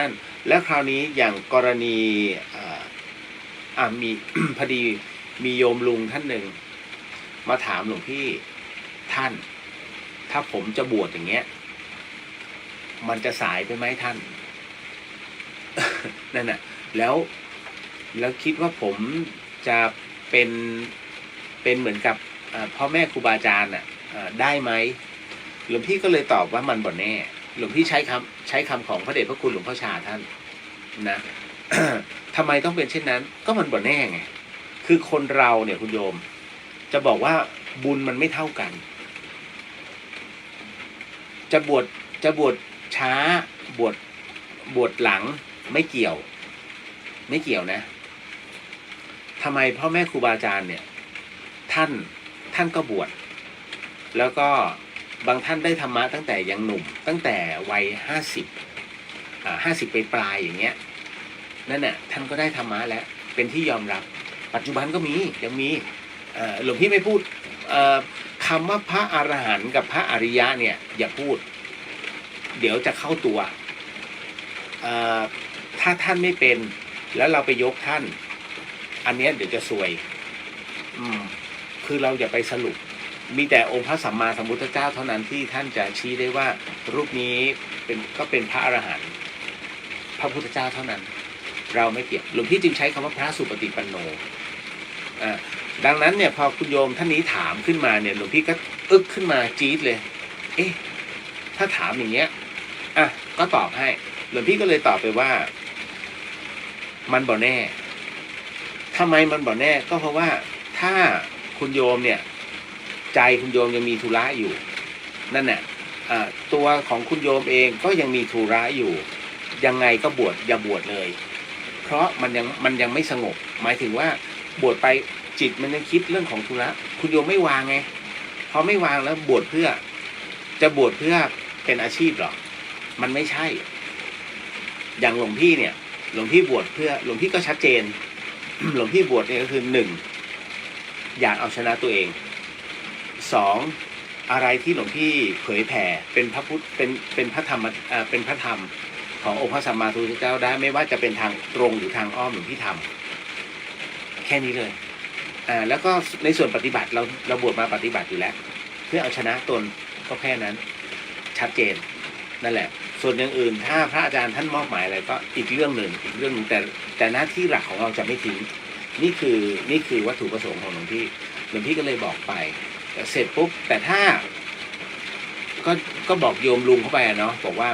นั่นแล้วคราวนี้อย่างกรณีมี พอดีมีโยมลุงท่านหนึ่งมาถามหลวงพี่ท่านถ้าผมจะบวชอย่างเงี้ยมันจะสายไปไหมท่าน นั่นน่ะแล้วคิดว่าผมจะเป็นเหมือนกับพ่อแม่ครูบาอาจารย์ได้ไหมหลวงพี่ก็เลยตอบว่ามันบ่แน่หลวงพี่ใช้คำของพระเดชพระคุณหลวงพ่อชาท่านนะ ทำไมต้องเป็นเช่นนั้นก็มันบ่แน่ไงคือคนเราเนี่ยคุณโยมจะบอกว่าบุญมันไม่เท่ากันจะบวชช้าบวชหลังไม่เกี่ยวนะทำไมพ่อแม่ครูบาอาจารย์เนี่ยท่านก็บวชแล้วก็บางท่านได้ธรรมะตั้งแต่ยังหนุ่มตั้งแต่วัย50ไปปลายอย่างเงี้ยนั่นน่ะท่านก็ได้ธรรมะแล้วเป็นที่ยอมรับปัจจุบันก็ยังมีหลวงพี่ไม่พูดคำว่าพระอรหันต์กับพระอริยะเนี่ยอย่าพูดเดี๋ยวจะเข้าตัวถ้าท่านไม่เป็นแล้วเราไปยกท่านอันเนี้ยเดี๋ยวจะซวยคือเราอย่าไปสรุปมีแต่องค์พระสัมมาสัมพุทธเจ้าเท่านั้นที่ท่านจะชี้ได้ว่ารูปนี้ก็เป็นพระอรหันต์พระพุทธเจ้าเท่านั้นเราไม่เกี่ยวหลวงพี่จึงใช้คำว่าพระสุปฏิปันโนดังนั้นเนี่ยพอคุณโยมท่านนี้ถามขึ้นมาเนี่ยหลวงพี่ก็อึกขึ้นมาจี๊ดเลยเอ๊ะถ้าถามอย่างเงี้ยก็ตอบให้หลวงพี่ก็เลยตอบไปว่ามันบ่แน่ทำไมมันบ่แน่ก็เพราะว่าถ้าคุณโยมเนี่ยใจคุณโยมยังมีธุระอยู่นั่นน่ะตัวของคุณโยมเองก็ยังมีธุระอยู่ยังไงก็บวชอย่าบวชเลยเพราะมันยังไม่สงบหมายถึงว่าบวชไปจิตมันยังคิดเรื่องของธุระคุณโยมไม่วางไงพอไม่วางแล้วบวชเพื่อจะบวชเพื่อเป็นอาชีพหรอมันไม่ใช่อย่างหลวงพี่เนี่ยหลวงพี่บวชเพื่อหลวงพี่ก็ชัดเจน หลวงพี่บวชเนี่ยก็คือ1อยากเอาชนะตัวเอง2อะไรที่หลวงพี่เผยแผ่เป็นพระพุทธเป็นพระธรรมเป็นพระธรรมขององค์พระสัมมาสัมพุทธเจ้าได้ไม่ว่าจะเป็นทางตรงหรือทางอ้อมหลวงพี่ทำแค่นี้เลยแล้วก็ในส่วนปฏิบัติเราบวชมาปฏิบัติอยู่แล้วเพื่อเอาชนะตนก็แค่นั้นชัดเจนนั่นแหละส่วนอย่างอื่นถ้าพระอาจารย์ท่านมอบหมายอะไรก็อีกเรื่องหนึ่งแต่หน้าที่หลักของเราจะไม่ทิ้งนี่คือวัตถุประสงค์ของหลวงพี่ก็เลยบอกไปเสร็จปุ๊บแต่ถ้าก็บอกโยมลุงเข้าไปเนาะบอกว่า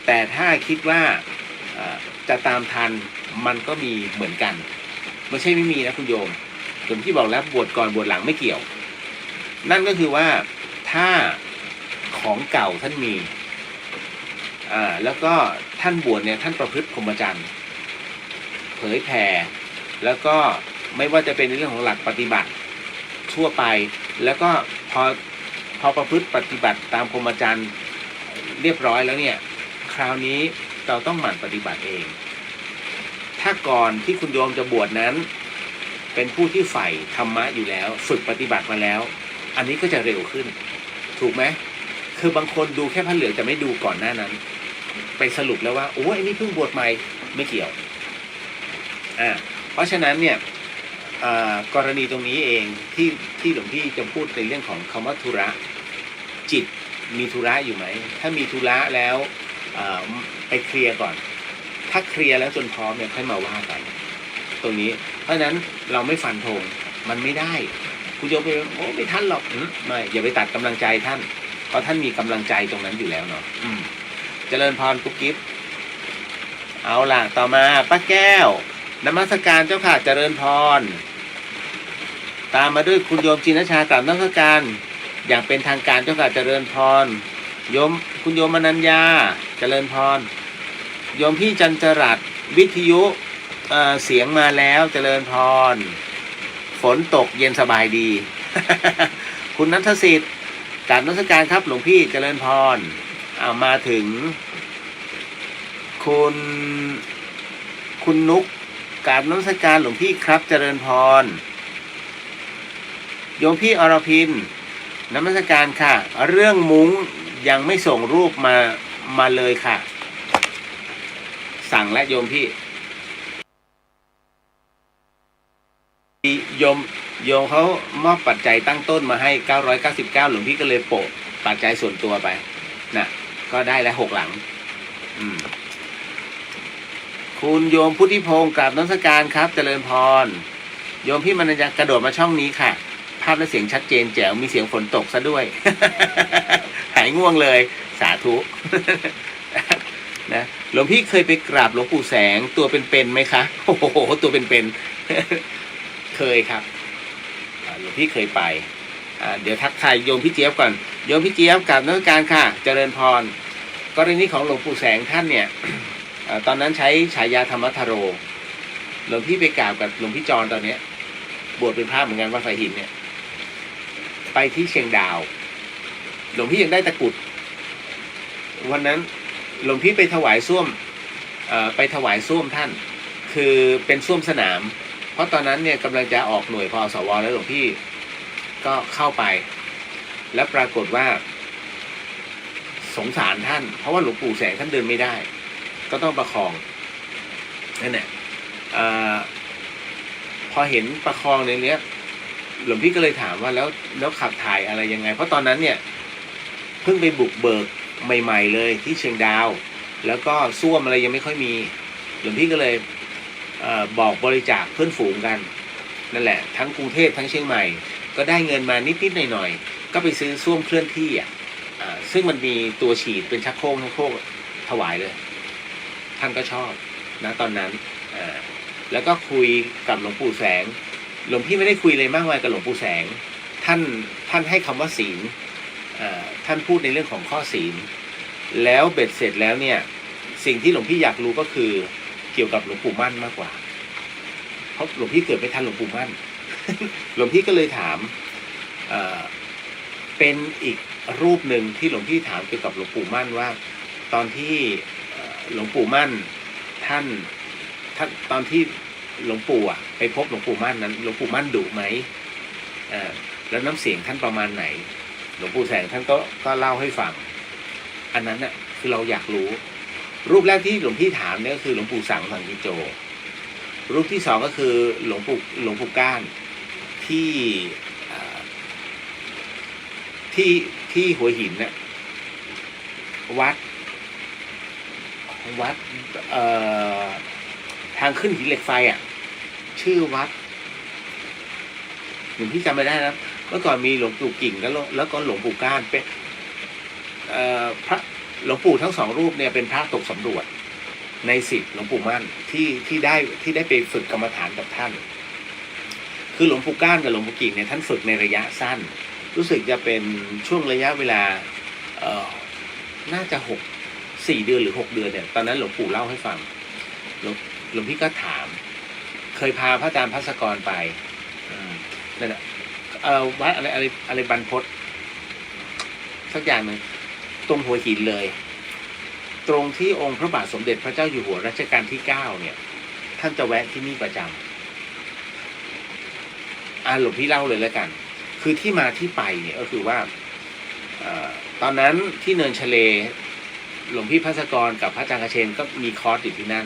แต่ถ้าคิดว่าจะตามทันมันก็มีเหมือนกันไม่ใช่ไม่มีนะคุณโยมหลวงพี่บอกแล้วบวชก่อนบวชหลังไม่เกี่ยวนั่นก็คือว่าถ้าของเก่าท่านมีแล้วก็ท่านบวชเนี่ยท่านประพฤติพรหมจรรย์เผยแผ่แล้วก็ไม่ว่าจะเป็นในเรื่องของหลักปฏิบัติทั่วไปแล้วก็พอประพฤติปฏิบัติตามพรหมจรรย์เรียบร้อยแล้วเนี่ยคราวนี้เราต้องหมั่นปฏิบัติเองถ้าก่อนที่คุณโยมจะบวชนั้นเป็นผู้ที่ใฝ่ธรรมะอยู่แล้วฝึกปฏิบัติมาแล้วอันนี้ก็จะเร็วขึ้นถูกไหมคือบางคนดูแค่พระเหลืองแต่ไม่ดูก่อนหน้านั้นไปสรุปแล้วว่าโอ้ยอันนี้เพิ่งบวชใหม่ไม่เกี่ยวเพราะฉะนั้นเนี่ยกรณีตรงนี้เองที่หลวงพี่จะพูดในเรื่องของคำว่าธุระจิตมีธุระอยู่ไหมถ้ามีธุระแล้วไปเคลียร์ก่อนถ้าเคลียร์แล้วจนพร้อมเนี่ยค่อยมาว่ากันตรงนี้เพราะฉะนั้นเราไม่ฟันธงมันไม่ได้คุณโยมไปโอ้ไม่ทันหรอกไม่อย่าไปตัดกำลังใจท่านเพราะท่านมีกำลังใจตรงนั้นอยู่แล้วเนาะเจริญพรกุ๊กกิ๊บเอาล่ะต่อมาป้าแก้วนมัสการเจ้าค่ะเจริญพรตามมาด้วยคุณโยมจินชากราบนมัสการอย่างเป็นทางการเจ้าค่ะเจริญพรคุณโยมมนัญญาเจริญพรโยมพี่จันจรัสวิทยุเสียงมาแล้วเจริญพรฝนตกเย็นสบายดี คุณณัฐสิทธิ์กราบนมัสการครับหลวงพี่เจริญพรมาถึงคุณนุกกราบนมัสการหลวงพี่ครับเจริญพรโยมพี่อรพินนมัสการค่ะเรื่องมุ้งยังไม่ส่งรูปมาเลยค่ะ สั่งและโยมพี่โยมเขามอบปัจจัยตั้งต้นมาให้999หลวงพี่ก็เลยโปะปัจจัยส่วนตัวไปนะก็ได้แล้ว6 หลังคุณโยมพุทธิพงศ์กราบนมัสการครับเจริญพรโยมพี่มนัญญากระโดดมาช่องนี้ค่ะภาพและเสียงชัดเจนแจ๋วมีเสียงฝนตกซะด้วย หายง่วงเลยสาธุ นะหลวงพี่เคยไปกราบหลวงปู่แสงตัวเป็นๆไหมคะโอ้โหตัวเป็นๆ เคยครับหลวงพี่เคยไปเดี๋ยวทักทายโยมพี่เจี๊ยบก่อนโยมพี่เจี๊ยบกราบนมัสการค่ะเจริญพรกรณีของหลวงปู่แสงท่านเนี่ย ตอนนั้นใช้ฉายาธรรมทโรหลวงพี่ไปกราบกับหลวงพี่จรตอนนี้บวชเป็นพระเหมือนกันวัดไฟหินเนี่ยไปที่เชียงดาวหลวงพี่ยังได้ตะกุดวันนั้นหลวงพี่ไปถวายส้วมท่านคือเป็นส้วมสนามเพราะตอนนั้นเนี่ยกำลังจะออกหน่วยพอสวแล้วหลวงพี่ก็เข้าไปแล้วปรากฏว่าสงสารท่านเพราะว่าหลวงปู่แสงท่านเดินไม่ได้ก็ต้องประคองนั่นแหละพอเห็นประคองในเนี้ยหลวงพี่ก็เลยถามว่าแล้วขับถ่ายอะไรยังไงเพราะตอนนั้นเนี่ยเพิ่งไปบุกเบิกใหม่ๆเลยที่เชียงดาวแล้วก็ส้วมอะไรยังไม่ค่อยมีหลวงพี่ก็เลยบอกบริจาคเพื่อนฝูงกันนั่นแหละทั้งกรุงเทพทั้งเชียงใหม่ก็ได้เงินมานิดๆหน่อยๆก็ไปซื้อส้วมเคลื่อนที่ซึ่งมันมีตัวฉีดเป็นชักโครกถวายเลยท่านก็ชอบนะตอนนั้นแล้วก็คุยกับหลวงปู่แสงหลวงพี่ไม่ได้คุยเลยมากมายกับหลวงปู่แสงท่านให้คำว่าศีลท่านพูดในเรื่องของข้อศีลแล้วเบ็ดเสร็จแล้วเนี่ยสิ่งที่หลวงพี่อยากรู้ก็คือเกี่ยวกับหลวงปู่มั่นมากกว่าเพราะหลวงพี่เกิดไม่ทันหลวงปู่มั่น หลวงพี่ก็เลยถามเป็นอีกรูปหนึ่งที่หลวงพี่ถามเกี่ยวกับหลวงปู่มั่นว่าตอนที่หลวงปู่มั่นท่านตอนที่หลวงปู่ไปพบหลวงปู่มั่นนั้นหลวงปู่มั่นดุไหมแล้วน้ำเสียงท่านประมาณไหนหลวงปู่แสงท่านก็เล่าให้ฟังอันนั้นน่ะคือเราอยากรู้รูปแรกที่หลวงพี่ถามเนี่ยก็คือหลวงปู่สังสังกิโจรูปที่สองก็คือหลวงปู่ก้านที่หัวหินน่ะวัดทางขึ้นหินเหล็กไฟชื่อวัดหลวงพี่จำไม่ได้นะเมื่อก่อนมีหลวงปู่กิ่งแล้วก็หลวงปู่ก้านเป็นพระหลวงปู่ทั้งสองรูปเนี่ยเป็นพระตกสำรวจในศิษย์หลวงปู่มั่นที่ได้ไปฝึกกรรมฐานกับท่านคือหลวงปู่ก้านกับหลวงปู่กิ่งเนี่ยท่านฝึกในระยะสั้นรู้สึกจะเป็นช่วงระยะเวลาน่าจะ4 เดือนหรือ6 เดือนเนี่ยตอนนั้นหลวงปู่เล่าให้ฟังหลวงพี่ก็ถามเคยพาพระอาจารย์ภัสกรไปนั่นแหละวัดอะไรบรรพตสักอย่างหนึ่งตรงหัวหินเลยตรงที่องค์พระบาทสมเด็จพระเจ้าอยู่หัวรัชกาลที่9เนี่ยท่านจะแวะที่นี่ประจำหลวงพี่เล่าเลยแล้วกันคือที่มาที่ไปเนี่ยก็คือว่าตอนนั้นที่เนินชะเลหลวงพี่ภัสกรกับพระอาจารย์กเชนก็มีคอร์สอยู่ที่นั่น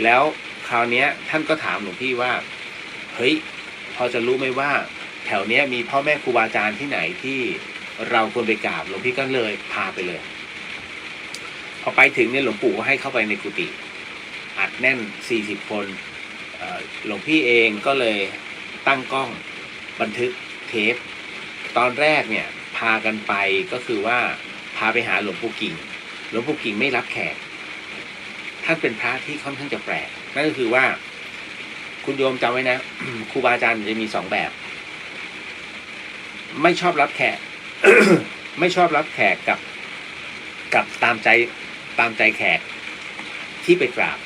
แล้วคราวนี้ท่านก็ถามหลวงพี่ว่าเฮ้ยพอจะรู้ไหมว่าแถวเนี้ยมีพ่อแม่ครูบาอาจารย์ที่ไหนที่เราควรไปกราบหลวงพี่ก็เลยพาไปเลยพอไปถึงเนี่ยหลวงปู่ก็ให้เข้าไปในกุฏิอัดแน่น40 คนหลวงพี่เองก็เลยตั้งกล้องบันทึกเทปตอนแรกเนี่ยพากันไปก็คือว่าพาไปหาหลวงปู่กิ่งหลวงปู่กิ่งไม่รับแขกท่านเป็นพระที่ค่อนข้างจะแปลกนั่นก็คือว่าคุณโยมจำไว้นะ ครูบาอาจารย์จะมี2 แบบไม่ชอบรับแขก ไม่ชอบรับแขกกับตามใจแขกที่ไปกราบ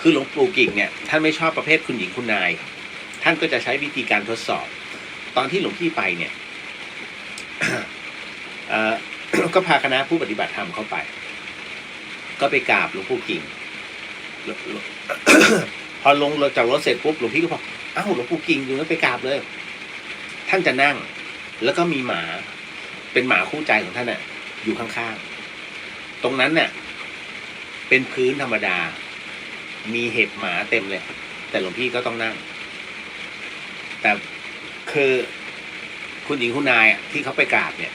คือหลวงปู่กิ่งเนี่ยท่านไม่ชอบประเภทคุณหญิงคุณนายท่านก็จะใช้วิธีการทดสอบตอนที่หลวงพี่ไปเนี่ย ก็พาคณะผู้ปฏิบัติธรรมเข้าไปก็ไปกราบหลวงปู่กิ่ง พอลงจากรถเสร็จปุ๊บหลวงพี่ก็บอกอ้าวหลวงปู่กิ่งอยู่นั้นไปกราบเลยท่านจะนั่งแล้วก็มีหมาเป็นหมาคู่ใจของท่านอยู่ข้างๆ ตรงนั้นเนี่ยเป็นพื้นธรรมดามีเห็บหมาเต็มเลยแต่หลวงพี่ก็ต้องนั่งแต่คือคุณหญิงคุณนายที่เขาไปกราบเนี่ย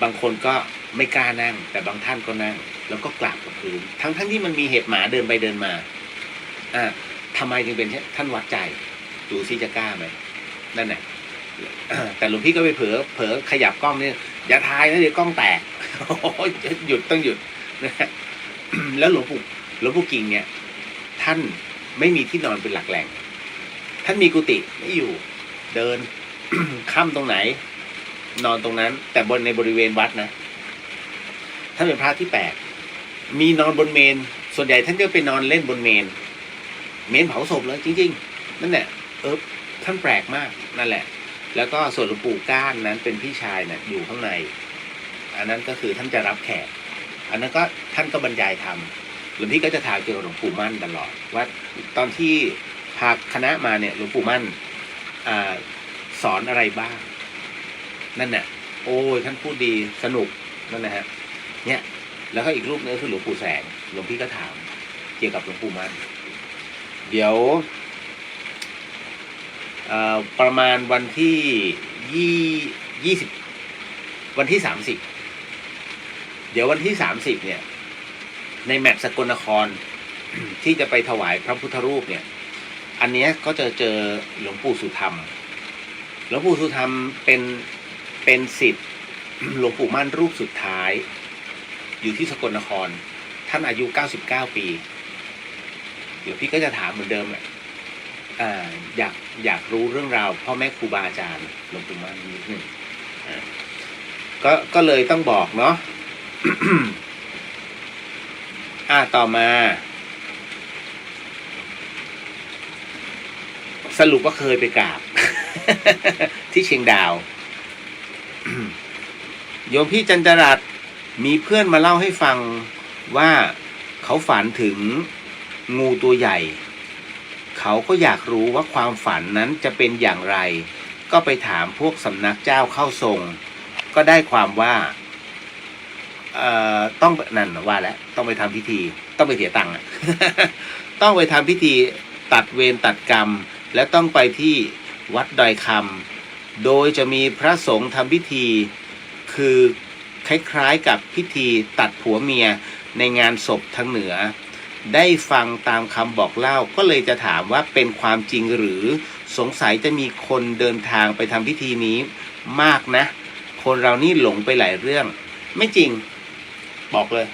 บางคนก็ไม่กล้านั่งแต่บางท่านก็นั่งแล้วก็กราบกับพื้นทั้งที่มันมีเห็บหมาเดินไปเดินมาทำไมจึงเป็นท่านวัดใจดูซิจะกล้าไหมนั่นแหละแต่หลวงพี่ก็ไปเผลอขยับกล้องเนี่ยอย่าทายนะเดี๋ยวกล้องแตกหยุดต้องหยุดนะฮะแล้วหลวงปู่กิ่งเนี่ยท่านไม่มีที่นอนเป็นหลักแหล่งท่านมีกุฏิไม่อยู่เดิน ค่ำตรงไหนนอนตรงนั้นแต่ในบริเวณวัดนะท่านเป็นพระที่แปลกมีนอนบนเมนส่วนใหญ่ท่านก็ไปนอนเล่นบนเมนเผาศพเลยจริงๆนั่นแหละท่านแปลกมากนั่นแหละแล้วก็ส่วนหลวงปู่ก้านนั้นเป็นพี่ชายน่ะอยู่ข้างในอันนั้นก็คือท่านจะรับแขกอันนั้นก็ท่านก็บรรยายธรรมหลวงพี่ก็จะถามเกี่ยวกับหลวงปู่มั่นตลอดว่าตอนที่พาคณะมาเนี่ยหลวงปู่มั่นสอนอะไรบ้างนั่นน่ะโอ้ยท่านพูดดีสนุกนั่นนะฮะเนี่ยแล้วก็อีกรูปนึงคือหลวงปู่แสงหลวงพี่ก็ถามเกี่ยวกับหลวงปู่มั่นเดี๋ยวประมาณวันที่20วันที่30เดี๋ยววันที่30เนี่ยในแมปสกลนคร ที่จะไปถวายพระพุทธรูปเนี่ยอันเนี้ยก็จะเจอหลวงปู่สุธรรมหลวงปู่สุธรรมเป็นศิษย์หลวงปู่มั่นรูปสุดท้ายอยู่ที่สกลนครท่านอายุ99ปีเดี๋ยวพี่ก็จะถามเหมือนเดิมแหละอยากรู้เรื่องราวพ่อแม่ครูบาอาจารย์หลวงปู่มั่นนิดหนึ่งก็เลยต้องบอกเนาะ ต่อมาสรุปว่าเคยไปกราบ ที่เชียงดาว โยมพี่จันจรัสมีเพื่อนมาเล่าให้ฟังว่าเขาฝันถึงงูตัวใหญ่เขาก็อยากรู้ว่าความฝันนั้นจะเป็นอย่างไรก็ไปถามพวกสำนักเจ้าเข้าทรงก็ได้ความว่าต้องนั่นว่าแล้วต้องไปทำพิธีต้องไปเสียตังค์ ต้องไปทำพิธีตัดเวรตัดกรรมและต้องไปที่วัดดอยคำโดยจะมีพระสงฆ์ทำพิธีคือคล้ายๆกับพิธีตัดผัวเมียในงานศพทางเหนือได้ฟังตามคำบอกเล่าก็เลยจะถามว่าเป็นความจริงหรือสงสัยจะมีคนเดินทางไปทำพิธีนี้มากนะคนเรานี่หลงไปหลายเรื่องไม่จริงบอกเลย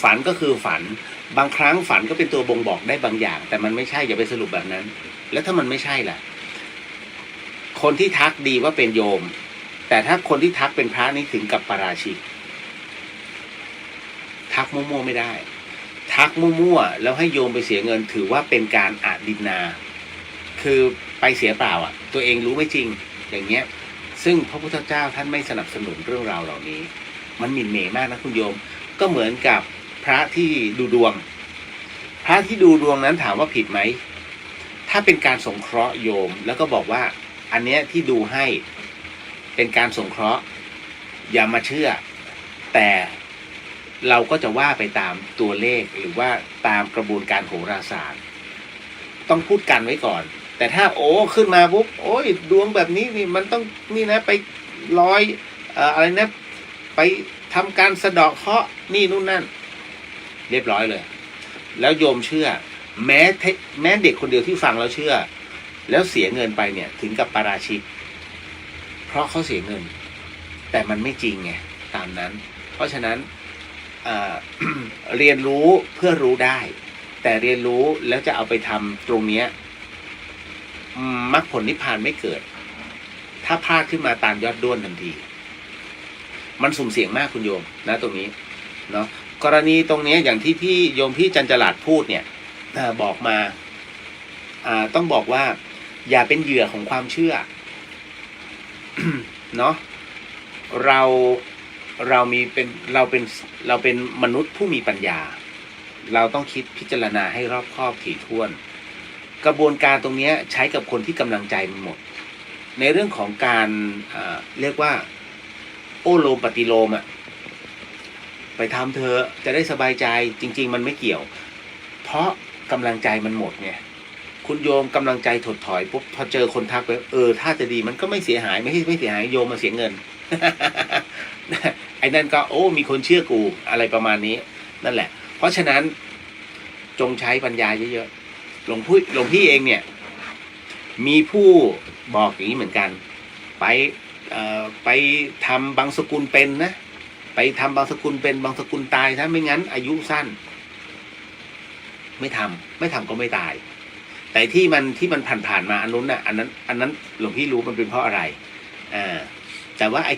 ฝันก็คือฝันบางครั้งฝันก็เป็นตัวบ่งบอกได้บางอย่างแต่มันไม่ใช่อย่าไปสรุปแบบนั้นแล้วถ้ามันไม่ใช่ล่ะคนที่ทักดีว่าเป็นโยมแต่ถ้าคนที่ทักเป็นพระนี่ถึงกับปาราชิกทักมั่วๆไม่ได้ทักมั่วๆแล้วให้โยมไปเสียเงินถือว่าเป็นการอาดินนาคือไปเสียเปล่าตัวเองรู้ไม่จริงอย่างเงี้ยซึ่งพระพุทธเจ้าท่านไม่สนับสนุนเรื่องราวเหล่านี้มันหมิ่นเหม่มากนะคุณโยมก็เหมือนกับพระที่ดูดวงพระที่ดูดวงนั้นถามว่าผิดไหมถ้าเป็นการสงเคราะห์โยมแล้วก็บอกว่าอันเนี้ยที่ดูให้เป็นการสงเคราะห์อย่ามาเชื่อแต่เราก็จะว่าไปตามตัวเลขหรือว่าตามกระบวนการโหราศาสตร์ต้องพูดกันไว้ก่อนแต่ถ้าขึ้นมาปุ๊บโอ้ยดวงแบบนี้นี่มันต้องนี่นะไปร้อยอะไรนะไปทำการสะเดาะเคราะห์นี่นู่นนั่นเรียบร้อยเลยแล้วโยมเชื่อแม้เด็กคนเดียวที่ฟังแล้วเชื่อแล้วเสียเงินไปเนี่ยถึงกับปาราชิกเพราะเขาเสียเงินแต่มันไม่จริงไงตามนั้นเพราะฉะนั้นเรียนรู้เพื่อรู้ได้แต่เรียนรู้แล้วจะเอาไปทำตรงเนี้ยมรรคผลนิพพานไม่เกิดถ้าพลาดขึ้นมาตามยอดด้วนทันทีมันสุ่มเสี่ยงมากคุณโยมนะตรงนี้เนาะกรณีตรงนี้อย่างที่พี่โยมพี่จันจรัสพูดเนี่ยบอกมาต้องบอกว่าอย่าเป็นเหยื่อของความเชื่อ เนาะเราเป็นมนุษย์ผู้มีปัญญาเราต้องคิดพิจารณาให้รอบคอบถี่ถ้วนกระบวนการตรงนี้ใช้กับคนที่กำลังใจมันหมดในเรื่องของการเรียกว่าโอโลมปฏิโลม ไปทำเธอะจะได้สบายใจจริงๆมันไม่เกี่ยวเพราะกำลังใจมันหมดไงคุณโยมกำลังใจถดถอยปุ๊บพอเจอคนทักไปถ้าจะดีมันก็ไม่เสียหายไม่เสียหายโยมมาเสียเงิน ไอ้นั่นก็มีคนเชื่อกูอะไรประมาณนี้นั่นแหละเพราะฉะนั้นจงใช้ปัญญาเยอะๆหลวงพี่เองเนี่ยมีผู้บอกอย่างนี้เหมือนกันไปทำบางสกุลเป็นนะไปทำบางสกุลเป็นบางสกุลตายถ้าไม่งั้นอายุสั้นไม่ทำก็ไม่ตายแต่ที่มันผ่านมาอันนั้นน่ะอันนั้นหลวงพี่รู้มันเป็นเพราะอะไรแต่ว่าไ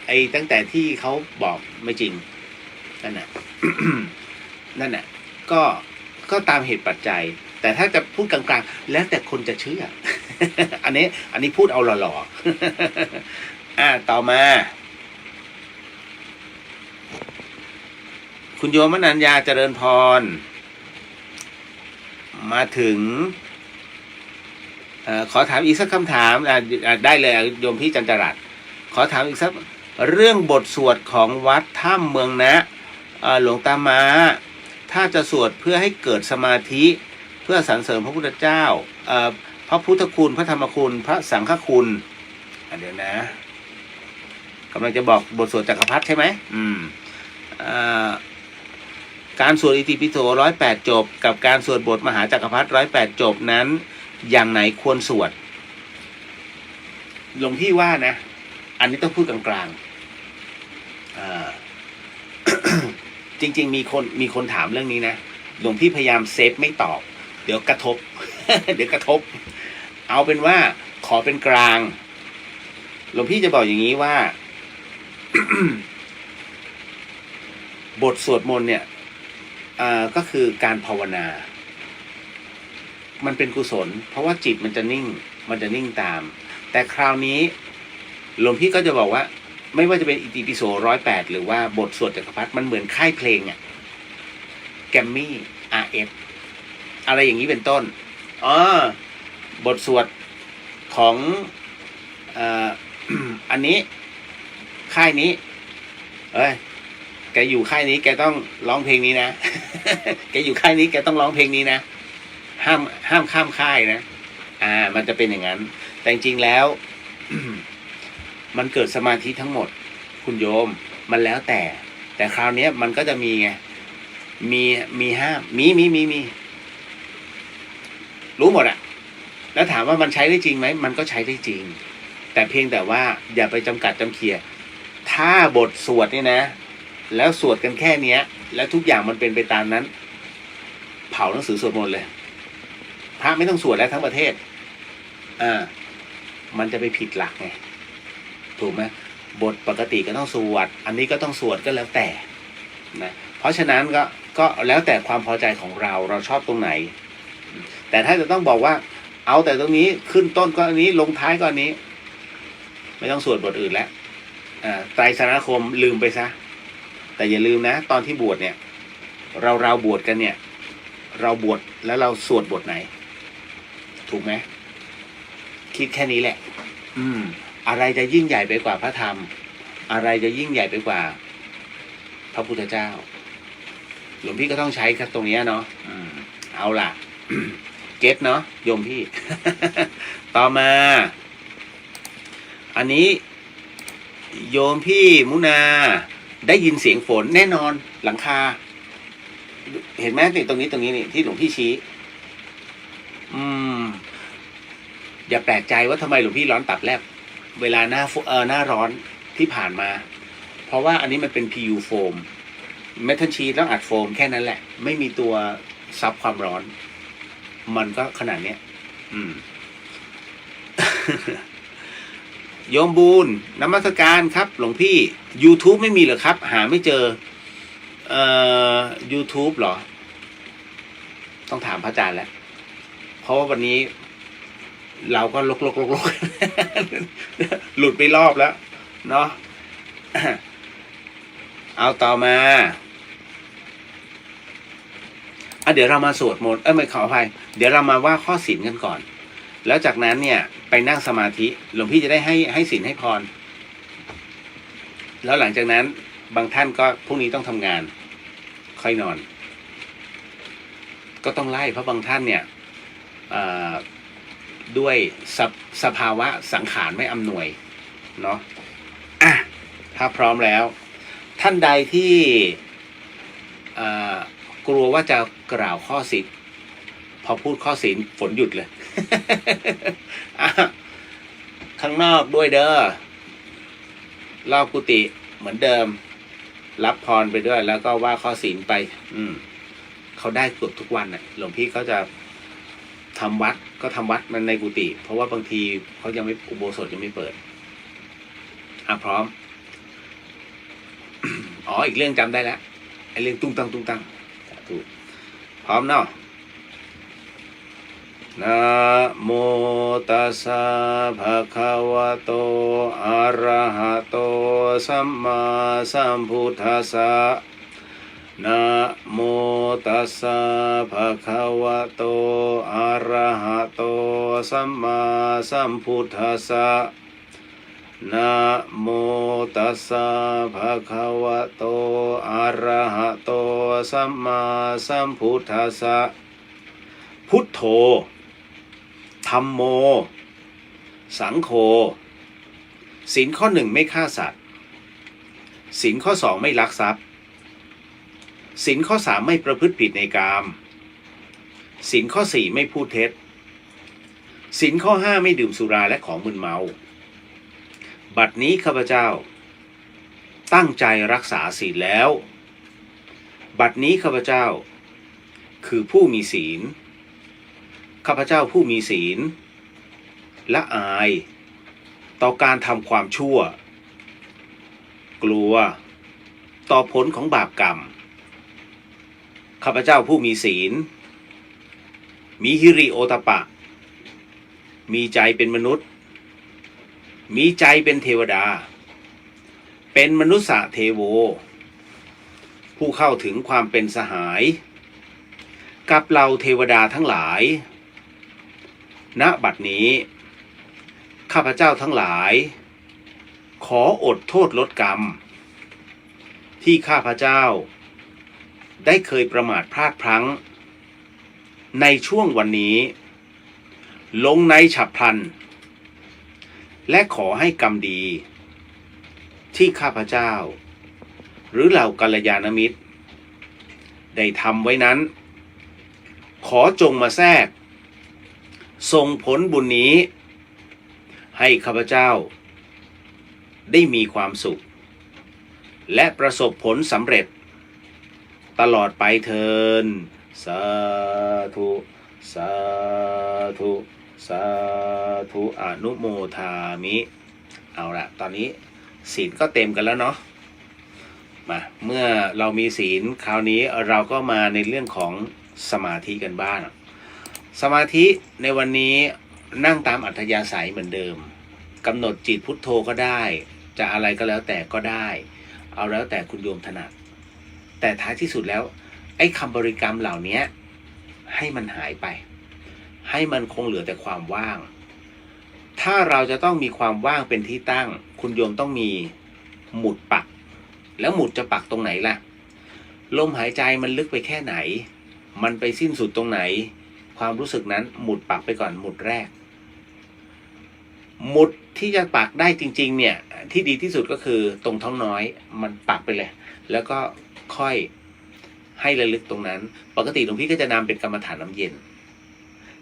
อ้ตั้งแต่ที่เขาบอกไม่จริงนั่นน่ะ นั่นน่ะก็ตามเหตุปัจจัยแต่ถ้าจะพูดกลางๆแล้วแต่คนจะเชื่อ อันนี้พูดเอาหล่อๆต่อมาคุณโยมมนัญญาเจริญพรมาถึงขอถามอีกสักคำถามได้เลยโยมพี่จันจรัตน์ขอถามอีกสักเรื่องบทสวดของวัดถ้ำเมืองนะหลวงตามาถ้าจะสวดเพื่อให้เกิดสมาธิเพื่อสรรเสริญพระพุทธเจ้าพระพุทธคุณพระธรรมคุณพระสังฆคุณเดี๋ยวนะกำลังจะบอกบทสวดจักรพรรดิใช่ไหมการสวดอิติปิโส108 จบกับการสวดบทมหาจักรพรรดิ108 จบนั้นอย่างไหนควรสวดหลวงพี่ว่านะอันนี้ต้องพูดกลางๆ จริงๆมีคนถามเรื่องนี้นะหลวงพี่พยายามเซฟไม่ตอบเดี๋ยวกระทบ เดี๋ยวกระทบเอาเป็นว่าขอเป็นกลางหลวงพี่จะบอกอย่างนี้ว่า บทสวดมนต์เนี่ยก็คือการภาวนามันเป็นกุศลเพราะว่าจิตมันจะนิ่งตามแต่คราวนี้หลวงพี่ก็จะบอกว่าไม่ว่าจะเป็นอิติปิโส108หรือว่าบทสวดจักรพรรดิมันเหมือนค่ายเพลงแกมมี่ RF อะไรอย่างนี้เป็นต้นบทสวดของอันนี้ค่ายนี้แกอยู่ค่ายนี้แกต้องร้องเพลงนี้นะ แกอยู่ค่ายนี้แกต้องร้องเพลงนี้นะห้ามข้ามค่ายนะมันจะเป็นอย่างนั้นแต่จริงๆแล้ว มันเกิดสมาธิทั้งหมดคุณโยมมันแล้วแต่คราวนี้มันก็จะมีไงมีห้ามมีรู้หมดอะแล้วถามว่ามันใช้ได้จริงไหมมันก็ใช้ได้จริงแต่เพียงแต่ว่าอย่าไปจำกัดจำเคียถ้าบทสวดเนี่ยนะแล้วสวดกันแค่เนี้ยแล้วทุกอย่างมันเป็นไปตามนั้นเผาหนังสือสวดมนต์เลยพระไม่ต้องสวดแล้วทั้งประเทศมันจะไปผิดหลักไงถูกไหมบทปกติก็ต้องสวดอันนี้ก็ต้องสวดก็แล้วแต่นะเพราะฉะนั้นก็แล้วแต่ความพอใจของเราชอบตรงไหนแต่ถ้าจะต้องบอกว่าเอาแต่ตรงนี้ขึ้นต้นก็อันนี้ลงท้ายก็อันนี้ไม่ต้องสวดบทอื่นแล้วไตรสรณคมลืมไปซะแต่อย่าลืมนะตอนที่บวชเนี่ยเราบวชกันเนี่ยเราบวชแล้วเราสวดบทไหนถูกไหมคิดแค่นี้แหละอะไรจะยิ่งใหญ่ไปกว่าพระธรรมอะไรจะยิ่งใหญ่ไปกว่าพระพุทธเจ้าหลวงพี่ก็ต้องใช้ครับตรงนี้เนาะเอาล่ะ เก็ตเนาะโยมพี่ ต่อมาอันนี้โยมพี่มุนาได้ยินเสียงฝนแน่นอนหลังคาเห็นไหมนี่ตรงนี้นี่ที่หลวงพี่ชี้อย่าแปลกใจว่าทำไมหลวงพี่ร้อนตับแลบเวลาหน้าร้อนที่ผ่านมาเพราะว่าอันนี้มันเป็น PU โฟมเมทัลชีทต้องอัดโฟมแค่นั้นแหละไม่มีตัวซับความร้อนมันก็ขนาดเนี้ย โยมบูนนมัสการครับหลวงพี่ YouTube ไม่มีเหรอครับหาไม่เจอYouTube เหรอต้องถามพระอาจารย์แล้วเพราะว่าวันนี้เราก็ลกหลุดไปรอบแล้วเนาะ เอาต่อมาเดี๋ยวเรามาสวดมนต์ไม่ขออภัยเดี๋ยวเรามาว่าข้อศีลกันก่อนแล้วจากนั้นเนี่ยไปนั่งสมาธิหลวงพี่จะได้ให้ศีลให้พรแล้วหลังจากนั้นบางท่านก็พรุ่งนี้ต้องทำงาน ค่อยนอน ก็ต้องไล่เพราะบางท่านเนี่ยด้วยสภาวะสังขารไม่อำนวยเนาะถ้าพร้อมแล้ว ท่านใดที่กลัวว่าจะกล่าวข้อศีลพอพูดข้อศีลฝนหยุดเลย ข้างนอกด้วยเด้อรอบกุฏิเหมือนเดิมรับพรไปด้วยแล้วก็ว่าข้อศีลไปเขาได้เกือบทุกวันน่ะหลวงพี่เขาจะทำวัดก็ทำวัดมันในกุฏิเพราะว่าบางทีเขายังไม่อุโบสถยังไม่เปิดพร้อม อ๋ออีกเรื่องจำได้แล้วไอ้เรื่องตุ้งตังถูกพร้อมเนาะนะโมตัสสะภะคะวะโตอะระหะโตสัมมาสัมพุทธัสสะนะโมตัสสะภะคะวะโตอะระหะโตสัมมาสัมพุทธัสสะนะโมตัสสะภะคะวะโตอะระหะโตสัมมาสัมพุทธัสสะพุทโธธัมโมสังโฆศีลข้อ 1ไม่ฆ่าสัตว์ศีลข้อ 2ไม่ลักทรัพย์ศีลข้อ 3ไม่ประพฤติผิดในกามศีลข้อ 4ไม่พูดเท็จศีลข้อ 5ไม่ดื่มสุราและของมึนเมาบัดนี้ข้าพเจ้าตั้งใจรักษาศีลแล้วบัดนี้ข้าพเจ้าคือผู้มีศีลข้าพเจ้าผู้มีศีลละอายต่อการทำความชั่วกลัวต่อผลของบาปกรรมข้าพเจ้าผู้มีศีลมีหิริโอตปะมีใจเป็นมนุษย์มีใจเป็นเทวดาเป็นมนุษย์เทโวผู้เข้าถึงความเป็นสหายกับเราเทวดาทั้งหลายณบัดนี้ข้าพเจ้าทั้งหลายขออดโทษลดกรรมที่ข้าพเจ้าได้เคยประมาทพลาดพลั้งในช่วงวันนี้ลงในฉับพลันและขอให้กรรมดีที่ข้าพเจ้าหรือเหล่ากัลยาณมิตรได้ทำไว้นั้นขอจงมาแทรกส่งผลบุญนี้ให้ข้าพเจ้าได้มีความสุขและประสบผลสำเร็จตลอดไปเทินสาธุสาธุสาธุอนุโมทามิเอาละตอนนี้ศีลก็เต็มกันแล้วเนาะมาเมื่อเรามีศีลคราวนี้เราก็มาในเรื่องของสมาธิกันบ้างสมาธิในวันนี้นั่งตามอัธยาศัยเหมือนเดิมกำหนดจิตพุทโธก็ได้จะอะไรก็แล้วแต่ก็ได้เอาแล้วแต่คุณโยมถนัดแต่ท้ายที่สุดแล้วไอ้คำบริกรรมเหล่านี้ให้มันหายไปให้มันคงเหลือแต่ความว่างถ้าเราจะต้องมีความว่างเป็นที่ตั้งคุณโยมต้องมีหมุดปักแล้วหมุดจะปักตรงไหนล่ะลมหายใจมันลึกไปแค่ไหนมันไปสิ้นสุดตรงไหนความรู้สึกนั้นหมุดปักไปก่อนหมุดแรกหมุดที่จะปักได้จริงๆเนี่ยที่ดีที่สุดก็คือตรงท้องน้อยมันปักไปเลยแล้วก็ค่อยให้ระลึกตรงนั้นปกติหลวงพี่ก็จะนำเป็นกรรมฐานน้ำเย็น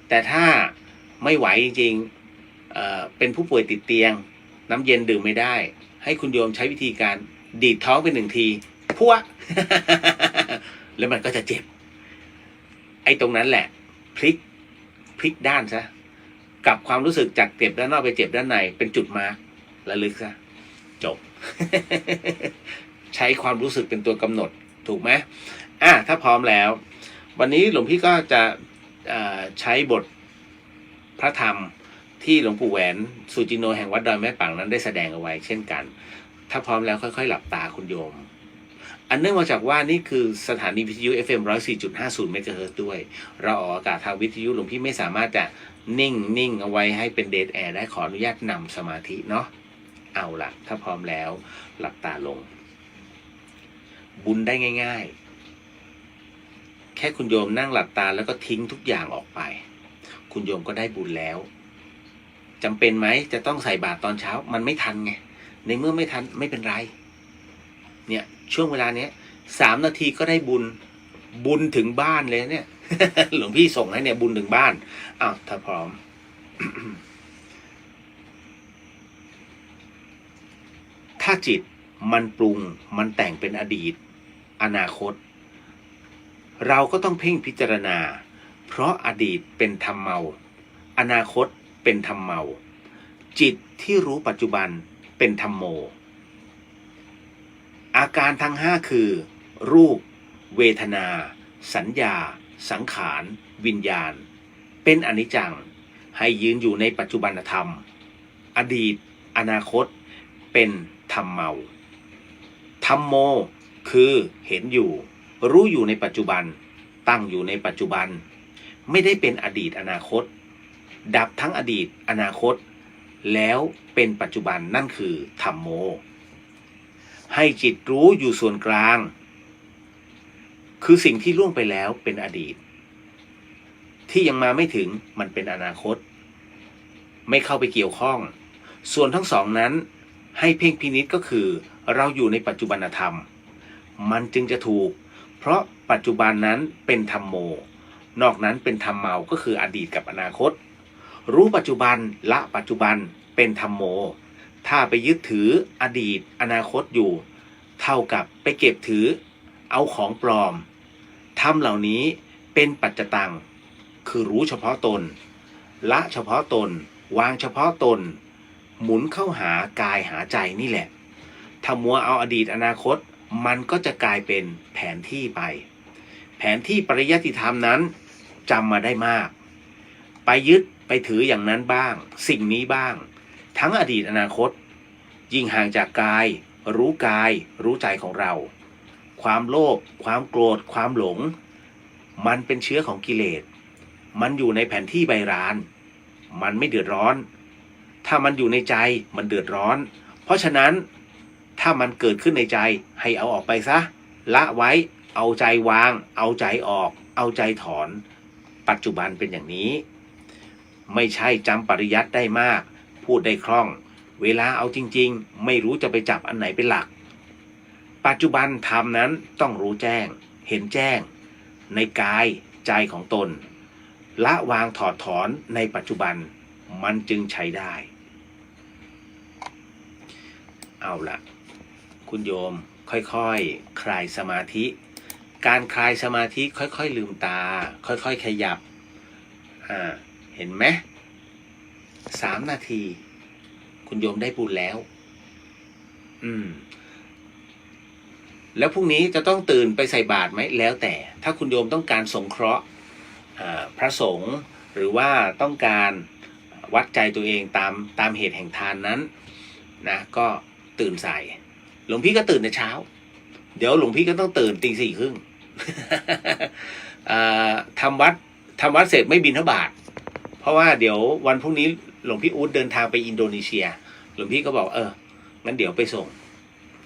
แต่ถ้าไม่ไหวจริงๆเป็นผู้ป่วยติดเตียงน้ำเย็นดื่มไม่ได้ให้คุณโยมใช้วิธีการดีดท้องไป1 ทีพัว แล้วมันก็จะเจ็บไอ้ตรงนั้นแหละพลิกด้านซะกับความรู้สึกจากเจ็บด้านนอกไปเจ็บด้านในเป็นจุดมาร์กระลึกซะจบ ใช้ความรู้สึกเป็นตัวกำหนดถูกไหมถ้าพร้อมแล้ววันนี้หลวงพี่ก็จะใช้บทพระธรรมที่หลวงปู่แหวนสุจิโนแห่งวัดดอยแม่ปังนั้นได้แสดงเอาไว้เช่นกันถ้าพร้อมแล้วค่อยๆหลับตาคุณโยมอันเนื่องมาจากว่านี่คือสถานีวิทยุ FM 104.50 เมกะเฮิรตซ์ด้วยเราออกอากาศทางวิทยุหลวงพี่ไม่สามารถจะนิ่งเอาไว้ให้เป็นเดดแอร์ได้ขออนุญาตนำสมาธิเนาะเอาล่ะถ้าพร้อมแล้วหลับตาลงบุญได้ง่าย ค่คุณโยมนั่งหลับตาแล้วก็ทิ้งทุกอย่างออกไปคุณโยมก็ได้บุญแล้วจำเป็นไหมจะต้องใส่บาตรตอนเช้ามันไม่ทันไงในเมื่อไม่ทันไม่เป็นไรเนี่ยช่วงเวลาเนี้ย3 นาทีก็ได้บุญถึงบ้านเลยเนี่ย หลวงพี่ส่งให้เนี่ยบุญถึงบ้านอ้าวถ้าพร้อม ถ้าจิตมันปรุงมันแต่งเป็นอดีตอนาคตเราก็ต้องเพ่งพิจารณาเพราะอดีตเป็นธรรมเมาอนาคตเป็นธรรมเมาจิตที่รู้ปัจจุบันเป็นธรรมโมอาการทั้ง5คือรูปเวทนาสัญญาสังขารวิญญาณเป็นอนิจจังให้ยืนอยู่ในปัจจุบันธรรมอดีตอนาคตเป็นธรรมเมาธรรมโมคือเห็นอยู่รู้อยู่ในปัจจุบันตั้งอยู่ในปัจจุบันไม่ได้เป็นอดีตอนาคตดับทั้งอดีตอนาคตแล้วเป็นปัจจุบันนั่นคือธรรมโมให้จิตรู้อยู่ส่วนกลางคือสิ่งที่ล่วงไปแล้วเป็นอดีตที่ยังมาไม่ถึงมันเป็นอนาคตไม่เข้าไปเกี่ยวข้องส่วนทั้งสองนั้นให้เพ่งพินิจก็คือเราอยู่ในปัจจุบันธรรมมันจึงจะถูกเพราะปัจจุบันนั้นเป็นธรรมโมนอกนั้นเป็นธรรมเมาก็คืออดีตกับอนาคตรู้ปัจจุบันละปัจจุบันเป็นธรรมโมถ้าไปยึดถืออดีตอนาคตอยู่เท่ากับไปเก็บถือเอาของปลอมธรรมเหล่านี้เป็นปัจจตังคือรู้เฉพาะตนละเฉพาะตนวางเฉพาะตนหมุนเข้าหากายหาใจนี่แหละถ้ามัวเอาอดีตอนาคตมันก็จะกลายเป็นแผนที่ไปแผนที่ปริยัติธรรมนั้นจำมาได้มากไปยึดไปถืออย่างนั้นบ้างสิ่งนี้บ้างทั้งอดีตอนาคตยิ่งห่างจากกายรู้กายรู้ใจของเราความโลภความโกรธความหลงมันเป็นเชื้อของกิเลสมันอยู่ในแผนที่ใบรานมันไม่เดือดร้อนถ้ามันอยู่ในใจมันเดือดร้อนเพราะฉะนั้นถ้ามันเกิดขึ้นในใจให้เอาออกไปซะละไว้เอาใจวางเอาใจออกเอาใจถอนปัจจุบันเป็นอย่างนี้ไม่ใช่จำปริยัติได้มากพูดได้คล่องเวลาเอาจริงๆไม่รู้จะไปจับอันไหนเป็นหลักปัจจุบันธรรมนั้นต้องรู้แจ้งเห็นแจ้งในกายใจของตนละวางถอดถอนในปัจจุบันมันจึงใช้ได้เอาละคุณโยมค่อยๆคลายสมาธิการคลายสมาธิค่อยๆลืมตาค่อยๆขยับเห็นไหม3 นาทีคุณโยมได้บุญแล้วแล้วพรุ่งนี้จะต้องตื่นไปใส่บาตรไหมแล้วแต่ถ้าคุณโยมต้องการสงเคราะห์พระสงฆ์หรือว่าต้องการวัดใจตัวเองตามเหตุแห่งทานนั้นนะก็ตื่นใส่หลวงพี่ก็ตื่นในเช้าเดี๋ยวหลวงพี่ก็ต้องตื่นตี 4:30 ทำวัดเสร็จไม่บิณฑบาตเพราะว่าเดี๋ยววันพรุ่งนี้หลวงพี่อู๊ดเดินทางไปอินโดนีเซียหลวงพี่ก็บอกงั้นเดี๋ยวไปส่ง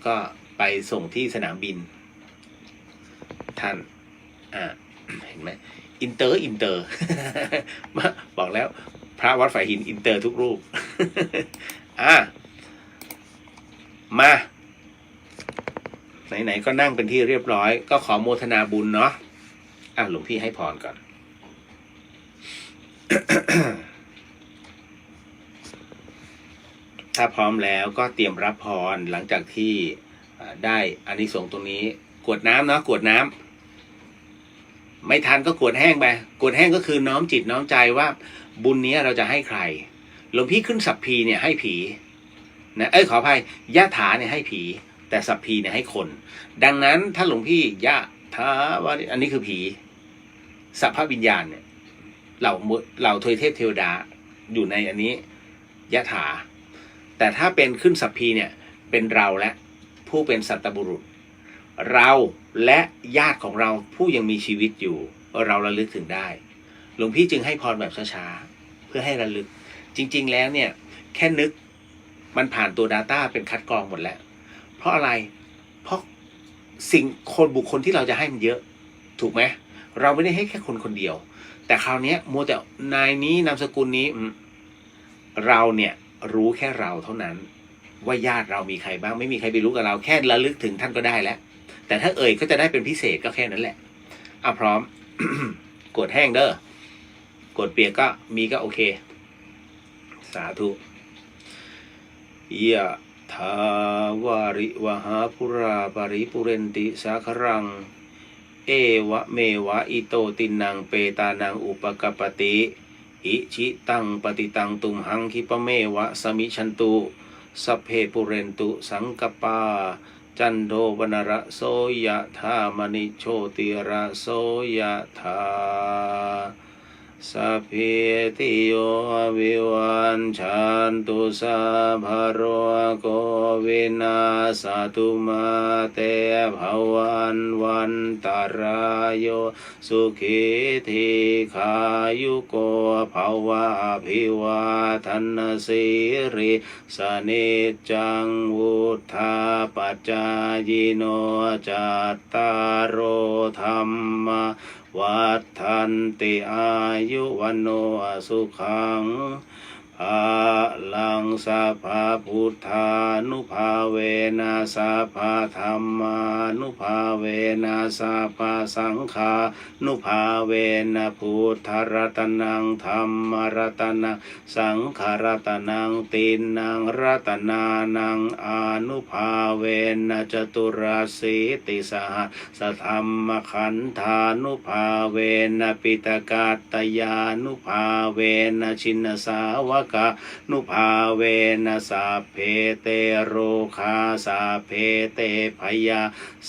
ก็ไปส่งที่สนามบินท่านเห็นไหมอินเตอร์ บอกแล้วพระวัดฝ่ายหินอินเตอร์ทุกรูป มาไหนๆก็นั่งเป็นที่เรียบร้อยก็ขอโมทนาบุญเนาะหลวงพี่ให้พรก่อน ถ้าพร้อมแล้วก็เตรียมรับพรหลังจากที่ได้อานิสงส์ตรงนี้กรวดน้ำเนาะกรวดน้ำไม่ทันก็กรวดแห้งไปกรวดแห้งก็คือน้อมจิตน้อมใจว่าบุญนี้เราจะให้ใครหลวงพี่ขึ้นสัพพีเนี่ยให้ผีนะขออภัยยะถาเนี่ยให้ผีแต่สัพพีเนี่ยให้คนดังนั้นถ้าหลวงพี่ยะถาว่าอันนี้คือผีสัพพวิญญาณเนี่ยเหล่าทวยเทพเทวดาอยู่ในอันนี้ยะถาแต่ถ้าเป็นขึ้นสัพพีเนี่ยเป็นเราและผู้เป็นสัตบุรุษเราและญาติของเราผู้ยังมีชีวิตอยู่เราระลึกถึงได้หลวงพี่จึงให้พรแบบช้าๆเพื่อให้ระลึกจริงๆแล้วเนี่ยแค่นึกมันผ่านตัว Data เป็นคัดกรองหมดแล้วเพราะอะไรเพราะบุคคลที่เราจะให้มันเยอะถูกไหม เราไม่ได้ให้แค่คนคนเดียว แต่คราวนี้มัวแต่นายนี้นามสกุลนี้เราเนี่ยรู้แค่เราเท่านั้นว่าญาติเรามีใครบ้างไม่มีใครไปรู้กับเราแค่ระลึกถึงท่านก็ได้แล้วแต่ถ้าเอ่ยก็จะได้เป็นพิเศษก็แค่นั้นแหละพร้อม กดแห้งเด้อกดเปียกก็มีก็โอเคสาธุยะถาวาริวหาปุราปริปุเรนติสาครังเอวะเมวะอิโตตินังเปตานังอุปกปปติอิชิตังปฏิตังตุมหังคิปะเมวะสมิชันตุสัพเพปุเรนตุสังกปาจันโทปนระโสยะธามณิโชติระโสยะธาสัพพิติโยวิวันชันตุสัพพะโรโควินาศตุมาเตภวันวันตรายโยสุขิธิขายุโกภวะอภิวาทนาสิริสนิจจังวุธาปัจจายโนจัตตารโอธรรมวัฏทันติอายุวันโนสุขังภาลังสัพพพุทธานุภาเวนะสัพพธรรมานุภาเวนะสัพพสังฆานุภาเวนะพุทธรัตนังธรรมรัตนังสังฆรัตนังตินังรัตนานังอนุภาเวนะจตุราสีติสหัสธรรมขันธานุภาเวนะปิตกาตยานุภาเวนะชินสาวกานุภาเวนะสัพเพเตโรคาสัพเพเตพยา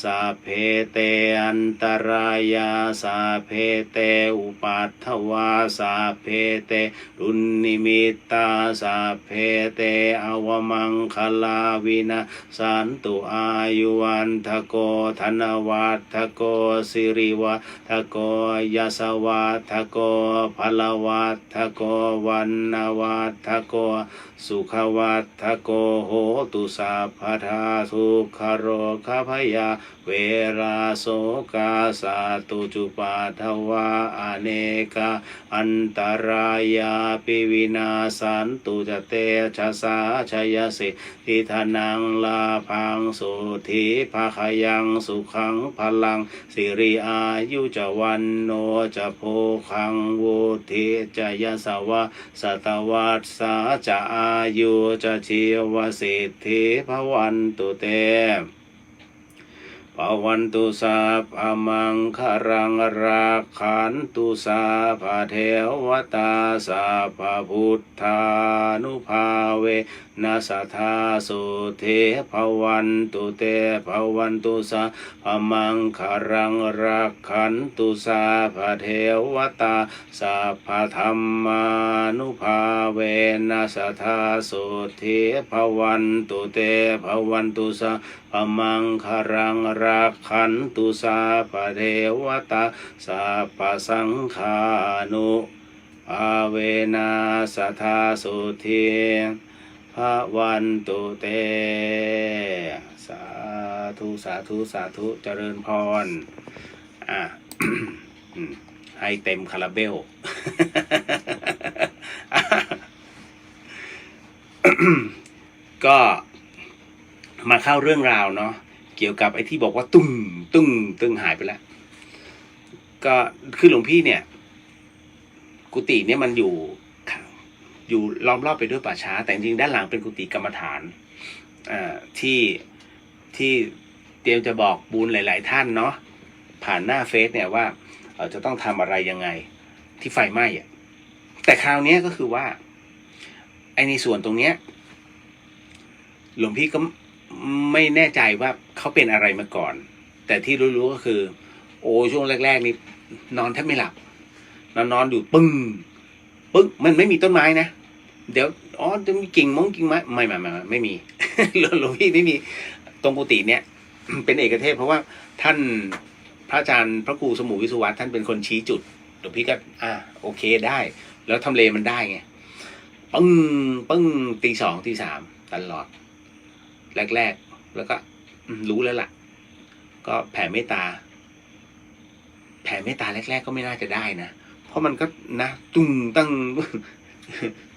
สัพเพเตอันตรายาสัพเพเตอุปัฏฐวาสัพเพเตรุนนิมิตตาสัพเพเตอวมังคลาวินาสันตุอายุวันทโกธนวัฏทโกสิริวัฏโกยสวัฏโกพลวัฏโกวันนวัฏโกสุขวัฏโกโหตุสัพพทาทุกขโรคพยาเวราโสกาสาตุจุปาทวาอเนกาอันตรายาปิวินาสันตุจเตชะสาชยสิทิธนังลาพังสุธีภาคยังสุขังพลังสิริอายุจวันโนจะโพคังวุธิจะยสวะสัตวัสสาจะอายุจะชีวสิทธิภวันตุเตภวันตุสัพพมังคารังราขันตุสัพพเทวตาสัพพพุทธานุภาเวนัสทธาสุเทภวันตุเตภวันตุสัพพมังคารังราขันตุสัพพเทวตาสัพพธรรมานุภาเวนัสทธาสุเทภวันตุเตภวันตุสัพพมังคารังราขันตุสัพพเทวตาสัพพสังฆานุภาเวนัสทธาสุเทภวันตุเตสาธุสาธุสาธุเจริญพรให้เต็มคาราเบล ก็มาเข้าเรื่องราวเนาะเกี่ยวกับไอ้ที่บอกว่าตึ้งหายไปแล้วก็คือหลวงพี่เนี่ยกุฏิเนี่ยมันอยู่ล้อมรอบไปด้วยป่าช้าแต่จริงๆด้านหลังเป็นกุฏิกรรมฐานที่เตรียมจะบอกบุญหลายๆท่านเนาะผ่านหน้าเฟซเนี่ยว่าจะต้องทำอะไรยังไงที่ไฟไหม้อ่ะแต่คราวนี้ก็คือว่าไอ้ในส่วนตรงเนี้ยหลวงพี่ก็ไม่แน่ใจว่าเขาเป็นอะไรมาก่อนแต่ที่รู้ๆก็คือช่วงแรกๆนี่นอนแทบไม่หลับนอนอยู่ปึ้งมันไม่มีต้นไม้นะเดี๋ยวจะมีกิ่งไม้ไม่มี หลวงพี่ไม่มีตรงกุฏิเนี้ย เป็นเอกเทศเพราะว่าท่านพระอาจารย์พระครูสมุวิสุวัฒน์ท่านเป็นคนชี้จุดหลวงพี่ก็โอเคได้แล้วทำเลมันได้ไงปึ้งตี 2 ตี 3ตลอดแรกแล้วก็รู้แล้วล่ะก็แผ่เมตตา แผ่เมตตาแรกๆก็ไม่น่าจะได้นะเพราะมันก็นะตุ้งตั้ง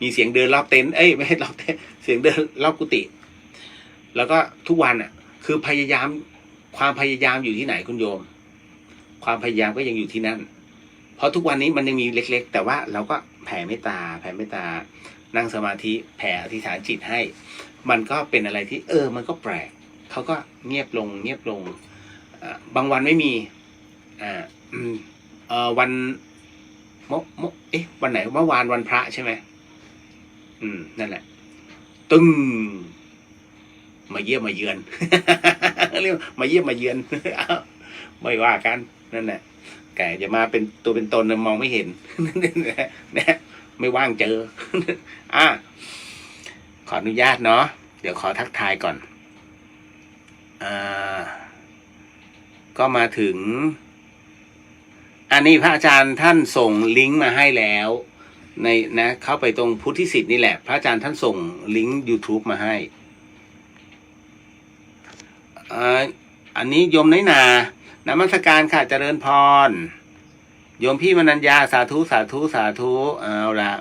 มีเสียงเดินรอบเต็นท์ไม่ใช่รอบเต็นท์เสียงเดินรอบกุฏิแล้วก็ทุกวันอ่ะคือพยายามความพยายามอยู่ที่ไหนคุณโยมความพยายามก็ยังอยู่ที่นั่นเพราะทุกวันนี้มันยังมีเล็กๆแต่ว่าเราก็แผ่เมตตานั่งสมาธิแผ่อธิษฐานจิตให้มันก็เป็นอะไรที่มันก็แปลกเขาก็เงียบลงบางวันไม่มีวันวันไหนเมื่อวานวันพระใช่ไหมนั่นแหละตึ้งมาเยี่ยมมาเยือน เรียกมาเยี่ยมมาเยือน ไม่ว่ากันนั่นแหละแกจะมาเป็นตัวเป็นตนมองไม่เห็น นะไม่ว่างเจอ ขออนุญาตเนาะเดี๋ยวขอทักทายก่อนก็มาถึงอันนี้พระอาจารย์ท่านส่งลิงก์มาให้แล้วในนะเข้าไปตรงพุทธิสิทธิ์นี่แหละพระอาจารย์ท่านส่งลิงก์ YouTube มาให้อันนี้โยมน้อยนานมัสการค่ะเจริญพรโยมพี่มนัญญาสาธุเอาละ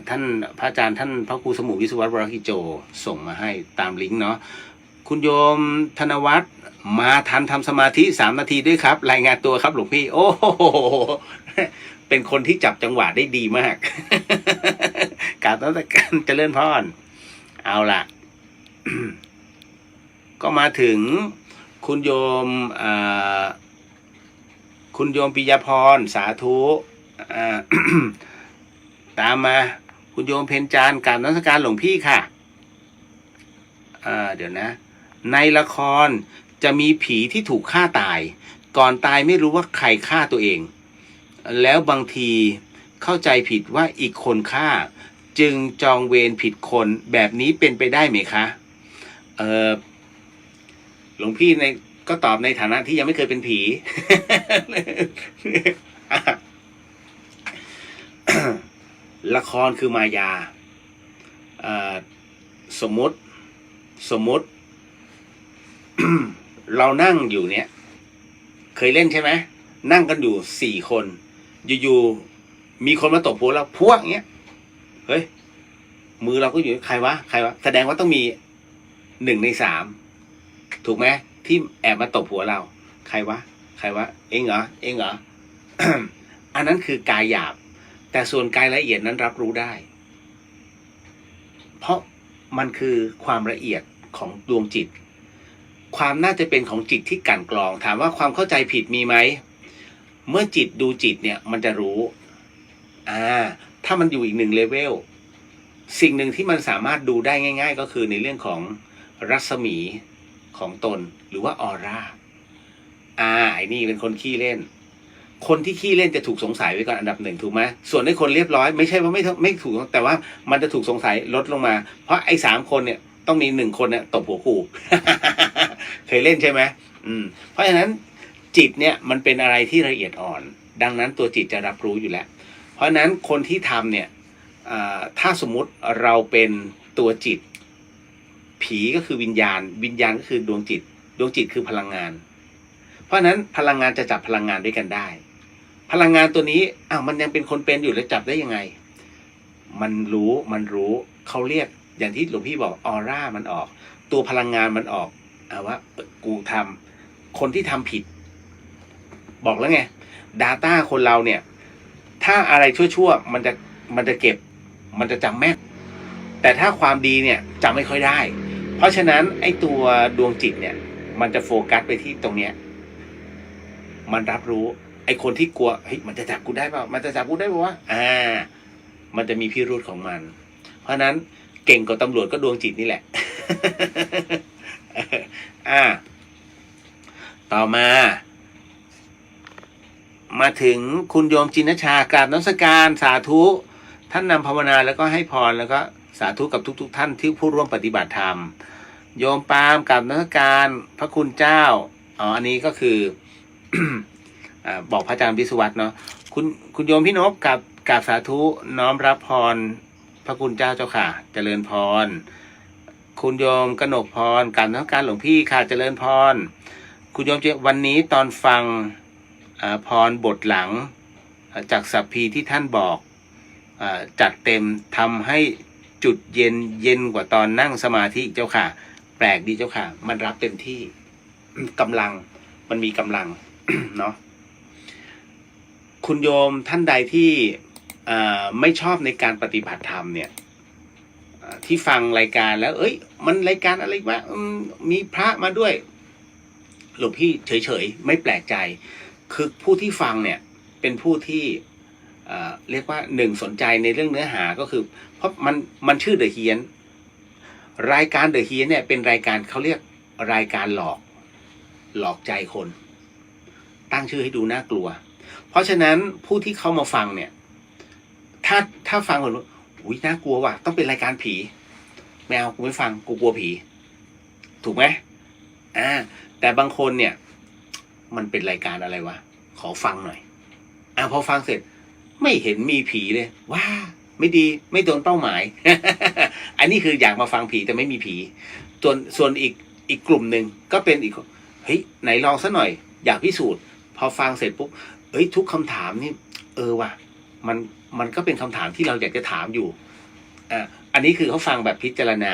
ท่านพระอาจารย์ท่านพระครูสมุวิศวัตรวรกิโจส่งมาให้ตามลิงก์เนาะคุณโยมธนวัฒน์มาทันทำสมาธิ3 นาทีด้วยครับรายงานตัวครับหลวงพี่โอ้โหเป็นคนที่จับจังหวะได้ดีมาก การต้นการเจริญพรเอาละ ก็มาถึงคุณโยมปิยพรสาธุตามมาคุณโยมเพ็ญจานทร์กราบนมัสการหลวงพี่ค่ะเดี๋ยวนะในละครจะมีผีที่ถูกฆ่าตายก่อนตายไม่รู้ว่าใครฆ่าตัวเองแล้วบางทีเข้าใจผิดว่าอีกคนฆ่าจึงจองเวรผิดคนแบบนี้เป็นไปได้ไหมคะหลวงพี่ก็ตอบในฐานะที่ยังไม่เคยเป็นผี ละครคือมายาสมมติ เรานั่งอยู่เนี่ยเคยเล่นใช่ไหมนั่งกันอยู่4 คนอยู่ๆมีคนมาตบหัวเราพวกเงี้ยเฮ้ยมือเราก็อยู่ใครวะแสดงว่าต้องมี1 ใน 3ถูกไหมที่แอบมาตบหัวเราใครวะเองเหรอ อันนั้นคือกายหยาบแต่ส่วนกายละเอียดนั้นรับรู้ได้เพราะมันคือความละเอียดของดวงจิตความน่าจะเป็นของจิตที่กลั่นกรองถามว่าความเข้าใจผิดมีไหมเมื่อจิตดูจิตเนี่ยมันจะรู้ถ้ามันอยู่อีก1 เลเวลสิ่งหนึ่งที่มันสามารถดูได้ง่ายๆก็คือในเรื่องของรัศมีของตนหรือว่าออร่าไอ้นี่เป็นคนขี้เล่นคนที่ขี้เล่นจะถูกสงสัยไว้ก่อนอันดับ1ถูกไหมส่วนในคนเรียบร้อยไม่ใช่ว่าไม่ถูกแต่ว่ามันจะถูกสงสัยลดลงมาเพราะไอ้3 คนเนี่ยต้องมี1 คนเนี่ยตบหัวครู เคยเล่นใช่ไหมเพราะฉะนั้นจิตเนี่ยมันเป็นอะไรที่ละเอียดอ่อนดังนั้นตัวจิตจะรับรู้อยู่แล้วเพราะฉะนั้นคนที่ทำเนี่ยถ้าสมมุติเราเป็นตัวจิตผีก็คือวิญญาณก็คือดวงจิตคือพลังงานเพราะฉะนั้นพลังงานจะจับพลังงานด้วยกันได้พลังงานตัวนี้มันยังเป็นคนเป็นอยู่แล้วจับได้ยังไงมันรู้เขาเรียกอย่างที่หลวงพี่บอกออร่ามันออกตัวพลังงานมันออกว่ากูทำคนที่ทำผิดบอกแล้วไง Data คนเราเนี่ยถ้าอะไรชั่วมันจะเก็บมันจะจำแม่นแต่ถ้าความดีเนี่ยจำไม่ค่อยได้เพราะฉะนั้นไอ้ตัวดวงจิตเนี่ยมันจะโฟกัสไปที่ตรงเนี้ยมันรับรู้ไอ้คนที่กลัวเฮ้ยมันจะจับกูได้เปล่ามันจะจับกูได้ป่าววะมันจะมีพิรุธของมันเพราะฉะนั้นเก่งกว่าตำรวจก็ดวงจิตนี่แหละ ต่อมาถึงคุณโยมจินชากราบนมัสการสาธุท่านนำภาวนาแล้วก็ให้พรแล้วก็สาธุกับทุกท่านที่ผู้ร่วมปฏิบัติธรรมโยมปามกราบนมัสการพระคุณเจ้าอันนี้ก็คือ บอกพระอาจารย์วิศวัตรเนาะคุณโยมพี่นพกราบสาธุน้อมรับพรพระคุณเจ้าเจ้าค่ะเจริญพรคุณโยมกนกพรกราบนมัสการหลวงพี่ค่ะเจริญพรคุณโยมวันนี้ตอนฟัง พรบทหลังจากสัพพีที่ท่านบอกจัดเต็มทำให้จุดเย็นกว่าตอนนั่งสมาธิเจ้าค่ะแปลกดีเจ้าค่ะมันรับเต็มที่ กำลังมันมีกำลัง เนาะคุณโยมท่านใดที่ไม่ชอบในการปฏิบัติธรรมเนี่ยที่ฟังรายการแล้วมันรายการอะไรวะมีพระมาด้วยหลวงพี่เฉยๆไม่แปลกใจคือผู้ที่ฟังเนี่ยเป็นผู้ที่เรียกว่าหนึ่งสนใจในเรื่องเนื้อหาก็คือเพราะมันชื่อเดอะเฮียนรายการเดอะเฮียนเนี่ยเป็นรายการเขาเรียกรายการหลอกใจคนตั้งชื่อให้ดูน่ากลัวเพราะฉะนั้นผู้ที่เข้ามาฟังเนี่ยถ้าฟังคนอุ้ยน่ากลัวว่ะต้องเป็นรายการผีไม่เอากูไม่ฟังกูกลัวผีถูกไหมแต่บางคนเนี่ยมันเป็นรายการอะไรวะขอฟังหน่อยพอฟังเสร็จไม่เห็นมีผีเลยว้าไม่ดีไม่โดนเป้าหมาย อันนี้คืออยากมาฟังผีแต่ไม่มีผีส่วนอีกกลุ่มหนึ่งก็เป็นอีกเฮ้ยไหนลองซะหน่อยอยากพิสูจน์พอฟังเสร็จปุ๊บทุกคำถามนี่ว่ะมันก็เป็นคำถามที่เราอยากจะถามอยู่อันนี้คือเขาฟังแบบพิจารณา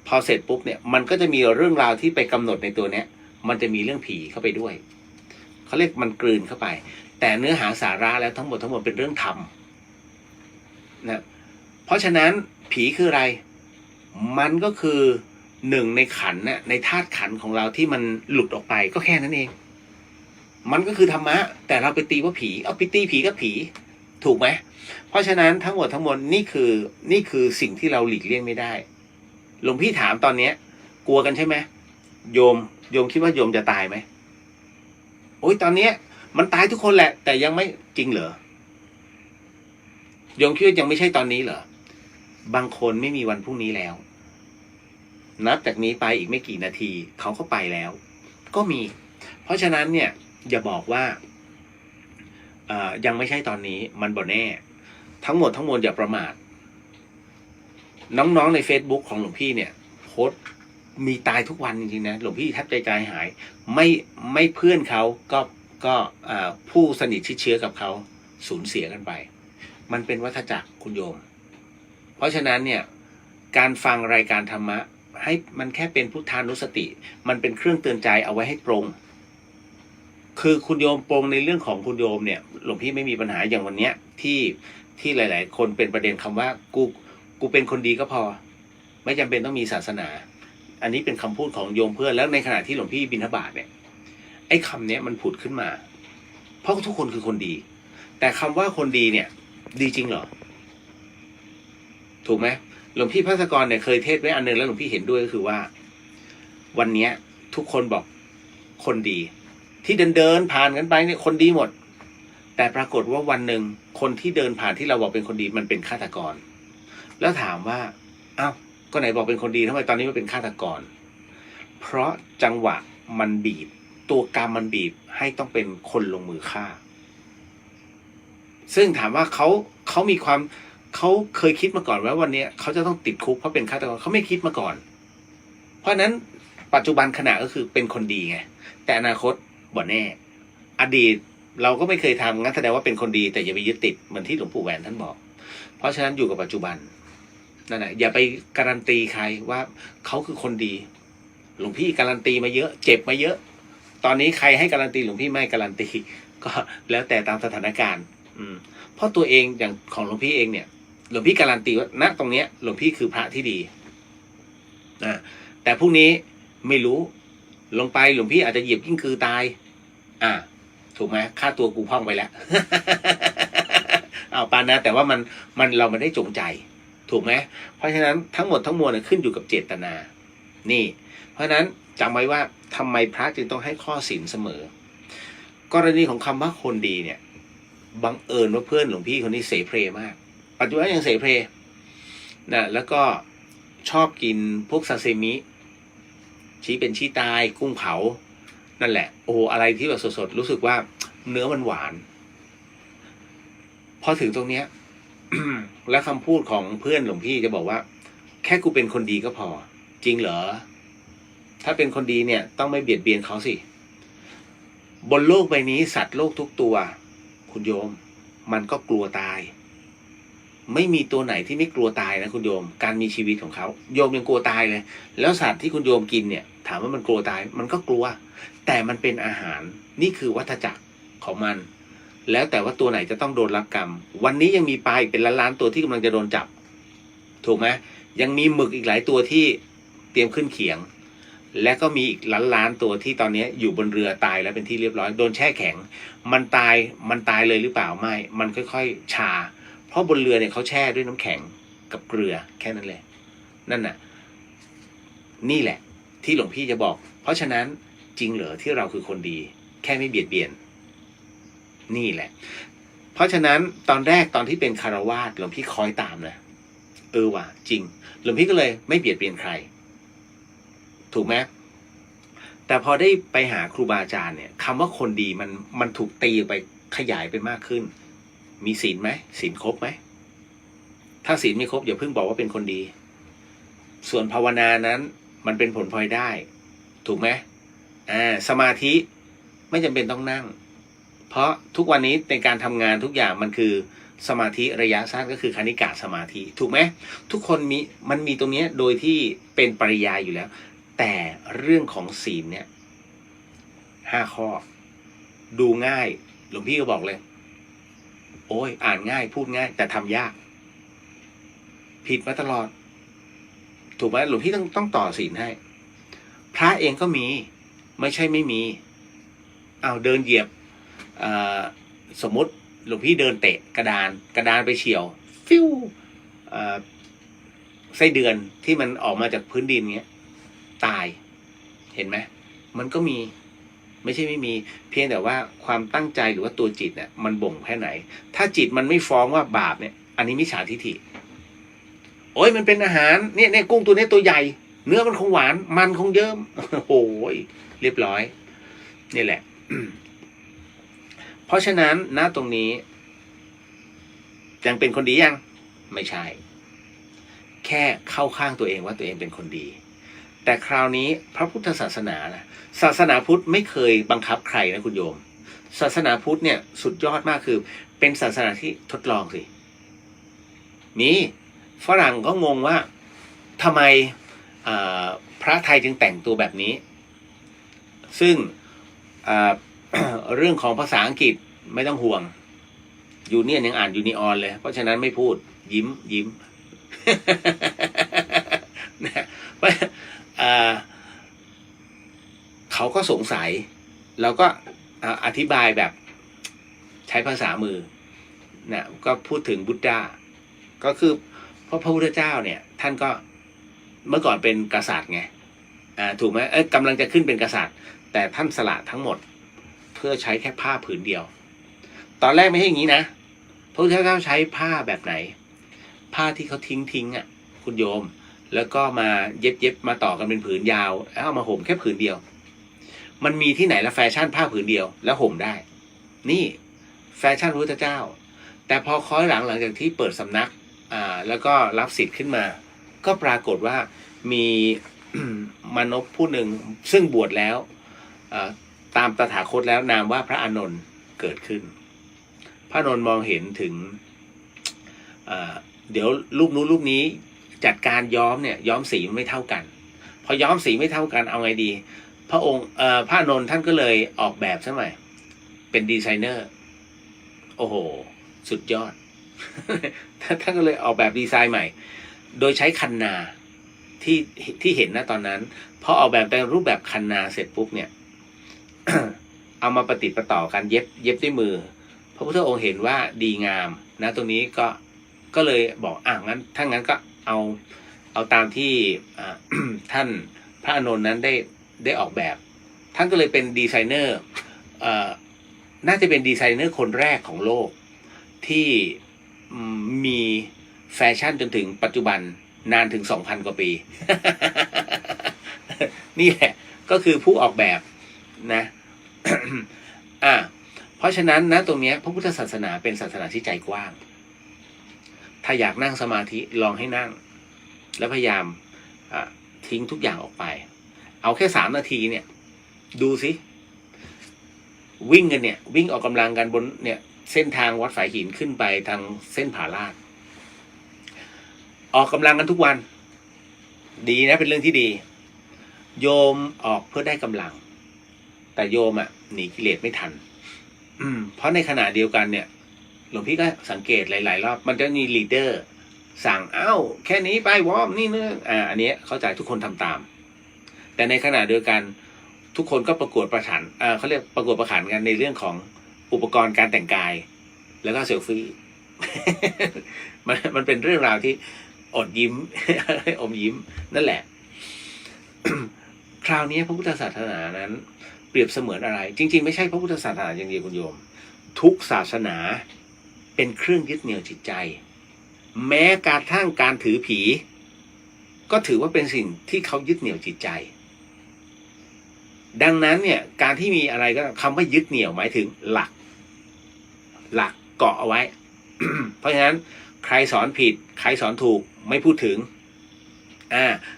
พอเสร็จปุ๊บเนี่ยมันก็จะมีเรื่องราวที่ไปกำหนดในตัวเนี้ยมันจะมีเรื่องผีเข้าไปด้วยเขาเรียกมันกลืนเข้าไปแต่เนื้อหาสาระแล้วทั้งหมดเป็นเรื่องธรรมนะเพราะฉะนั้นผีคืออะไรมันก็คือหนึ่งในขันธ์ในธาตุขันธ์ของเราที่มันหลุดออกไปก็แค่นั้นเองมันก็คือธรรมะแต่เราไปตีว่าผีเอาไปตีผีก็ผีถูกไหมเพราะฉะนั้นทั้งหมดนี่คือสิ่งที่เราหลีกเลี่ยงไม่ได้หลวงพี่ถามตอนเนี้ยกลัวกันใช่ไหมโยมคิดว่าโยมจะตายไหมโอ้ยตอนเนี้ยมันตายทุกคนแหละแต่ยังไม่จริงเหรอโยมคิดว่ายังไม่ใช่ตอนนี้เหรอบางคนไม่มีวันพรุ่งนี้แล้วนับจากนี้ไปอีกไม่กี่นาทีเขาก็ไปแล้วก็มีเพราะฉะนั้นเนี่ยอย่าบอกว่ายังไม่ใช่ตอนนี้มันบ่แน่ทั้งหมดอย่าประมาทน้องๆใน Facebook ของหลวงพี่เนี่ยโพสต์มีตายทุกวันจริงๆนะหลวงพี่แทบใจหายไม่เพื่อนเขาก็ผู้สนิทชิดเชื้อกับเขาสูญเสียกันไปมันเป็นวัฏจักรคุณโยมเพราะฉะนั้นเนี่ยการฟังรายการธรรมะให้มันแค่เป็นพุทธานุสติมันเป็นเครื่องเตือนใจเอาไว้ให้ปรงคือคุณโยมปรงในเรื่องของคุณโยมเนี่ยหลวงพี่ไม่มีปัญหาอย่างวันเนี้ยที่หลายๆคนเป็นประเด็นคำว่ากูเป็นคนดีก็พอไม่จำเป็นต้องมีศาสนาอันนี้เป็นคำพูดของโยมเพื่อนแล้วในขณะที่หลวงพี่บิณฑบาตเนี่ยไอ้คำนี้มันผุดขึ้นมาเพราะทุกคนคือคนดีแต่คำว่าคนดีเนี่ยดีจริงเหรอถูกไหมหลวงพี่ภัสกรเนี่ยเคยเทศไว้อันนึงแล้วหลวงพี่เห็นด้วยก็คือว่าวันนี้ทุกคนบอกคนดีที่เดินผ่านกันไปเนี่ยคนดีหมดแต่ปรากฏว่าวันหนึ่งคนที่เดินผ่านที่เราบอกเป็นคนดีมันเป็นฆาตกรแล้วถามว่าอ้าวก็ไหนบอกเป็นคนดีทำไมตอนนี้มันเป็นฆาตกรเพราะจังหวะมันบีบตัวกรรมมันบีบให้ต้องเป็นคนลงมือฆ่าซึ่งถามว่าเขามีความเขาเคยคิดมาก่อนว่าวันนี้เขาจะต้องติดคุกเพราะเป็นฆาตกรเขาไม่คิดมาก่อนเพราะนั้นปัจจุบันขณะก็คือเป็นคนดีไงแต่อนาคตบ่แน่อดีตเราก็ไม่เคยทำงั้นแสดงว่าเป็นคนดีแต่อย่าไปยึดติดเหมือนที่หลวงปู่แหวนท่านบอกเพราะฉะนั้นอยู่กับปัจจุบันนั่นแหละอย่าไปการันตีใครว่าเขาคือคนดีหลวงพี่การันตีมาเยอะเจ็บมาเยอะตอนนี้ใครให้การันตีหลวงพี่ไม่การันตีก็แล้วแต่ตามสถานการณ์เพราะตัวเองอย่างของหลวงพี่เองเนี่ยหลวงพี่การันตีว่าณตรงเนี้ยหลวงพี่คือพระที่ดีแต่พรุ่งนี้ไม่รู้ลงไปหลวงพี่อาจจะเหยียบกิ้งคือตายถูกไหมค่าตัวกูพ่องไปแล้ว เอาปานนะแต่ว่ามันเราไม่ได้จงใจถูกไหมเพราะฉะนั้นทั้งหมดทั้งมวลขึ้นอยู่กับเจตนานี่เพราะฉะนั้นจำไว้ว่าทำไมพระจึงต้องให้ข้อศีลเสมอกรณีของคำว่าคนดีเนี่ยบังเอิญว่าเพื่อนหลวงพี่คนนี้เสเพลมากปัจจุบันยังเสเพลนะแล้วก็ชอบกินพวกซาซิมิชี้เป็นชี้ตายกุ้งเผานั่นแหละโอ้อะไรที่แบบสดๆรู้สึกว่าเนื้อมันหวานพอถึงตรงเนี้ย และคำพูดของเพื่อนหลวงพี่จะบอกว่าแค่กูเป็นคนดีก็พอจริงเหรอถ้าเป็นคนดีเนี่ยต้องไม่เบียดเบียนเขาสิ บนโลกใบนี้สัตว์โลกทุกตัวคุณโยมมันก็กลัวตายไม่มีตัวไหนที่ไม่กลัวตายนะคุณโยมการมีชีวิตของเขาโยมยังกลัวตายเลยแล้วสัตว์ที่คุณโยมกินเนี่ยถามว่ามันกลัวตายมันก็กลัวแต่มันเป็นอาหารนี่คือวัฏจักรของมันแล้วแต่ว่าตัวไหนจะต้องโดนรับกรรมวันนี้ยังมีปลาอีกเป็นล้านๆตัวที่กำลังจะโดนจับถูกไหมยังมีหมึกอีกหลายตัวที่เตรียมขึ้นเขียงและก็มีอีกล้านๆตัวที่ตอนนี้อยู่บนเรือตายแล้วเป็นที่เรียบร้อยโดนแช่แข็งมันตายเลยหรือเปล่าไม่มันค่อยๆชาเพราะบนเรือเนี่ยเขาแช่ด้วยน้ำแข็งกับเกลือแค่นั้นแหละนั่นน่ะนี่แหละที่หลวงพี่จะบอกเพราะฉะนั้นจริงเหรอที่เราคือคนดีแค่ไม่เบียดเบียนนี่แหละเพราะฉะนั้นตอนแรกตอนที่เป็นคฤหัสถ์หลวงพี่คอยตามนะว่ะจริงหลวงพี่ก็เลยไม่เบียดเบียนใครถูกไหมแต่พอได้ไปหาครูบาอาจารย์เนี่ยคำว่าคนดีมันถูกตีไปขยายไปมากขึ้นมีศีลไหมศีลครบไหมถ้าศีลไม่ครบอย่าเพิ่งบอกว่าเป็นคนดีส่วนภาวนานั้นมันเป็นผลพลอยได้ถูกไหมสมาธิไม่จำเป็นต้องนั่งเพราะทุกวันนี้ในการทำงานทุกอย่างมันคือสมาธิระยะสั้นก็คือคณิกะสมาธิถูกไหมทุกคนมันมีตรงนี้โดยที่เป็นปริยายอยู่แล้วแต่เรื่องของศีลเนี่ย5 ข้อดูง่ายหลวงพี่ก็บอกเลยโอ้ยอ่านง่ายพูดง่ายแต่ทำยากผิดมาตลอดถูกไหมหลวงพี่ต้องต่อศีลให้พระเองก็มีไม่ใช่ไม่มีเอาเดินเหยียบสมมติหลวงพี่เดินเตะกระดานไปเฉียวฟิวไส้เดือนที่มันออกมาจากพื้นดินเงี้ยตายเห็นไหมมันก็มีไม่ใช่ไม่มีเพียงแต่ว่าความตั้งใจหรือว่าตัวจิตเนี่ยมันบ่งแค่ไหนถ้าจิตมันไม่ฟ้องว่าบาปเนี่ยอันนี้มิจฉาทิฏฐิโอ้ยมันเป็นอาหารเนี่ยกุ้งตัวนี้ตัวใหญ่เนื้อมันคงหวานมันคงเยิ้มโอ้ยเรียบร้อยนี่แหละ เพราะฉะนั้นณตรงนี้ยังเป็นคนดียังไม่ใช่แค่เข้าข้างตัวเองว่าตัวเองเป็นคนดีแต่คราวนี้พระพุทธศาสนานะศาสนาพุทธไม่เคยบังคับใครนะคุณโยมศาสนาพุทธเนี่ยสุดยอดมากคือเป็นศาสนาที่ทดลองสิมีฝรั่งก็งงว่าทำไมพระไทยจึงแต่งตัวแบบนี้ซึ่งเรื่องของภาษาอังกฤษไม่ต้องห่วงยูเนียนยังอ่านยูนิออนเลยเพราะฉะนั้นไม่พูดยิ้ม นะเขาก็สงสัยแล้วก็อธิบายแบบใช้ภาษามือนะก็พูดถึงบุตตาก็คือเพราะพระพุทธเจ้าเนี่ยท่านก็เมื่อก่อนเป็นกษัตริย์ไงถูกไหมกำลังจะขึ้นเป็นกษัตริย์แต่ท่านสละทั้งหมดเพื่อใช้แค่ผ้าผืนเดียวตอนแรกไม่ใช่อย่างนี้นะพระพุทธเจ้าใช้ผ้าแบบไหนผ้าที่เขาทิ้งอ่ะคุณโยมแล้วก็มาเย็บมาต่อกันเป็นผืนยาวแล้วเอามาห่มแค่ผืนเดียวมันมีที่ไหนละแฟชั่นผ้าผืนเดียวแล้วห่มได้นี่แฟชั่นพระพุทธเจ้าแต่พอคล้อยหลังจากที่เปิดสำนักแล้วก็รับสิทธิ์ขึ้นมาก็ปรากฏว่ามีมนุษย์ผู้หนึ่งซึ่งบวชแล้วตามตถาคตแล้วนามว่าพระอานนท์เกิดขึ้นพระอานนท์มองเห็นถึงเดี๋ยวรูปนู้นรูปนี้จัดการย้อมเนี่ยย้อมสีมันไม่เท่ากันพอย้อมสีไม่เท่ากันเอาไงดีพระองค์พระอานนท์ท่านก็เลยออกแบบซะหน่อยเป็นดีไซเนอร์โอ้โหสุดยอด ท่านก็เลยออกแบบดีไซน์ใหม่โดยใช้คันนาที่เห็นนะตอนนั้นพอออกแบบเป็นรูปแบบคันนาเสร็จปุ๊บเนี่ย เอามาประติดประต่อกันเย็บด้วยมือพระพุทธองค์เห็นว่าดีงามนะตรงนี้ก็เลยบอกงั้นถ้างั้นก็เอาตามที่ท่านพระอานนท์นั้นได้ออกแบบท่านก็เลยเป็นดีไซเนอร์น่าจะเป็นดีไซเนอร์คนแรกของโลกที่มีแฟชั่นจนถึงปัจจุบันนานถึง 2,000 กว่าปี นี่แหละก็คือผู้ออกแบบนะเพราะฉะนั้นนะตรงนี้พระพุทธศาสนาเป็นศาสนาที่ใจกว้างถ้าอยากนั่งสมาธิลองให้นั่งแล้วพยายามทิ้งทุกอย่างออกไปเอาแค่3 นาทีเนี่ยดูสิ วิ่งกันเนี่ยวิ่งออกกำลังกันบนเนี่ยเส้นทางวัดสายหินขึ้นไปทางเส้นผาลาดออกกำลังกันทุกวันดีนะเป็นเรื่องที่ดีโยมออกเพื่อได้กำลังแต่โยมหนีกิเลสไม่ทันเพราะในขณะเดียวกันเนี่ยหลวงพี่ก็สังเกตหลายๆรอบมันจะมีลีดเดอร์สั่งแค่นี้ไปวอร์มนี่เนื้ออันนี้เข้าใจทุกคนทำตามแต่ในขณะเดียวกันทุกคนก็ประกวดประชันเขาเรียกประกวดประขันกันในเรื่องของอุปกรณ์การแต่งกายแล้วก็เซลฟี่ มันเป็นเรื่องราวที่อดยิ้ม อมยิ้มนั่นแหละ คราวนี้พระพุทธศาสนานั้นเปรียบเสมือนอะไรจริงๆไม่ใช่พระพุทธศาสนาอย่างเดียวคุณโยมทุกศาสนาเป็นเครื่องยึดเหนี่ยวจิตใจแม้กระทั่งการถือผีก็ถือว่าเป็นสิ่งที่เขายึดเหนี่ยวจิตใจดังนั้นเนี่ยการที่มีอะไรก็คำว่ายึดเหนี่ยวหมายถึงหลักเกาะเอาไว้ เพราะฉะนั้นใครสอนผิดใครสอนถูกไม่พูดถึง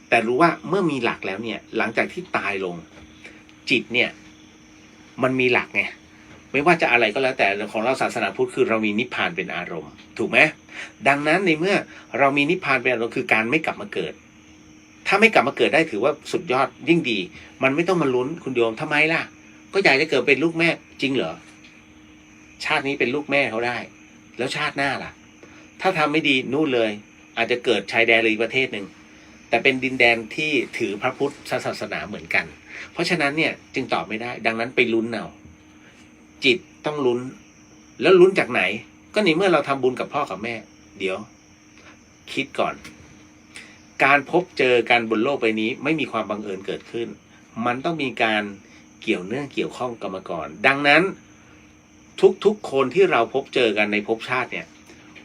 แต่รู้ว่าเมื่อมีหลักแล้วเนี่ยหลังจากที่ตายลงจิตเนี่ยมันมีหลักไงไม่ว่าจะอะไรก็แล้วแต่ของเราศาสนาพุทธคือเรามีนิพพานเป็นอารมณ์ถูกไหมดังนั้นในเมื่อเรามีนิพพานเป็นอารมณ์คือการไม่กลับมาเกิดถ้าไม่กลับมาเกิดได้ถือว่าสุดยอดยิ่งดีมันไม่ต้องมาลุ้นคุณโยมทำไมล่ะก็อยากจะเกิดเป็นลูกแม่จริงเหรอชาตินี้เป็นลูกแม่เขาได้แล้วชาติหน้าล่ะถ้าทำไม่ดีนู่นเลยอาจจะเกิดชายแดนหรืออีกประเทศหนึ่งแต่เป็นดินแดนที่ถือพระพุทธศาสนาเหมือนกันเพราะฉะนั้นเนี่ยจึงตอบไม่ได้ดังนั้นไปลุ้นเอาจิตต้องลุ้นแล้วลุ้นจากไหนก็ในเมื่อเราทำบุญกับพ่อกับแม่เดี๋ยวคิดก่อนการพบเจอกันบนโลกใบนี้ไม่มีความบังเอิญเกิดขึ้นมันต้องมีการเกี่ยวเนื่องเกี่ยวข้องกันมาก่อนดังนั้นทุกคนที่เราพบเจอกันในภพชาติเนี่ย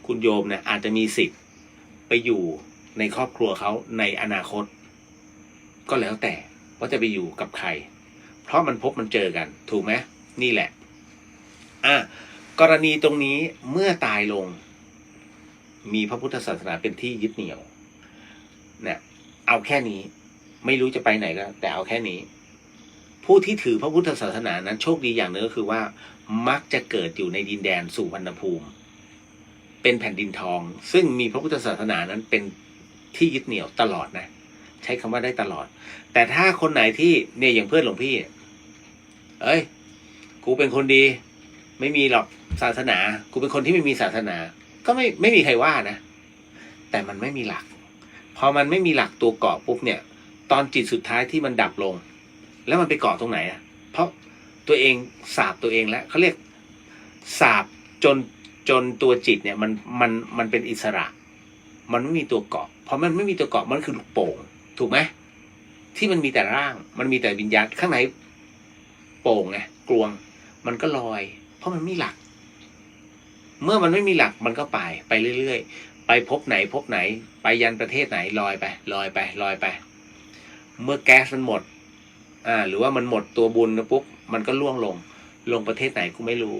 คุณโยมเนี่ยอาจจะมีสิทธิ์ไปอยู่ในครอบครัวเขาในอนาคตก็แล้วแต่ว่าจะไปอยู่กับใครเพราะมันพบมันเจอกันถูกไหมนี่แหละกรณีตรงนี้เมื่อตายลงมีพระพุทธศาสนาเป็นที่ยึดเหนี่ยวเนี่ยเอาแค่นี้ไม่รู้จะไปไหนก็แต่เอาแค่นี้ผู้ที่ถือพระพุทธศาสนานั้นโชคดีอย่างหนึ่งก็คือว่ามักจะเกิดอยู่ในดินแดนสุวรรณภูมิเป็นแผ่นดินทองซึ่งมีพระพุทธศาสนานั้นเป็นที่ยึดเหนี่ยวตลอดนะใช้คำว่าได้ตลอดแต่ถ้าคนไหนที่เนี่ยอย่างเพื่อนหลวงพี่กูเป็นคนดีไม่มีหรอกศาสนากูเป็นคนที่ไม่มีศาสนาก็ไม่มีใครว่านะแต่มันไม่มีหลักพอมันไม่มีหลักตัวเกาะปุ๊บเนี่ยตอนจิตสุดท้ายที่มันดับลงแล้วมันไปเกาะตรงไหนเพราะตัวเองสาบตัวเองแล้วเขาเรียกสาบจนตัวจิตเนี่ยมันเป็นอิสระมันไม่มีตัวเกาะเพราะมันไม่มีตัวเกาะมันคือลูกโป่งถูกไหมที่มันมีแต่ร่างมันมีแต่วิญญาณข้างในโป่งไงกลวงมันก็ลอยเพราะมันไม่มีหลักเมื่อมันไม่มีหลักมันก็ไปเรื่อยๆไปพบไหนไปยันประเทศไหนลอยไปเมื่อแก๊สมันหมดหรือว่ามันหมดตัวบุญนะปุ๊บมันก็ล่วงลงประเทศไหนกูไม่รู้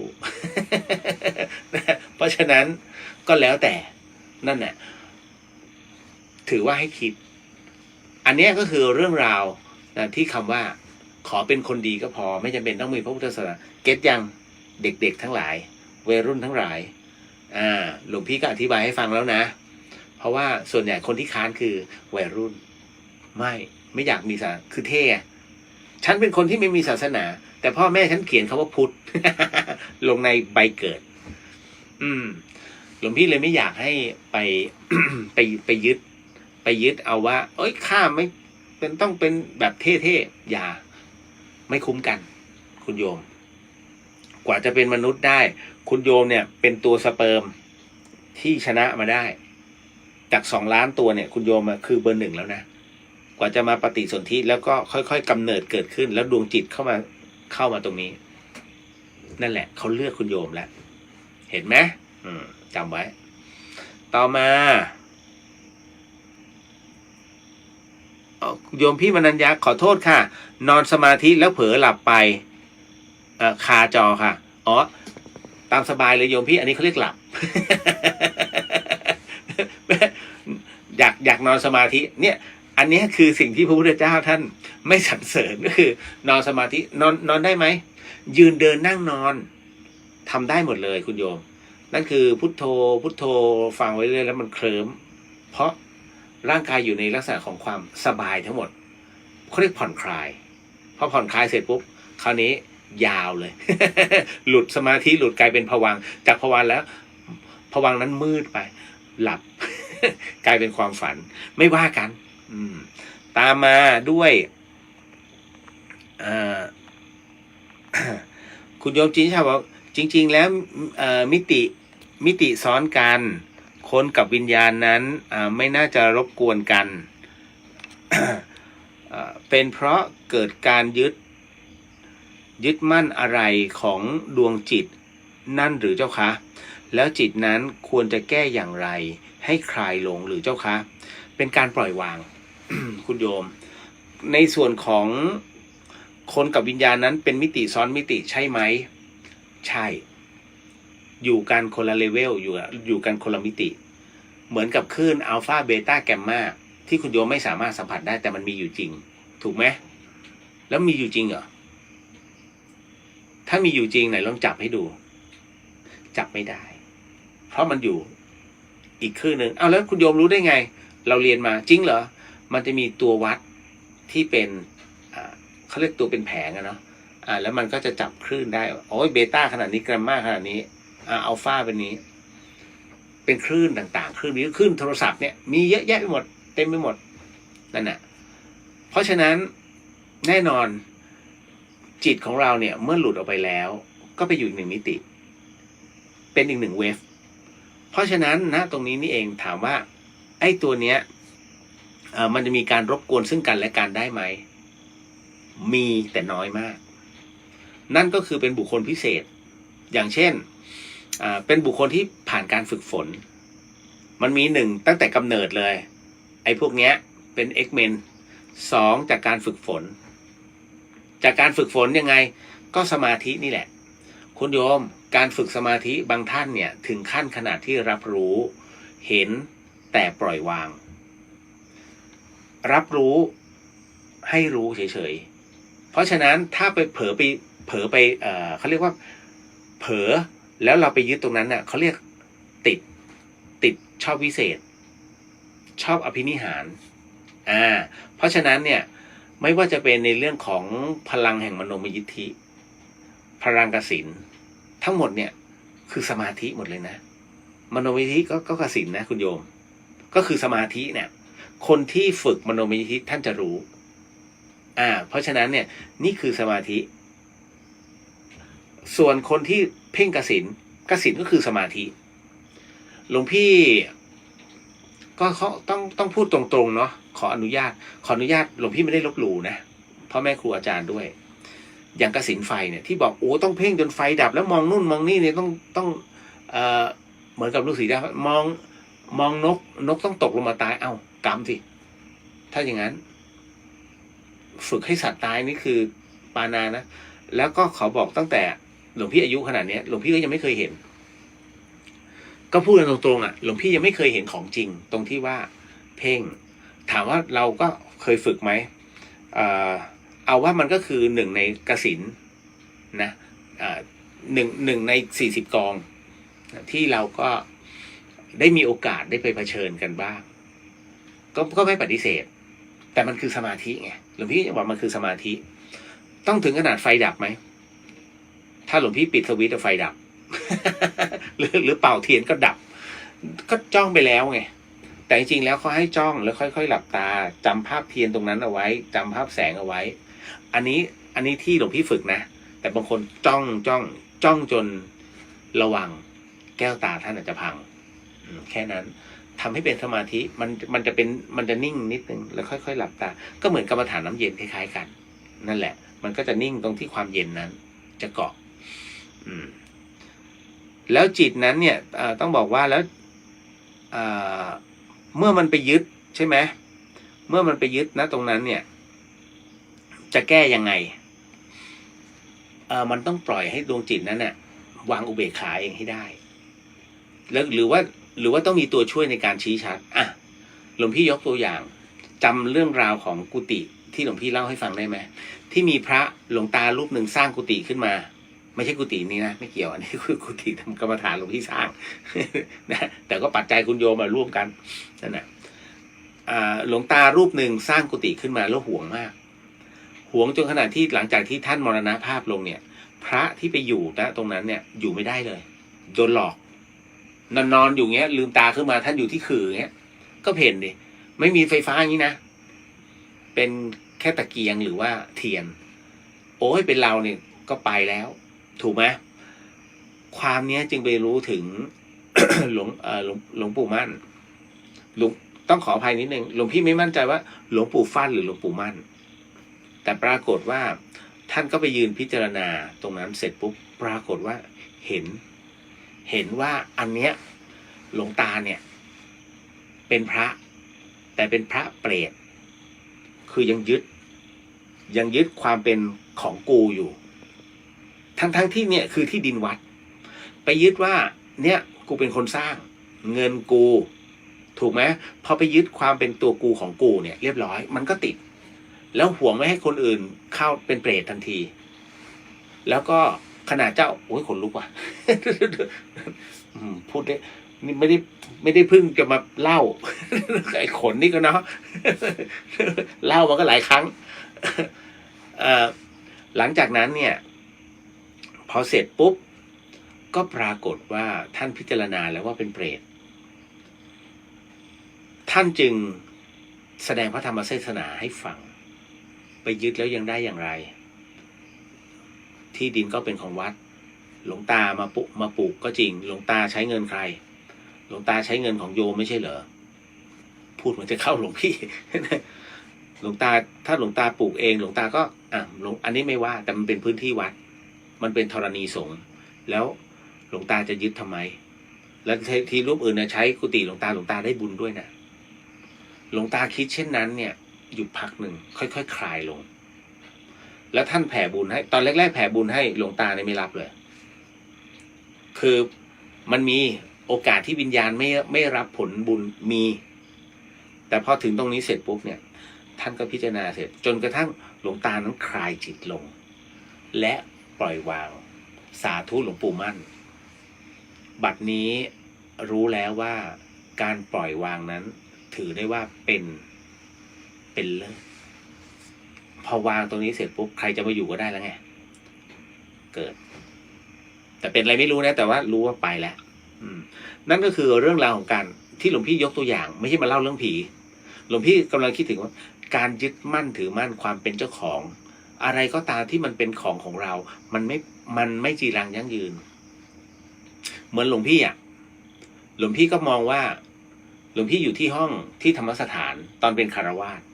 เพราะฉะนั้นก็แล้วแต่นั่นแหละถือว่าให้คิดอันนี้ก็คือเรื่องราวที่คำว่าขอเป็นคนดีก็พอไม่จำเป็นต้องมีพระพุทธศาสนาเก็ตยังเด็กๆทั้งหลายวัยรุ่นทั้งหลายหลวงพี่ก็อธิบายให้ฟังแล้วนะเพราะว่าส่วนใหญ่คนที่ค้านคือวัยรุ่นไม่อยากมีศาสนาคือเท่ฉันเป็นคนที่ไม่มีศาสนาแต่พ่อแม่ฉันเขียนคำว่าพุทธ ลงในใบเกิดหลวงพี่เลยไม่อยากให้ไป ไปยึดเอาว่าข้าไม่เป็นต้องเป็นแบบเท่ๆอย่าไม่คุ้มกันคุณโยมกว่าจะเป็นมนุษย์ได้คุณโยมเนี่ยเป็นตัวสเปิร์มที่ชนะมาได้จาก2 ล้านตัวเนี่ยคุณโยมคือเบอร์ 1แล้วนะกว่าจะมาปฏิสนธิแล้วก็ค่อยๆกำเนิดเกิดขึ้นแล้วดวงจิตเข้ามาตรงนี้นั่นแหละเขาเลือกคุณโยมแล้วเห็นไหมจำไว้ต่อมาโยมพี่มนัญญาขอโทษค่ะนอนสมาธิแล้วเผลอหลับไปคาจอค่ะตามสบายเลยโยมพี่อันนี้เขาเรียกหลับ อยากนอนสมาธิเนี่ย อันเนี้ยคือสิ่งที่พระพุทธเจ้าท่านไม่สรรเสริญก็คือนอนสมาธินอนได้ไหมยืนเดินนั่งนอนทำได้หมดเลยคุณโยมนั่นคือพุทโธพุทโธฟังไว้เรื่อยแล้วมันเคลิ้มเพราะร่างกายอยู่ในลักษณะของความสบายทั้งหมดเขาเรียกผ่อนคลายพอผ่อนคลายเสร็จปุ๊บคราวนี้ยาวเลย หลุดสมาธิหลุดกลายเป็นภวังค์จากภวังค์แล้วภวังค์นั้นมืดไปหลับ กลายเป็นความฝันไม่ว่ากันตามมาด้วยคุณโยมจีนชาวบอกจริงๆแล้วมิติซ้อนกันคนกับวิญญาณนั้นไม่น่าจะรบกวนกัน เป็นเพราะเกิดการยึดมั่นอะไรของดวงจิตนั่นหรือเจ้าคะแล้วจิตนั้นควรจะแก้อย่างไรให้คลายลงหรือเจ้าคะเป็นการปล่อยวาง คุณโยมในส่วนของคนกับวิญญาณนั้นเป็นมิติซ้อนมิติใช่ไหมใช่อยู่กันคนละเลเวลอยู่กันคนละมิติเหมือนกับคลื่นอัลฟาเบต้าแกมมาที่คุณโยมไม่สามารถสัมผัสได้แต่มันมีอยู่จริงถูกไหมแล้วมีอยู่จริงเหรอถ้ามีอยู่จริงไหนลองจับให้ดูจับไม่ได้เพราะมันอยู่อีกคลื่นหนึ่งเอาแล้วคุณโยมรู้ได้ไงเราเรียนมาจริงเหรอมันจะมีตัววัดที่เป็นเขาเรียกตัวเป็นแผงอะเนาะแล้วมันก็จะจับคลื่นได้โอ้ยเบต้าขนาดนี้แกรมมาขนาดนี้อัลฟาเป็นนี้เป็นคลื่นต่างๆคลื่นนี้คลื่นโทรศัพท์เนี่ยมีเยอะแยะไปหมดเต็มไปหมดนั่นน่ะเพราะฉะนั้นแน่นอนจิตของเราเนี่ยเมื่อหลุดออกไปแล้วก็ไปอยู่อีกหนึ่งมิติเป็นอีกหนึ่งเวฟเพราะฉะนั้นนะตรงนี้นี่เองถามว่าไอ้ตัวเนี้ยมันจะมีการรบกวนซึ่งกันและกันได้ไหมมีแต่น้อยมากนั่นก็คือเป็นบุคคลพิเศษอย่างเช่นเป็นบุคคลที่ผ่านการฝึกฝนมันมีหนึ่งตั้งแต่กำเนิดเลยไอ้พวกเนี้ยเป็น X-Men สองจากการฝึกฝนจากการฝึกฝนยังไงก็สมาธินี่แหละคุณโยมการฝึกสมาธิบางท่านเนี่ยถึงขั้นขนาดที่รับรู้เห็นแต่ปล่อยวางรับรู้ให้รู้เฉยๆเพราะฉะนั้นถ้าไปเผลอไปเขาเรียกว่าเผลอแล้วเราไปยึดตรงนั้นน่ะเขาเรียกติดชอบวิเศษชอบอภินิหารเพราะฉะนั้นเนี่ยไม่ว่าจะเป็นในเรื่องของพลังแห่งมโนมยิทธิพลังกสิณทั้งหมดเนี่ยคือสมาธิหมดเลยนะมโนมยิทธิก็กสิณนะคุณโยมก็คือสมาธิเนี่ยคนที่ฝึกมโนมยิทธิท่านจะรู้เพราะฉะนั้นเนี่ยนี่คือสมาธิส่วนคนที่เพ่งกสิณก็คือสมาธิหลวงพี่ก็เขาต้องพูดตรงๆเนาะขออนุญาตหลวงพี่ไม่ได้ลบหลู่นะพ่อแม่ครูอาจารย์ด้วยอย่างกสิณไฟเนี่ยที่บอกโอ้ต้องเพ่งจนไฟดับแล้วมองนู่นมองนี่เนี่ยต้องเหมือนกับฤาษีได้มองนกต้องตกลงมาตายเอ้ากรรมสิถ้าอย่างนั้นฝึกให้สัตว์ตายนี่คือปานานะแล้วก็เขาบอกตั้งแต่หลวงพี่อายุขนาดนี้หลวงพี่ก็ยังไม่เคยเห็นก็พูดกันตรงๆหลวงพี่ยังไม่เคยเห็นของจริงตรงที่ว่าเพ่งถามว่าเราก็เคยฝึกไหมเอาว่ามันก็คือหนึ่งในกสิณนะหนึ่งใน40 กองที่เราก็ได้มีโอกาสได้ไปเผชิญกันบ้างก็ไม่ปฏิเสธแต่มันคือสมาธิไงหลวงพี่บอกมันคือสมาธิต้องถึงขนาดไฟดับไหมถ้าหลวงพี่ปิดสวิตช์ไฟดับ หรือเป่าเทียนก็ดับก็จ้องไปแล้วไงแต่จริงๆแล้วเขาให้จ้องแล้วค่อยๆหลับตาจำภาพเทียนตรงนั้นเอาไว้จำภาพแสงเอาไว้อันนี้ที่หลวงพี่ฝึกนะแต่บางคนจ้องจนระวังแก้วตาท่านอาจจะพังแค่นั้นทำให้เป็นสมาธิมันจะนิ่งนิดนึงแล้วค่อยๆหลับตาก็เหมือนกรรมฐานน้ำเย็นคล้ายๆกันนั่นแหละมันก็จะนิ่งตรงที่ความเย็นนั้นจะเกาะแล้วจิตนั้นเนี่ยต้องบอกว่าแล้วเมื่อมันไปยึดใช่ไหมเมื่อมันไปยึดนะตรงนั้นเนี่ยจะแก้ยังไงมันต้องปล่อยให้ดวงจิตนั้นน่ะวางอุเบกขาเองให้ได้แล้วหรือว่าต้องมีตัวช่วยในการชี้ชัดหลวงพี่ยกตัวอย่าง จำเรื่องราวของกุฏิที่หลวงพี่เล่าให้ฟังได้ไหมที่มีพระหลวงตารูปหนึ่งสร้างกุฏิขึ้นมาไม่ใช่กุฏินี้นะไม่เกี่ยวอันนี้คือกุฏิทำกรรมฐานหลวงพี่สร้าง นะแต่ก็ปัจจัยคุณโยมมาร่วมกันนั่นแหละหลวงตารูปหนึ่งสร้างกุฏิขึ้นมาแล้วห่วงมากห่วงจนขนาดที่หลังจากที่ท่านมรณภาพลงเนี่ยพระที่ไปอยู่นะตรงนั้นเนี่ยอยู่ไม่ได้เลยโดนหลอกนอนอยู่เงี้ยลืมตาขึ้นมาท่านอยู่ที่ขื่อเงี้ยก็เพ่นดิไม่มีไฟฟ้าอย่างนี้นะเป็นแค่ตะเกียงหรือว่าเทียนโอ้ยเป็นเราเนี่ยก็ไปแล้วถูกไหมความเนี้ยจึงไปรู้ถึง หลวงปู่มั่นหลวงต้องขออภัยนิดนึงหลวงพี่ไม่มั่นใจว่าหลวงปู่ฟั่นหรือหลวงปู่มั่นแต่ปรากฏว่าท่านก็ไปยืนพิจารณาตรงนั้นเสร็จปุ๊บปรากฏว่าเห็นว่าอันเนี้ยหลวงตาเนี่ยเป็นพระแต่เป็นพระเปรตคือยังยึดความเป็นของกูอยู่ทั้งที่เนี่ยคือที่ดินวัดไปยึดว่าเนี่ยกูเป็นคนสร้างเงินกูถูกไหมพอไปยึดความเป็นตัวกูของกูเนี่ยเรียบร้อยมันก็ติดแล้วห่วงไม่ให้คนอื่นเข้าเป็นเปรตทันทีแล้วก็ขนาดเจ้าโอ้ยขนลุกว่ะ พูดได้นี่ไม่ได้เพิ่งจะมาเล่า ไอ้ขนนี่ก็เนาะ เล่ามันก็หลายครั้ง หลังจากนั้นเนี่ยพอเสร็จปุ๊บก็ปรากฏว่าท่านพิจารณาแล้วว่าเป็นเปรตท่านจึงแสดงพระธรรมเทศนาให้ฟังไปยึดแล้วยังได้อย่างไรที่ดินก็เป็นของวัดหลวงตามาปลูกก็จริงหลวงตาใช้เงินใครหลวงตาใช้เงินของโยมไม่ใช่เหรอพูดเหมือนจะเข้าหลวงพี่ หลวงตาถ้าหลวงตาปลูกเองหลวงตาก็อันนี้ไม่ว่าแต่มันเป็นพื้นที่วัดมันเป็นธรณีสงฆ์แล้วหลวงตาจะยึดทำไมแล้วทีรูปอื่นนะใช้กุฏิหลวงตาได้บุญด้วยนะหลวงตาคิดเช่นนั้นเนี่ยอยู่พักหนึ่งค่อยๆ คลายลงแล้วท่านแผ่บุญให้ตอนแรกๆแผ่บุญให้หลวงตาเนี่ยไม่รับเลยคือมันมีโอกาสที่วิญญาณไม่รับผลบุญมีแต่พอถึงตรงนี้เสร็จปุ๊บเนี่ยท่านก็พิจารณาเสร็จจนกระทั่งหลวงตานั้นคลายจิตลงและปล่อยวางสาธุหลวงปู่มั่นบัดนี้รู้แล้วว่าการปล่อยวางนั้นถือได้ว่าเป็นเลิศพอวางตรงนี้เสร็จปุ๊บใครจะมาอยู่ก็ได้แล้วไงเกิดแต่เป็นอะไรไม่รู้นะแต่ว่ารู้ว่าไปแล้วนั่นก็คือเรื่องราวของการที่หลวงพี่ยกตัวอย่างไม่ใช่มาเล่าเรื่องผีหลวงพี่กำลังคิดถึงว่าการยึดมั่นถือมั่นความเป็นเจ้าของอะไรก็ตามที่มันเป็นของเรามันไม่จีรังยั่งยืนเหมือนหลวงพี่หลวงพี่ก็มองว่าหลวงพี่อยู่ที่ห้องที่ธรรมสถานตอนเป็นคฤหัสถ์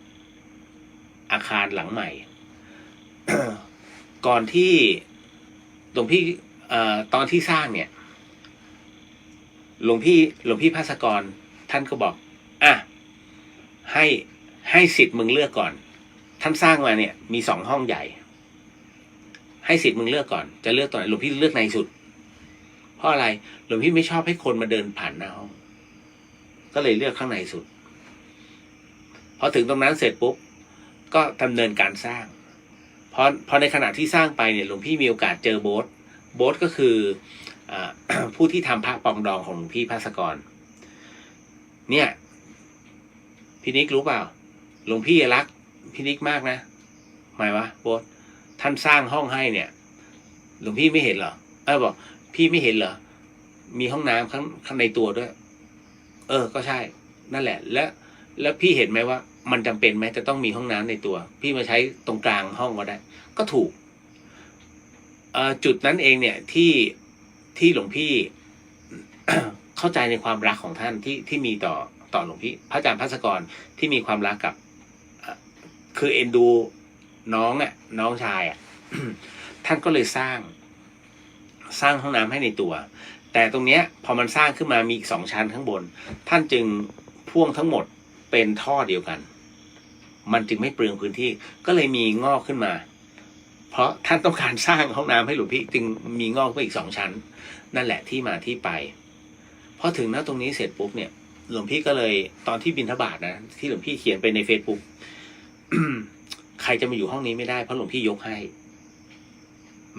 อาคารหลังใหม่ ก่อนที่หลวงพี่ตอนที่สร้างเนี่ยหลวงพี่ภาสกรท่านก็บอกให้สิทธิ์มึงเลือกก่อนท่านสร้างมาเนี่ยมี2 ห้องใหญ่ให้สิทธิ์มึงเลือกก่อนจะเลือกตัวไหนหลวงพี่เลือกในสุดเพราะอะไรหลวงพี่ไม่ชอบให้คนมาเดินผ่านหน้าห้องก็เลยเลือกข้างในสุดพอถึงตรงนั้นเสร็จปุ๊บก็ดำเนินการสร้างพอในขณะที่สร้างไปเนี่ยหลวงพี่มีโอกาสเจอโบ๊ทก็คือผู้ที่ทำพระปองดองของหลวงพี่ภาสกรเนี่ยพี่นิกรู้เปล่าหลวงพี่รักพี่นิกมากนะหมายวะโบ๊ทท่านสร้างห้องให้เนี่ยหลวงพี่ไม่เห็นเหรอบอกพี่ไม่เห็นเหรอมีห้องน้ำข้างในตัวด้วยก็ใช่นั่นแหละแล้วพี่เห็นไหมว่ามันจำเป็นไหมจะต้องมีห้องน้ำในตัวพี่มาใช้ตรงกลางห้องก็ได้ก็ถูกจุดนั้นเองเนี่ยที่หลวงพี่ เข้าใจในความรักของท่านที่มีต่อหลวงพี่พระอาจารย์ภาสกรที่มีความรักกับคือเอ็นดูน้องชาย ท่านก็เลยสร้างห้องน้ำให้ในตัวแต่ตรงเนี้ยพอมันสร้างขึ้นมามีอีก2 ชั้นข้างบนท่านจึงพ่วงทั้งหมดเป็นท่อเดียวกันมันจึงไม่เปลืองพื้นที่ก็เลยมีงอกขึ้นมาเพราะท่านต้องการสร้างห้องน้ำให้หลวงพี่จึงมีงอกไปอีก2 ชั้นนั่นแหละที่มาที่ไปพอถึงณตรงนี้เสร็จปุ๊บเนี่ย หลวงพี่ก็เลยตอนที่บิณฑบาตนะที่หลวงพี่เขียนไปใน Facebook ใครจะมาอยู่ห้องนี้ไม่ได้เพราะหลวงพี่ยกให้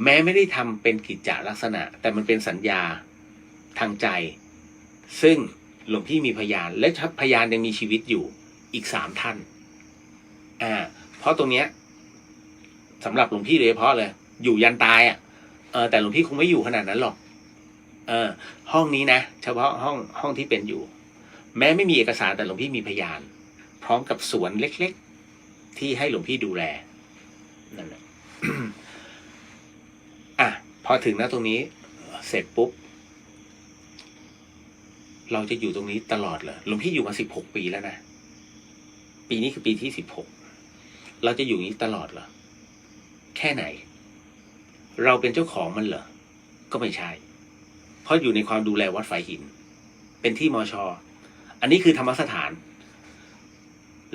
แม้ไม่ได้ทำเป็นกิจจลักษณะแต่มันเป็นสัญญาทางใจ ซึ่งหลวงพี่มีพยานและพยานยังมีชีวิตอยู่อีก3 ท่านเพราะตรงเนี้ยสำหรับหลวงพี่โดยเฉพาะเลยอยู่ยันตายแต่หลวงพี่คงไม่อยู่ขนาดนั้นหรอกห้องนี้นะเฉพาะห้องที่เป็นอยู่แม้ไม่มีเอกสารแต่หลวงพี่มีพยานพร้อมกับสวนเล็กๆที่ให้หลวงพี่ดูแลนั่นแหละ พอถึงนะตรงนี้เสร็จปุ๊บเราจะอยู่ตรงนี้ตลอดเหรอหลวงพี่อยู่มา16 ปีแล้วนะปีนี้คือปีที่16เราจะอยู่นี้ตลอดเหรอแค่ไหนเราเป็นเจ้าของมันเหรอก็ไม่ใช่เพราะอยู่ในความดูแลวัดฝายหินเป็นที่มช.อันนี้คือธรรมสถาน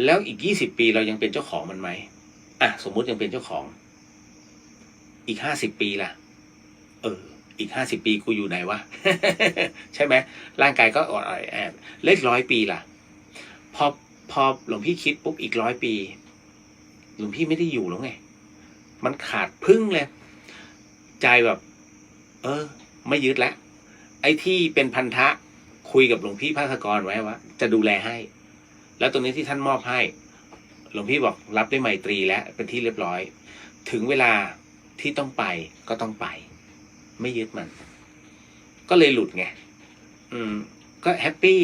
แล้วอีก20 ปีเรายังเป็นเจ้าของมันไหมสมมุติยังเป็นเจ้าของอีก50 ปีล่ะอีก50 ปีกูอยู่ไหนวะ ใช่ไหมร่างกายก็อ่อนแอเลข100 ปีล่ะพอหลวงพี่คิดปุ๊บอีก100 ปีหลวงพี่ไม่ได้อยู่แล้วไงมันขาดพึ่งเลยใจแบบไม่ยึดแล้วไอ้ที่เป็นพันธะคุยกับหลวงพี่ภาสกรไว้ว่าจะดูแลให้แล้วตรงนี้ที่ท่านมอบให้หลวงพี่บอกรับด้วยไมตรีแล้วเป็นที่เรียบร้อยถึงเวลาที่ต้องไปก็ต้องไปไม่ยึดมันก็เลยหลุดไงก็แฮปปี้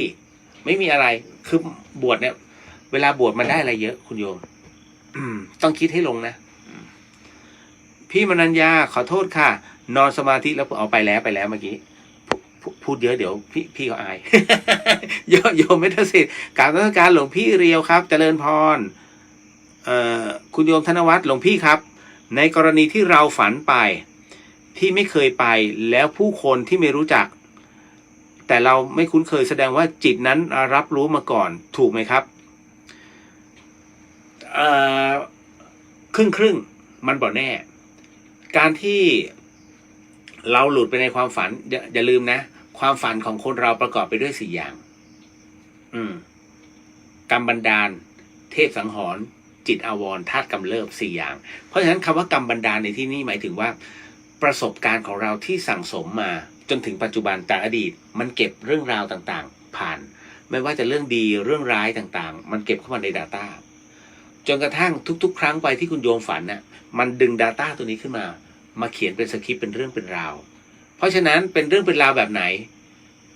ไม่มีอะไรคือบวชเนี่ยเวลาบวชมันได้อะไรเยอะคุณโยมต้องคิดให้ลงนะพี่มนัญญาขอโทษค่ะนอนสมาธิแล้วเอาไปแล้วเมื่อกี้พูดเยอะเดี๋ยวพี่เขาอาย โยมเมตสิทธิ์กราบนมัสการหลวงพี่เรียวครับเจริญพรคุณโยมธนวัฒน์หลวงพี่ครับในกรณีที่เราฝันไปที่ไม่เคยไปแล้วผู้คนที่ไม่รู้จักแต่เราไม่คุ้นเคยแสดงว่าจิตนั้นรับรู้มาก่อนถูกไหมครับครึ่งมันบ่แน่การที่เราหลุดไปในความฝันอย่าลืมนะความฝันของคนเราประกอบไปด้วย4 อย่างกรรมบันดาลเทพสังหรณ์จิตอาวรณ์ธาตุกำเริบ4 อย่างเพราะฉะนั้นคำว่ากรรมบันดาลในที่นี้หมายถึงว่าประสบการณ์ของเราที่สั่งสมมาจนถึงปัจจุบันแต่อดีตมันเก็บเรื่องราวต่างๆผ่านไม่ว่าจะเรื่องดีเรื่องร้ายต่างๆมันเก็บเข้ามาใน Data จนกระทั่งทุกๆครั้งไปที่คุณโยมฝันน่ะมันดึง Data ตัวนี้ขึ้นมาเขียนเป็นสคริปต์เป็นเรื่องเป็นราวเพราะฉะนั้นเป็นเรื่องเป็นราวแบบไหน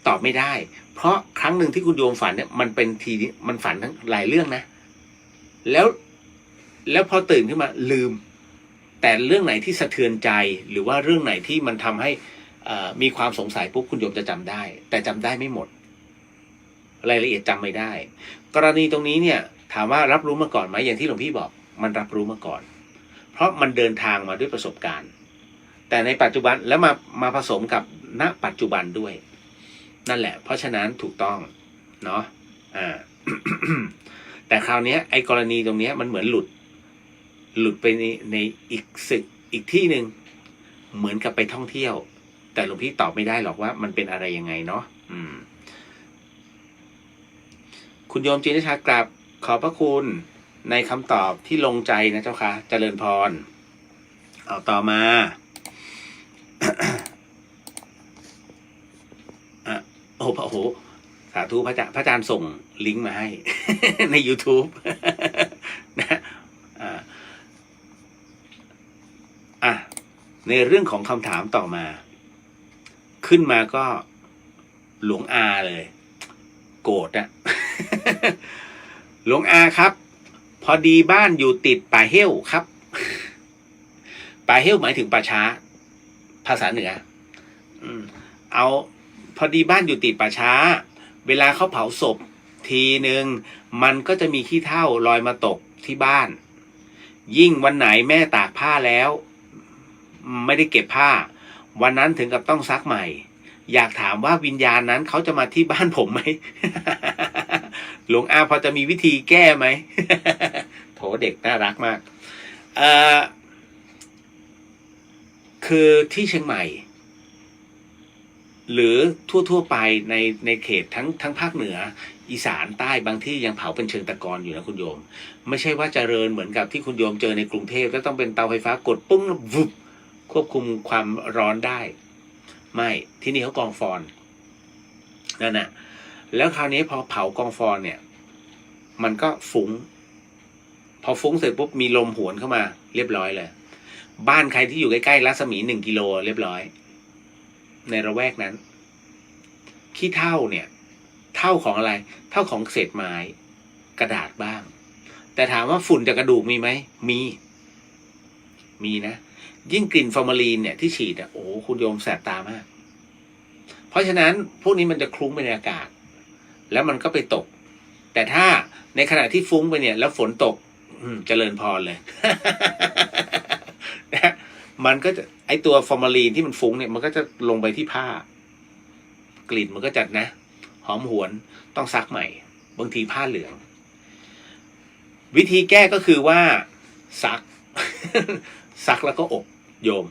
ตอบไม่ได้เพราะครั้งหนึ่งที่คุณโยมฝันเนี่ยมันเป็นมันฝันทั้งหลายเรื่องนะแล้วพอตื่นขึ้นมาลืมแต่เรื่องไหนที่สะเทือนใจหรือว่าเรื่องไหนที่มันทำให้มีความสงสัยปุ๊บคุณโยมจะจำได้แต่จำได้ไม่หมดรายละเอียดจำไม่ได้กรณีตรงนี้เนี่ยถามว่ารับรู้มาก่อนไหมอย่างที่หลวงพี่บอกมันรับรู้มาก่อนเพราะมันเดินทางมาด้วยประสบการณ์แต่ในปัจจุบันแล้วมาผสมกับณปัจจุบันด้วยนั่นแหละเพราะฉะนั้นถูกต้องเนาะแต่คราวนี้ไอ้กรณีตรงนี้มันเหมือนหลุดไปในอีกที่หนึ่งเหมือนกับไปท่องเที่ยวแต่หลวงพี่ตอบไม่ได้หรอกว่ามันเป็นอะไรยังไงเนาะคุณโยมจินชากราบขอบพระคุณในคำตอบที่ลงใจนะเจ้าค่ะเจริญพรเอาต่อมา โอ้โหสาธุพระอาจารย์ส่งลิงก์มาให้ ใน YouTube นะในเรื่องของคำถามต่อมาขึ้นมาก็หลวงอาเลยโกรธอะ หลวงอาครับพอดีบ้านอยู่ติดป่าเหี้ยวครับป่าเหี้ยวหมายถึงป่าช้าภาษาเหนือเอาพอดีบ้านอยู่ติดป่าช้าเวลาเขาเผาศพทีหนึ่งมันก็จะมีขี้เถ้าลอยมาตกที่บ้านยิ่งวันไหนแม่ตากผ้าแล้วไม่ได้เก็บผ้าวันนั้นถึงกับต้องซักใหม่อยากถามว่าวิญญาณนั้นเขาจะมาที่บ้านผมไหม หลวงอาพอจะมีวิธีแก้ไหม โถเด็กน่ารักมากคือที่เชียงใหม่ หรือทั่วไปในเขตทั้งภาคเหนืออีสานใต้บางที่ยังเผาเป็นเชิงตะกอนอยู่นะคุณโยมไม่ใช่ว่าเจริญเหมือนกับที่คุณโยมเจอในกรุงเทพแล้วต้องเป็นเตาไฟฟ้ากดปุ้งวุบควบคุมความร้อนได้ไม่ที่นี่เขากองฟอนนั่นน่ะแล้วคราวนี้พอเผากองฟอนเนี่ยมันก็ฟุ้งพอฟุ้งเสร็จปุ๊บมีลมหวนเข้ามาเรียบร้อยเลยบ้านใครที่อยู่ใกล้ๆรัศมี1 กิโลเรียบร้อยในระแวกนั้นขี้เถ้าเนี่ยเท่าของอะไรเท่าของเศษไม้กระดาษบ้างแต่ถามว่าฝุ่นจากกระดูกมีไหมมีนะยิ่งกลิ่นฟอร์มาลีนเนี่ยที่ฉีดอ่ะโอ้คุณโยมแสบตามากเพราะฉะนั้นพวกนี้มันจะคลุ้งไปในอากาศแล้วมันก็ไปตกแต่ถ้าในขณะที่ฟุ้งไปเนี่ยแล้วฝนตกเจริญพรเลย นะมันก็จะไอตัวฟอร์มาลีนที่มันฟุ้งเนี่ยมันก็จะลงไปที่ผ้ากลิ่นมันก็จัดนะหอมหวนต้องซักใหม่บางทีผ้าเหลืองวิธีแก้ก็คือว่าซัก ซักแล้วก็อบโยม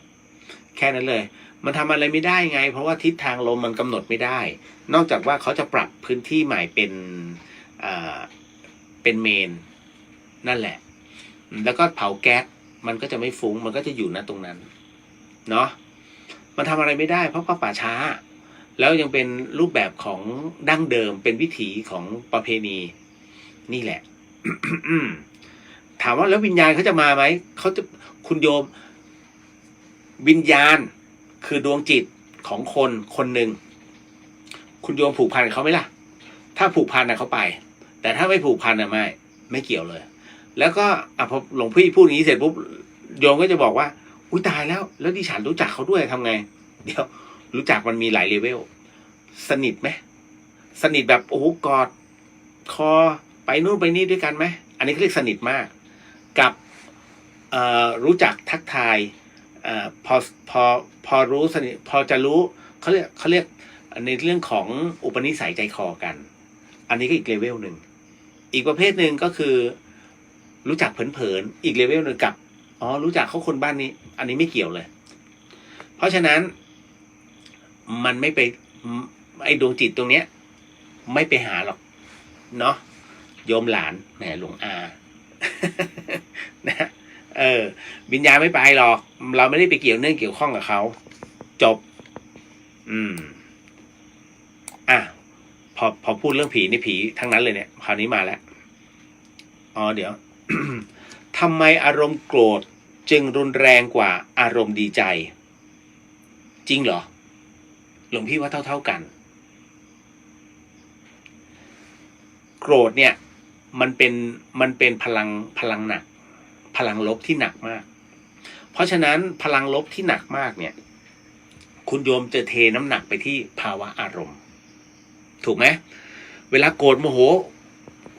แค่นั้นเลยมันทำอะไรไม่ได้ไงเพราะว่าทิศทางลมมันกำหนดไม่ได้นอกจากว่าเขาจะปรับพื้นที่ใหม่เป็นเมนนั่นแหละแล้วก็เผาแก๊สมันก็จะไม่ฟุ้งมันก็จะอยู่ณตรงนั้นเนาะมันทำอะไรไม่ได้เพราะป่าช้าแล้วยังเป็นรูปแบบของดั้งเดิมเป็นวิถีของประเพณีนี่แหละ ถามว่าแล้ววิญญาณเขาจะมาไหมเขาจะคุณโยมวิญญาณคือดวงจิตของคนหนึ่งคุณโยมผูกพันเขาไหมล่ะถ้าผูกพันนะเขาไปแต่ถ้าไม่ผูกพันนะไม่เกี่ยวเลยแล้วก็พอหลวงพี่พูดอย่างนี้เสร็จปุ๊บโยมก็จะบอกว่าอุ้ยตายแล้วดิฉันรู้จักเขาด้วยทำไงเดี๋ยวรู้จักมันมีหลายเลเวลสนิทไหมสนิทแบบโอ้โหกอดคอไปนู่นไปนี่ด้วยกันไหมอันนี้เขาเรียกสนิทมากกับรู้จักทักทายพอรู้สนิทพอจะรู้เขาเรียกในเรื่องของอุปนิสัยใจคอกันอันนี้ก็อีกเลเวลหนึ่งอีกประเภทหนึ่งก็คือรู้จักเผินๆอีกเลเวลหนึ่งกับรู้จักเขาคนบ้านนี้อันนี้ไม่เกี่ยวเลยเพราะฉะนั้นมันไม่ไปไอ้ดวงจิตตรงเนี้ยไม่ไปหาหรอกเนาะโยมหลานแหมหลวงอา นะวิญญาณไม่ไปหรอกเราไม่ได้ไปเกี่ยวข้องกับเขาจบพอพูดเรื่องผีนี่ผีทั้งนั้นเลยเนี่ยคราวนี้มาแล้วเดี๋ยว ทำไมอารมณ์โกรธจึงรุนแรงกว่าอารมณ์ดีใจจริงเหรอหลวงพี่ว่าเท่ากันโกรธเนี่ยมันเป็นพลังหนักพลังลบที่หนักมากเพราะฉะนั้นพลังลบที่หนักมากเนี่ยคุณโยมจะเทน้ำหนักไปที่ภาวะอารมณ์ถูกไหมเวลาโกรธโมโห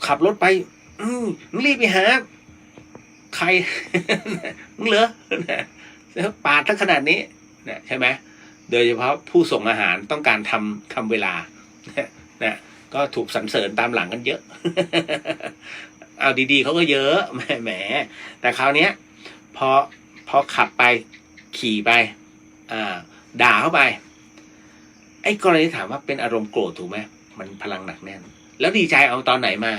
ขับรถไปมึงรีบไปหาใคร มึงเหรอปาดทั้งขนาดนี้นะใช่ไหมโดยเฉพาะผู้ส่งอาหารต้องการทำเวลานะก็ถูกสรรเสริญตามหลังกันเยอะ เอาดีๆเขาก็เยอะแหมแต่คราวนี้พอขับไปขี่ไปด่าเข้าไปไอ้กรณีถามว่าเป็นอารมณ์โกรธถูกไหมมันพลังหนักแน่นแล้วดีใจเอาตอนไหนมา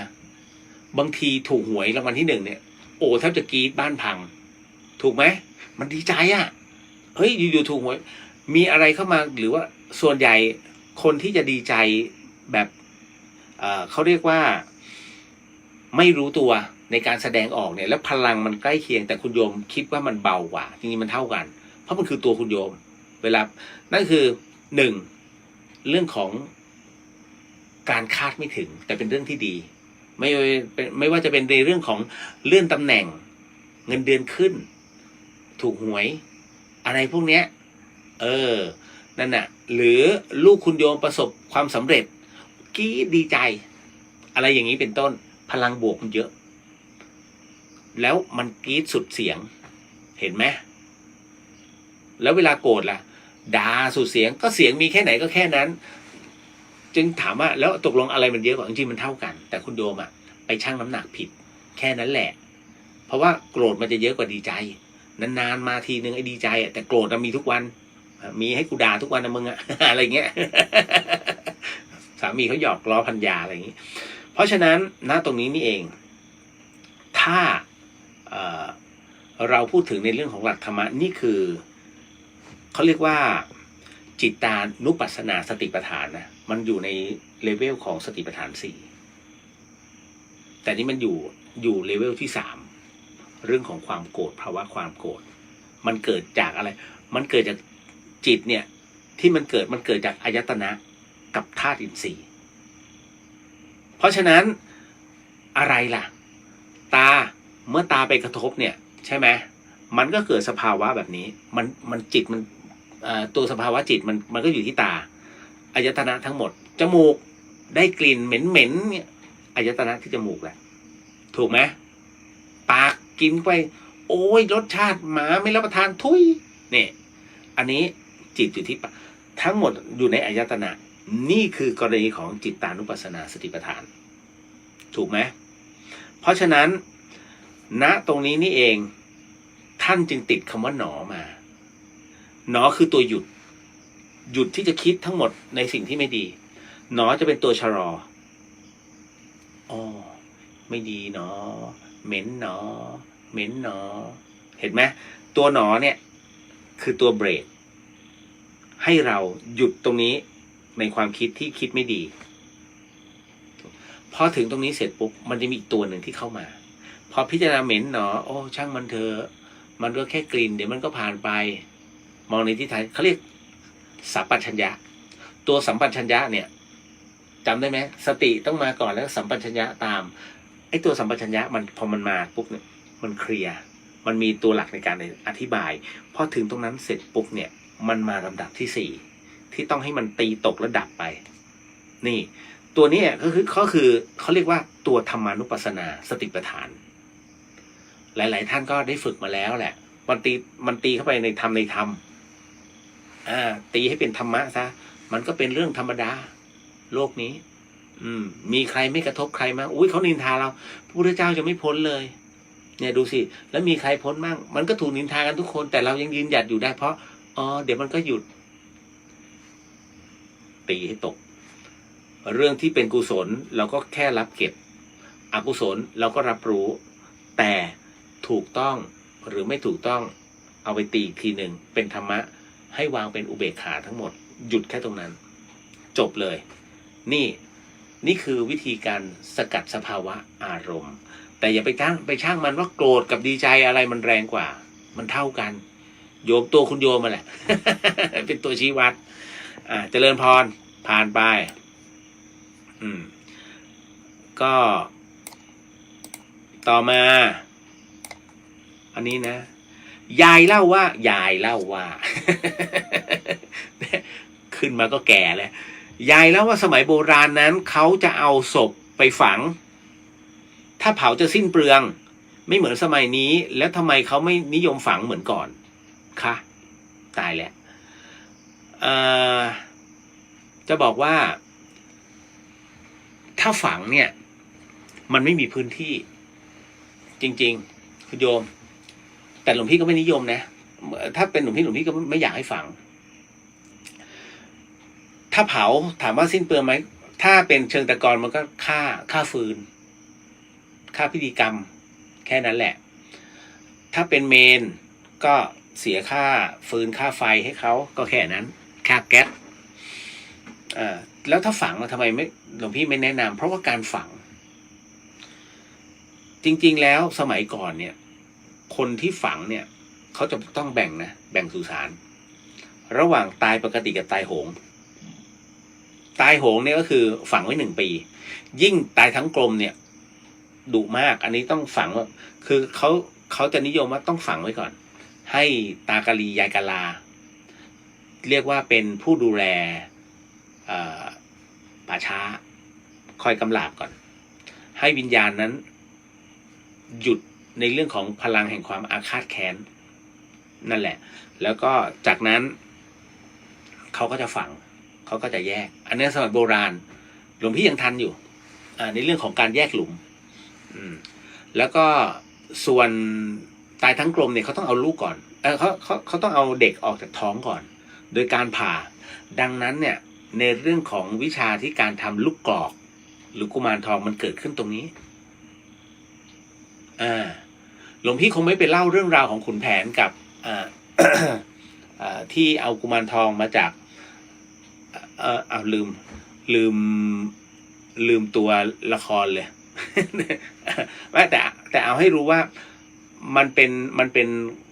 บางทีถูกหวยรางวัลที่ 1เนี่ยโอ้แทบจะกรี๊ดบ้านพังถูกไหมมันดีใจเฮ้ยอยู่ๆถูกหวยมีอะไรเข้ามาหรือว่าส่วนใหญ่คนที่จะดีใจแบบเขาเรียกว่าไม่รู้ตัวในการแสดงออกเนี่ยแล้วพลังมันใกล้เคียงแต่คุณโยมคิดว่ามันเบากว่าจริงๆมันเท่ากันเพราะมันคือตัวคุณโยมเวลานั่นคือ1เรื่องของการคาดไม่ถึงแต่เป็นเรื่องที่ดีไม่ว่าจะเป็นในเรื่องของเลื่อนตำแหน่งเงินเดือนขึ้นถูกหวยอะไรพวกเนี้ยนั่นน่ะหรือลูกคุณโยมประสบความสำเร็จกี้ดีใจอะไรอย่างนี้เป็นต้นพลังบวกมันเยอะแล้วมันกรี๊ดสุดเสียงเห็นไหมแล้วเวลาโกรธล่ะด่าสุดเสียงก็เสียงมีแค่ไหนก็แค่นั้นจึงถามว่าแล้วตกลงอะไรมันเยอะกว่าจริงๆมันเท่ากันแต่คุณโยมไปชั่งน้ำหนักผิดแค่นั้นแหละเพราะว่าโกรธมันจะเยอะกว่าดีใจนานๆมาทีนึงไอ้ดีใจแต่โกรธมันมีทุกวัน มีให้กูด่าทุกวันนะมึงอะ อะไรเงี้ย สามีเขาหยอกล้อพันยาอะไรอย่างนี้เพราะฉะนั้นณตรงนี้นี่เองถ้าเราพูดถึงในเรื่องของหลักธรรมะนี่คือเขาเรียกว่าจิตตานุปัสสนาสติปัฏฐานนะมันอยู่ในเลเวลของสติปัฏฐาน4แต่นี่มันอยู่เลเวลที่3เรื่องของความโกรธภาวะความโกรธมันเกิดจากอะไรมันเกิดจากจิตเนี่ยที่มันเกิดจากอายตนะกับธาตุอินทรีย์เพราะฉะนั้นอะไรล่ะตาเมื่อตาไปกระทบเนี่ยใช่ไหมมันก็เกิดสภาวะแบบนี้มันจิตมันตัวสภาวะจิตมันก็อยู่ที่ตาอายตนะทั้งหมดจมูกได้กลิ่นเหม็นเนี่ยอายตนะที่จมูกแหละถูกไหมปากกินไปโอ้ยรสชาติหมาไม่รับประทานทุยเนี่ยอันนี้จิตอยู่ที่ปากทั้งหมดอยู่ในอายตนะนี่คือกรณีของจิตตานุปัสสนาสติปัฏฐานถูกไหมเพราะฉะนั้นณตรงนี้นี่เองท่านจึงติดคำว่าหนอมาหนอคือตัวหยุดที่จะคิดทั้งหมดในสิ่งที่ไม่ดีหนอจะเป็นตัวชะลออ๋อไม่ดีหนอเหม็นหนอเหม็นหนอเห็นไหมตัวหนอเนี่ยคือตัวเบรกให้เราหยุดตรงนี้ในความคิดที่คิดไม่ดีพอถึงตรงนี้เสร็จปุ๊บมันจะมีอีกตัวหนึ่งที่เข้ามาพอพิจารณาเหม็นหนอโอ้ช่างมันเถอะมันก็แค่กลิ่นเดี๋ยวมันก็ผ่านไปมองในที่ท้ายเขาเรียกสัมปชัญญะตัวสัมปชัญญะเนี่ยจำได้ไหมสติต้องมาก่อนแล้วสัมปชัญญะตามไอ้ตัวสัมปชัญญะมันพอมันมาปุ๊บเนี่ยมันเคลียร์มันมีตัวหลักในการอธิบายพอถึงตรงนั้นเสร็จปุ๊บเนี่ยมันมาลำดับที่4ที่ต้องให้มันตีตกและดับไปนี่ตัวนี้ก็คือเขาเรียกว่าตัวธรรมานุปัสสนาสติปัฏฐานหลายๆท่านก็ได้ฝึกมาแล้วแหละมันตีเข้าไปในธรรมตีให้เป็นธรรมะซะมันก็เป็นเรื่องธรรมดาโลกนี้มีใครไม่กระทบใครมั้งอุ้ยเขานินทาเราพระพุทธเจ้าจะไม่พ้นเลยเนี่ยดูสิแล้วมีใครพ้นมั่งมันก็ถูกนินทากันทุกคนแต่เรายังยืนหยัดอยู่ได้เพราะเดี๋ยวมันก็หยุดตีให้ตกเรื่องที่เป็นกุศลเราก็แค่รับเก็บอกุศลเราก็รับรู้แต่ถูกต้องหรือไม่ถูกต้องเอาไปตีอีกทีหนึ่งเป็นธรรมะให้วางเป็นอุเบกขาทั้งหมดหยุดแค่ตรงนั้นจบเลยนี่คือวิธีการสกัดสภาวะอารมณ์แต่อย่าไปช่างมันว่าโกรธกับดีใจอะไรมันแรงกว่ามันเท่ากันโยมตัวคุณโยมมาแหละ เป็นตัวชี้วัดเจริญพรผ่านไปก็ต่อมาอันนี้นะยายเล่าว่า ขึ้นมาก็แก่แล้วยายเล่าว่าสมัยโบราณนั้นเขาจะเอาศพไปฝังถ้าเผาจะสิ้นเปลืองไม่เหมือนสมัยนี้แล้วทำไมเขาไม่นิยมฝังเหมือนก่อนคะตายแล้วจะบอกว่าถ้าฝังเนี่ยมันไม่มีพื้นที่จริงๆคุณโยมแต่หลวงพี่ก็ไม่นิยมนะถ้าเป็นหลวงพี่ก็ไม่อยากให้ฝังถ้าเผาถามว่าสิ้นเปลืองไหมถ้าเป็นเชิงตะกอนมันก็ค่าฟืนค่าพิธีกรรมแค่นั้นแหละถ้าเป็นเมนก็เสียค่าฟืนค่าไฟให้เขาก็แค่นั้นค่าแก๊สแล้วถ้าฝังทำไมไม่หลวงพี่ไม่แนะนำเพราะว่าการฝังจริงๆแล้วสมัยก่อนเนี่ยคนที่ฝังเนี่ยเขาจะต้องแบ่งสุสานระหว่างตายปกติกับตายโหงเนี่ยก็คือฝังไว้1 ปียิ่งตายทั้งกลมเนี่ยดุมากอันนี้ต้องฝังว่าคือเขาจะนิยมว่าต้องฝังไว้ก่อนให้ตากะลียายกะลาเรียกว่าเป็นผู้ดูแลป่าช้าคอยกำลาบก่อนให้วิญญาณนั้นหยุดในเรื่องของพลังแห่งความอาฆาตแค้นนั่นแหละแล้วก็จากนั้นเขาก็จะฝังเขาก็จะแยกอันนี้สมัยโบราณหลวงพี่ยังทันอยู่ในเรื่องของการแยกหลุมแล้วก็ส่วนตายทั้งกลมเนี่ยเขาต้องเอาลูกก่อนเขาต้องเอาเด็กออกจากท้องก่อน โดยการผ่าดังนั้นเนี่ยในเรื่องของวิชาที่การทำลูกกรอกหรือกุมารทองมันเกิดขึ้นตรงนี้หลวงพี่คงไม่ไปเล่าเรื่องราวของขุนแผนกับที่เอากุมารทองมาจากเอาลืมตัวละครเลย แต่เอาให้รู้ว่ามันเป็น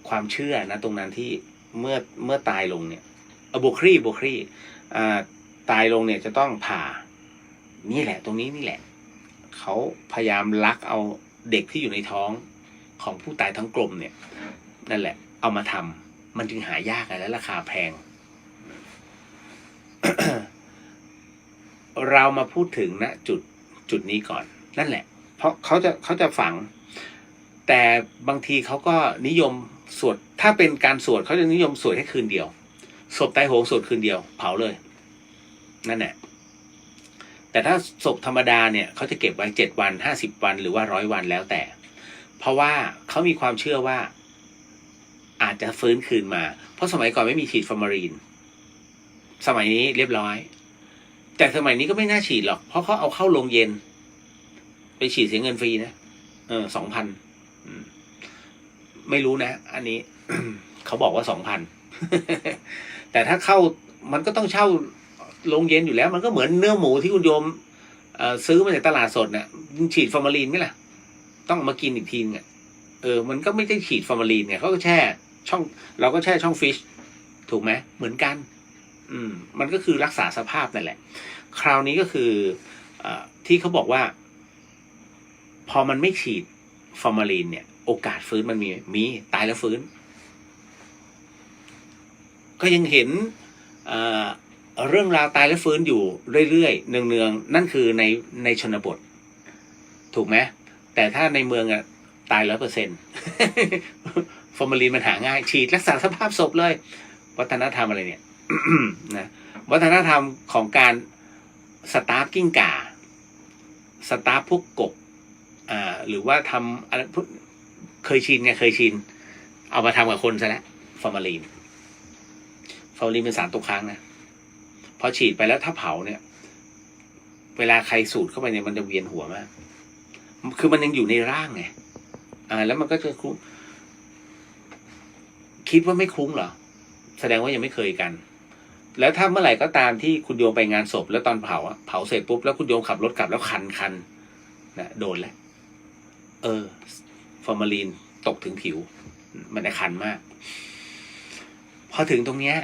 ความเชื่อนะตรงนั้นที่เมื่อตายลงเนี่ยโบครีตายลงเนี่ยจะต้องผ่านี่แหละตรงนี้นี่แหละเขาพยายามลักเอาเด็กที่อยู่ในท้องของผู้ตายทั้งกลมเนี่ยนั่นแหละเอามาทำมันจึงหายากและราคาแพง เรามาพูดถึงณจุดนี้ก่อนนั่นแหละเพราะเขาจะฝังแต่บางทีเขาก็นิยมสวดถ้าเป็นการสวดเขาจะนิยมสวดแค่คืนเดียวศพตายโหงสวดคืนเดียวเผาเลยนั่นแหละแต่ถ้าศพธรรมดาเนี่ยเขาจะเก็บไว้7 วัน50 วันหรือว่า100 วันแล้วแต่เพราะว่าเขามีความเชื่อว่าอาจจะฟื้นคืนมาเพราะสมัยก่อนไม่มีฉีดฟอร์มาลีนสมัยนี้เรียบร้อยแต่สมัยนี้ก็ไม่น่าฉีดหรอกเพราะเขาเอาเข้าโรงเย็นไปฉีดเสียเงินฟรีนะ2,000ไม่รู้นะอันนี้ เขาบอกว่า2,000 แต่ถ้าเข้ามันก็ต้องเช่าโรงเย็นอยู่แล้วมันก็เหมือนเนื้อหมูที่คุณโยมซื้อมาจากตลาดสดเนี่ยฉีดฟอร์มาลีนไหมล่ะต้องมากินอีกทีนึงมันก็ไม่ได้ฉีดฟอร์มาลีนเนี่ยเขาก็แช่ช่องเราก็แช่ช่องฟิชถูกไหมเหมือนกันมันก็คือรักษาสภาพนั่นแหละคราวนี้ก็คือที่เขาบอกว่าพอมันไม่ฉีดฟอร์มาลีนเนี่ยโอกาสฟื้นมันมีตายแล้วฟื้นก็ยังเห็นเรื่องราวตายแล้วฟื้นอยู่เรื่อยๆเนืองๆนั่นคือในชนบทถูกไหมแต่ถ้าในเมืองตาย 100% ฟอร์มาลีนมันหาง่ายฉีดรักษาสภาพศพเลยวัฒนธรรมอะไรเนี่ย นะวัฒนธรรมของการสตาร์ฟกิ้งก่าสตาร์ฟพวกกบหรือว่าทำอะไรเคยชินเอามาทำกับคนซะแล้วฟอร์มาลีนเป็นสารตกค้างนะพอฉีดไปแล้วถ้าเผาเนี่ยเวลาใครสูดเข้าไปเนี่ยมันจะเวียนหัวมากคือมันยังอยู่ในร่างไงแล้วมันก็จะคุ้มคิดว่าไม่คุ้มเหรอแสดงว่ายังไม่เคยกันแล้วถ้าเมื่อไหร่ก็ตามที่คุณโยมไปงานศพแล้วตอนเผาเสร็จปุ๊บแล้วคุณโยมขับรถกลับแล้วคันนะโดนแล้วฟอร์มาลีนตกถึงผิวมันจะคันมากพอถึงตรงเนี้ย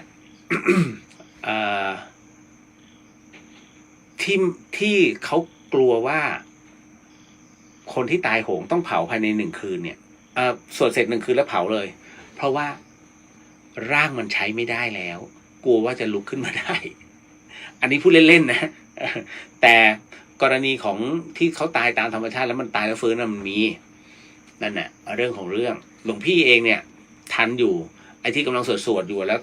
ที่เขากลัวว่าคนที่ตายโหงต้องเผาภายใน1 คืนเนี่ยสวดเสร็จ1 คืนแล้วเผาเลยเพราะว่าร่างมันใช้ไม่ได้แล้วกลัวว่าจะลุกขึ้นมาได้ อันนี้พูดเล่นๆนะ แต่กรณีของที่เขาตายตามธรรมชาติแล้วมันตายแล้วฟื้นมันมีนั่นแหละเรื่องของเรื่องหลวงพี่เองเนี่ยทันอยู่ไอ้ที่กำลังสวดอยู่แล้ว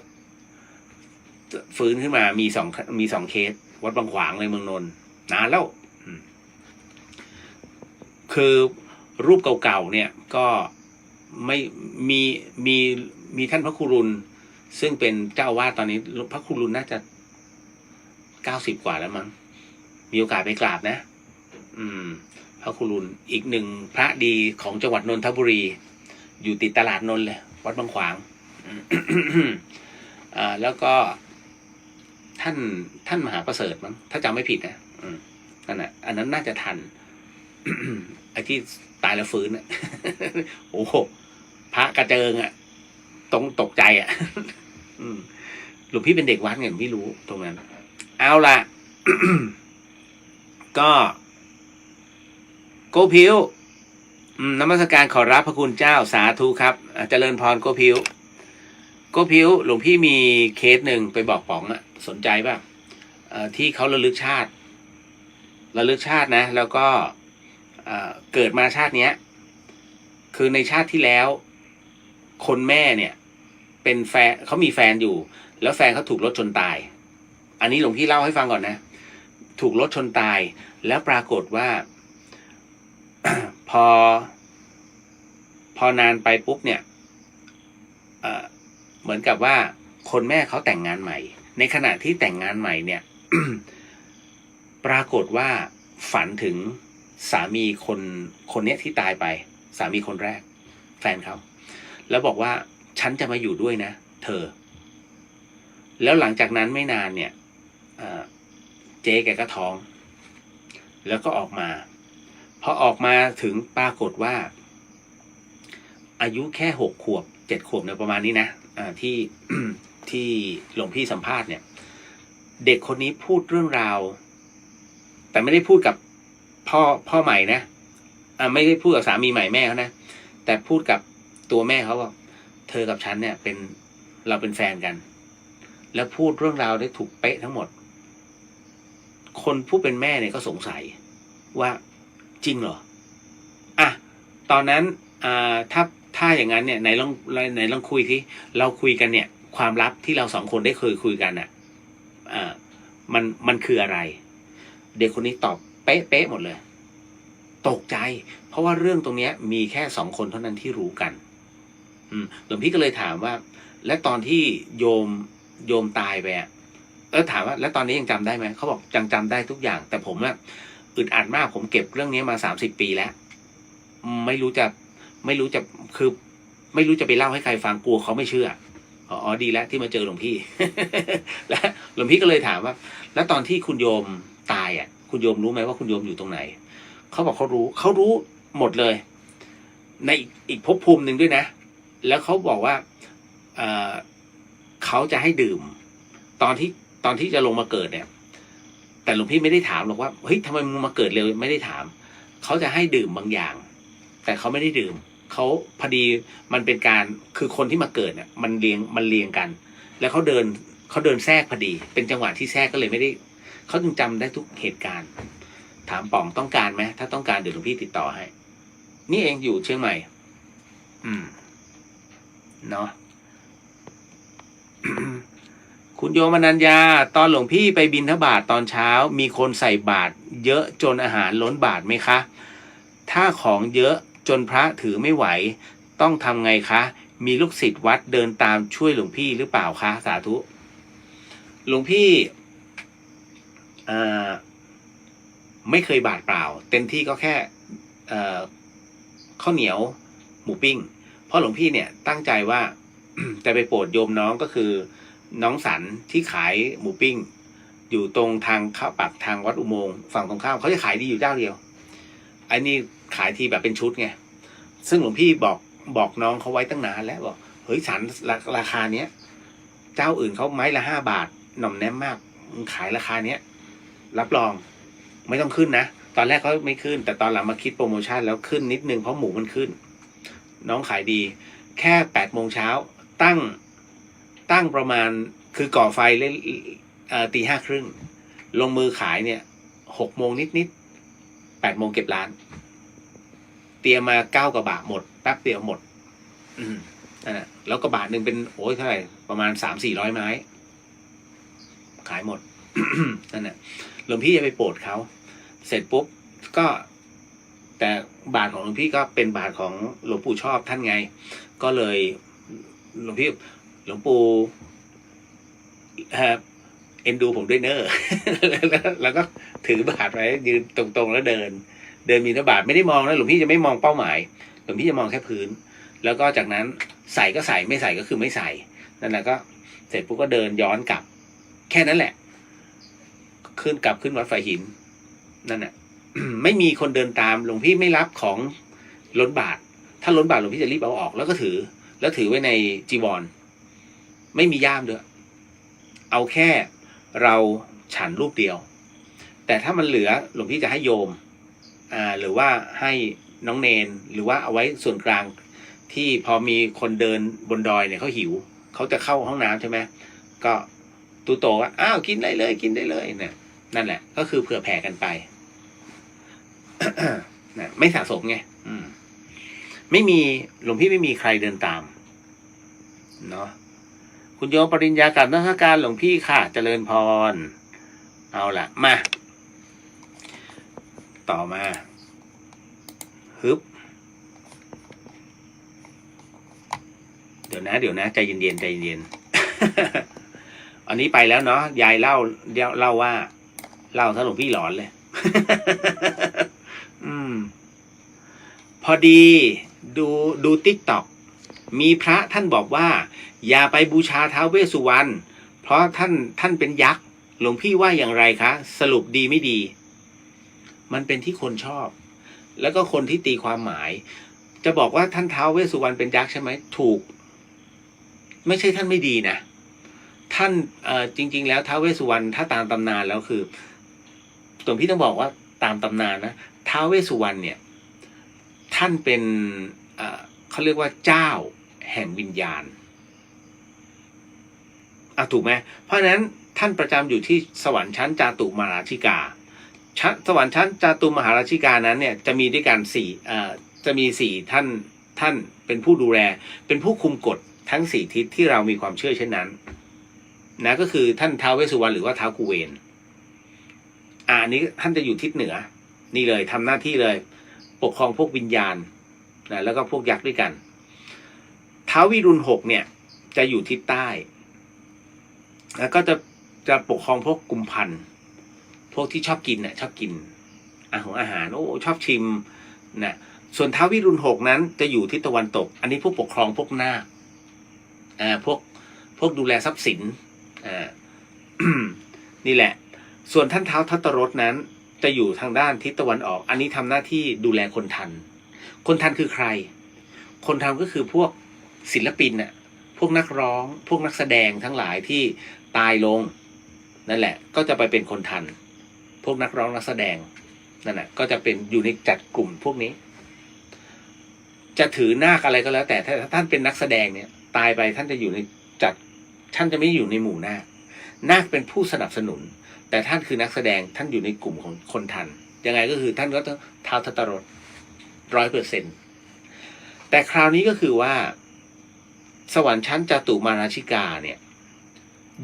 ฟื้นขึ้นมามีสองเคสวัดบางขวางเลยเมืองนนท์นานแล้วคือรูปเก่าๆเนี่ยก็ไม่มีท่านพระครูรุณซึ่งเป็นเจ้าอาวาสตอนนี้พระครูรุณน่าจะ90 กว่าแล้วมั้งมีโอกาสไปกราบนะพระครูรุณอีกหนึ่งพระดีของจังหวัดนนทบุรีอยู่ติดตลาดนนท์เลยวัดบางขวาง แล้วก็ท่านมหาประเสริฐมั้งถ้าจำไม่ผิดนะนั่นแหละอันนั้นน่าจะทัน ไอ้ที่ตายแล้วฟื้นอ่ะ โอ้โหพระกระเจิงอ่ะตกใจอ่ะ หลวงพี่เป็นเด็กวัดไงพี่รู้ตรงนั้น เอาล่ะ ก็โกพิวนมัสการขอรับพระคุณเจ้าสาธุครับเจริญพรโกพิวหลวงพี่มีเคสหนึ่งไปบอกป๋องอะสนใจป่ะที่เขาระลึกชาตินะแล้วก็เกิดมาชาติเนี้ยคือในชาติที่แล้วคนแม่เนี่ยเป็นแฟนเขามีแฟนอยู่แล้วแฟนเขาถูกรถชนตายอันนี้หลวงพี่เล่าให้ฟังก่อนนะถูกรถชนตายแล้วปรากฏว่า พอนานไปปุ๊บเนี่ยเหมือนกับว่า คนแม่เขาแต่งงานใหม่ในขณะที่แต่งงานใหม่เนี่ย ปรากฏว่าฝันถึงสามีคนเนี้ยที่ตายไปสามีคนแรกแฟนเขาแล้วบอกว่าฉันจะมาอยู่ด้วยนะเธอแล้วหลังจากนั้นไม่นานเนี่ยเจ๊แกก็ท้องแล้วก็ออกมาพอออกมาถึงปรากฏว่าอายุแค่6 ขวบ 7 ขวบเนี่ยประมาณนี้นะที่ ที่หลวงพี่สัมภาษณ์เนี่ยเด็กคนนี้พูดเรื่องราวแต่ไม่ได้พูดกับพ่อใหม่นะไม่ได้พูดกับสามีใหม่แม่เขานะแต่พูดกับตัวแม่เขาว่าเธอกับฉันเนี่ยเราเป็นแฟนกันแล้วพูดเรื่องราวได้ถูกเป๊ะทั้งหมดคนผู้เป็นแม่เนี่ยก็สงสัยว่าจริงเหรอตอนนั้นถ้าอย่างนั้นเนี่ยไหนลองคุยที่เราคุยกันเนี่ยความลับที่เรา2 คนได้เคยคุยกันมันคืออะไรเด็กคนนี้ตอบเป๊ะหมดเลยตกใจเพราะว่าเรื่องตรงนี้มีแค่2 คนเท่านั้นที่รู้กันหลวงพี่ก็เลยถามว่าและตอนที่โยมตายไปถามว่าแล้วตอนนี้ยังจำได้ไหมเขาบอกยังจำได้ทุกอย่างแต่ผมอึดอัดมากผมเก็บเรื่องนี้มา30 ปีแล้วไม่รู้จะคือไม่รู้จะไปเล่าให้ใครฟังกลัวเขาไม่เชื่อดีแล้วที่มาเจอหลวงพี่ และหลวงพี่ก็เลยถามว่าแล้วตอนที่คุณโยมตายคุณโยมรู้ไหมว่าคุณโยมอยู่ตรงไหนเขาบอกเขารู้หมดเลยในอีกภพภูมิหนึ่งด้วยนะแล้วเขาบอกว่าเขาจะให้ดื่มตอนที่จะลงมาเกิดเนี่ยแต่หลวงพี่ไม่ได้ถามหรอกว่าเฮ้ยทำไมมึงมาเกิดเร็วไม่ได้ถามเขาจะให้ดื่มบางอย่างแต่เขาไม่ได้ดื่มเขาพอดีมันเป็นการคือคนที่มาเกิดเนี่ยมันเรียงกันแล้วเขาเดินแทรกพอดีเป็นจังหวะที่แทรกก็เลยไม่ได้เขาจึงจำได้ทุกเหตุการณ์ถามป๋องต้องการไหมถ้าต้องการเดี๋ยวหลวงพี่ติดต่อให้นี่เองอยู่เชียงใหม่เนาะ คุณโยมนัญญาตอนหลวงพี่ไปบิณฑบาตตอนเช้ามีคนใส่บาตรเยอะจนอาหารล้นบาตรไหมคะถ้าของเยอะจนพระถือไม่ไหวต้องทำไงคะมีลูกศิษย์วัดเดินตามช่วยหลวงพี่หรือเปล่าคะสาธุหลวงพี่ไม่เคยบาตรเปล่าเต็มที่ก็แค่ข้าวเหนียวหมูปิ้งเพราะหลวงพี่เนี่ยตั้งใจว่า จะไปโปรดโยมน้องก็คือน้องสันที่ขายหมูปิ้งอยู่ตรงทางเข้าปากทางวัดอุโมงค์ฝั่งตรงข้ามเขาจะขายดีอยู่เจ้าเดียวไอ้นี่ขายทีแบบเป็นชุดไงซึ่งหลวงพี่บอกน้องเขาไว้ตั้งนานแล้วบอกเฮ้ยสันราคาเนี้ยเจ้าอื่นเขาไม้ละ5 บาทหน่อมแนมมากขายราคาเนี้ยรับรองไม่ต้องขึ้นนะตอนแรกเขาไม่ขึ้นแต่ตอนหลังมาคิดโปรโมชั่นแล้วขึ้นนิดนึงเพราะหมูมันขึ้นน้องขายดีแค่8 โมงเช้าตั้งประมาณคือก่อไฟเล่นตี 5:30ลงมือขายเนี่ย6 โมงนิด8 โมงเก็บร้านเตรียมมา9 กระบะหมดแป๊บเดียวหมดแล้วกระบะหนึ่งเป็นโอ้ยเท่าไหร่ประมาณ300-400 ไม้ขายหมด นั่นแหละหลวงพี่จะไปโปรดเขาเสร็จปุ๊บก็แต่บาทของหลวงพี่ก็เป็นบาทของหลวงปู่ชอบท่านไงก็เลยหลวงปู่เอ็นดูผมด้วยเนอะ แล้วก็ถือบาทไว้ยืนตรงๆแล้วเดินมีนบาทไม่ได้มองนะหลวงพี่จะไม่มองเป้าหมายหลวงพี่จะมองแค่พื้นแล้วก็จากนั้นใส่ก็ใส่ไม่ใส่ก็คือไม่ใส่นั่นแหละก็เสร็จปุ๊บก็เดินย้อนกลับแค่นั้นแหละกลับขึ้นวัดไฟหินนั่นแหละ ไม่มีคนเดินตามหลวงพี่ไม่รับของล้นบาทถ้าล้นบาทหลวงพี่จะรีบเอาออกแล้วก็ถือไว้ในจีวรไม่มีย่ามด้วยเอาแค่เราฉันรูปเดียวแต่ถ้ามันเหลือหลวงพี่จะให้โยมหรือว่าให้น้องเนนหรือว่าเอาไว้ส่วนกลางที่พอมีคนเดินบนดอยเนี่ยเขาหิวเขาจะเข้าห้องน้ำใช่ไหมก็ตูโตว่าอ้าวกินได้เลยเนี่ยนั่นแหละก็คือเผื่อแผ่กันไป นะไม่สะสมไงไม่มีหลวงพี่ไม่มีใครเดินตามเนาะคุณโยมปริญญากับนักการหลวงพี่ค่ะเจริญพรเอาล่ะมาต่อมาฮึบเดี๋ยวนะใจเย็น อันนี้ไปแล้วเนาะยายเล่าว่าเล่าถ้าหลวงพี่หลอนเลย อืม พอดีดูTikTok มีพระท่านบอกว่า อย่าไปบูชาท้าวเวสสุวรรณเพราะท่านเป็นยักษ์หลวงพี่ว่าอย่างไรคะสรุปดีไม่ดี มันเป็นที่คนชอบ แล้วก็คนที่ตีความหมาย จะบอกว่าท่านท้าวเวสสุวรรณเป็นยักษ์ใช่ไหมถูก ไม่ใช่ท่านไม่ดีนะท่านจริงๆแล้วท้าวเวสสุวรรณถ้าตามตำนานแล้วคือหลวงพี่ต้องบอกว่าตามตำนานนะท้าวเวสสุวรรณเนี่ยท่านเป็นเขาเรียกว่าเจ้าแห่งวิญญาณถูกไหมเพราะฉะนั้นท่านประจำอยู่ที่สวรรค์ชั้นจาตุมหาราชิกาสวรรค์ชั้นจาตุมหาราชิกานั้นเนี่ยจะมีด้วยกันจะมีท่านเป็นผู้ดูแลเป็นผู้คุมกฎทั้ง4ทิศที่เรามีความเชื่อเช่นนั้นนะก็คือท่านท้าวเวสสุวรรณหรือว่าท้าวกุเวนอันนี้ท่านจะอยู่ทิศเหนือนี่เลยทำหน้าที่เลยปกครองพวกวิญญาณนะแล้วก็พวกยักษ์ด้วยกันท้าววิรุณ6เนี่ยจะอยู่ทิศใต้แล้วก็จะปกครองพวกกุมพันธ์พวกที่ชอบกินชอบกินอาหารชอบชิมนะส่วนท้าววิรุณ6นั้นจะอยู่ทิศตะวันตกอันนี้พวกปกครองพวกนาคพวกดูแลทรัพย์สินนี่แหละส่วนท่านท้าวทัตตรสนั้นจะอยู่ทางด้านทิศตะวันออกอันนี้ทำหน้าที่ดูแลคนทันคือใครคนทันก็คือพวกศิลปินพวกนักร้องพวกนักแสดงทั้งหลายที่ตายลงนั่นแหละก็จะไปเป็นคนทันพวกนักร้องนักแสดงนั่นแหละก็จะเป็นอยู่ในจัดกลุ่มพวกนี้จะถือนาคอะไรก็แล้วแต่ถ้าท่านเป็นนักแสดงเนี่ยตายไปท่านจะอยู่ในท่านจะไม่อยู่ในหมู่นาคเป็นผู้สนับสนุนแต่ท่านคือนักแสดงท่านอยู่ในกลุ่มของคนทันยังไงก็คือท่านก็ต้องท้าวทัตตรส100%แต่คราวนี้ก็คือว่าสวรรค์ชั้นจาตุมาราชิกาเนี่ย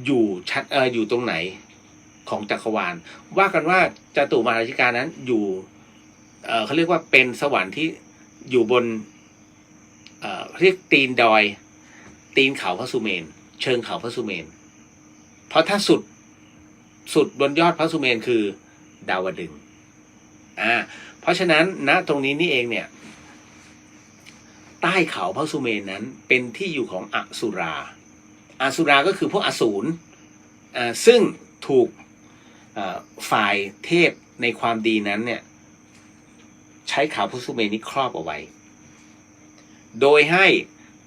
อยู่ตรงไหนของจักรวาลว่ากันว่าจาตุมาราชิกานั้นอยู่เขาเรียกว่าเป็นสวรรค์ที่อยู่บนเรียกตีนเขาพระสุเมรุเชิงเขาพระสุเมรุเพราะถ้าสุดบนยอดพระสุเมรุคือดาวดึงส์เพราะฉะนั้นณตรงนี้นี่เองเนี่ยใต้เขาพระสุเมรุนั้นเป็นที่อยู่ของอสุราก็คือพวกอสูรซึ่งถูกฝ่ายเทพในความดีนั้นเนี่ยใช้เขาพระสุเมรุนี้ครอบเอาไว้โดยให้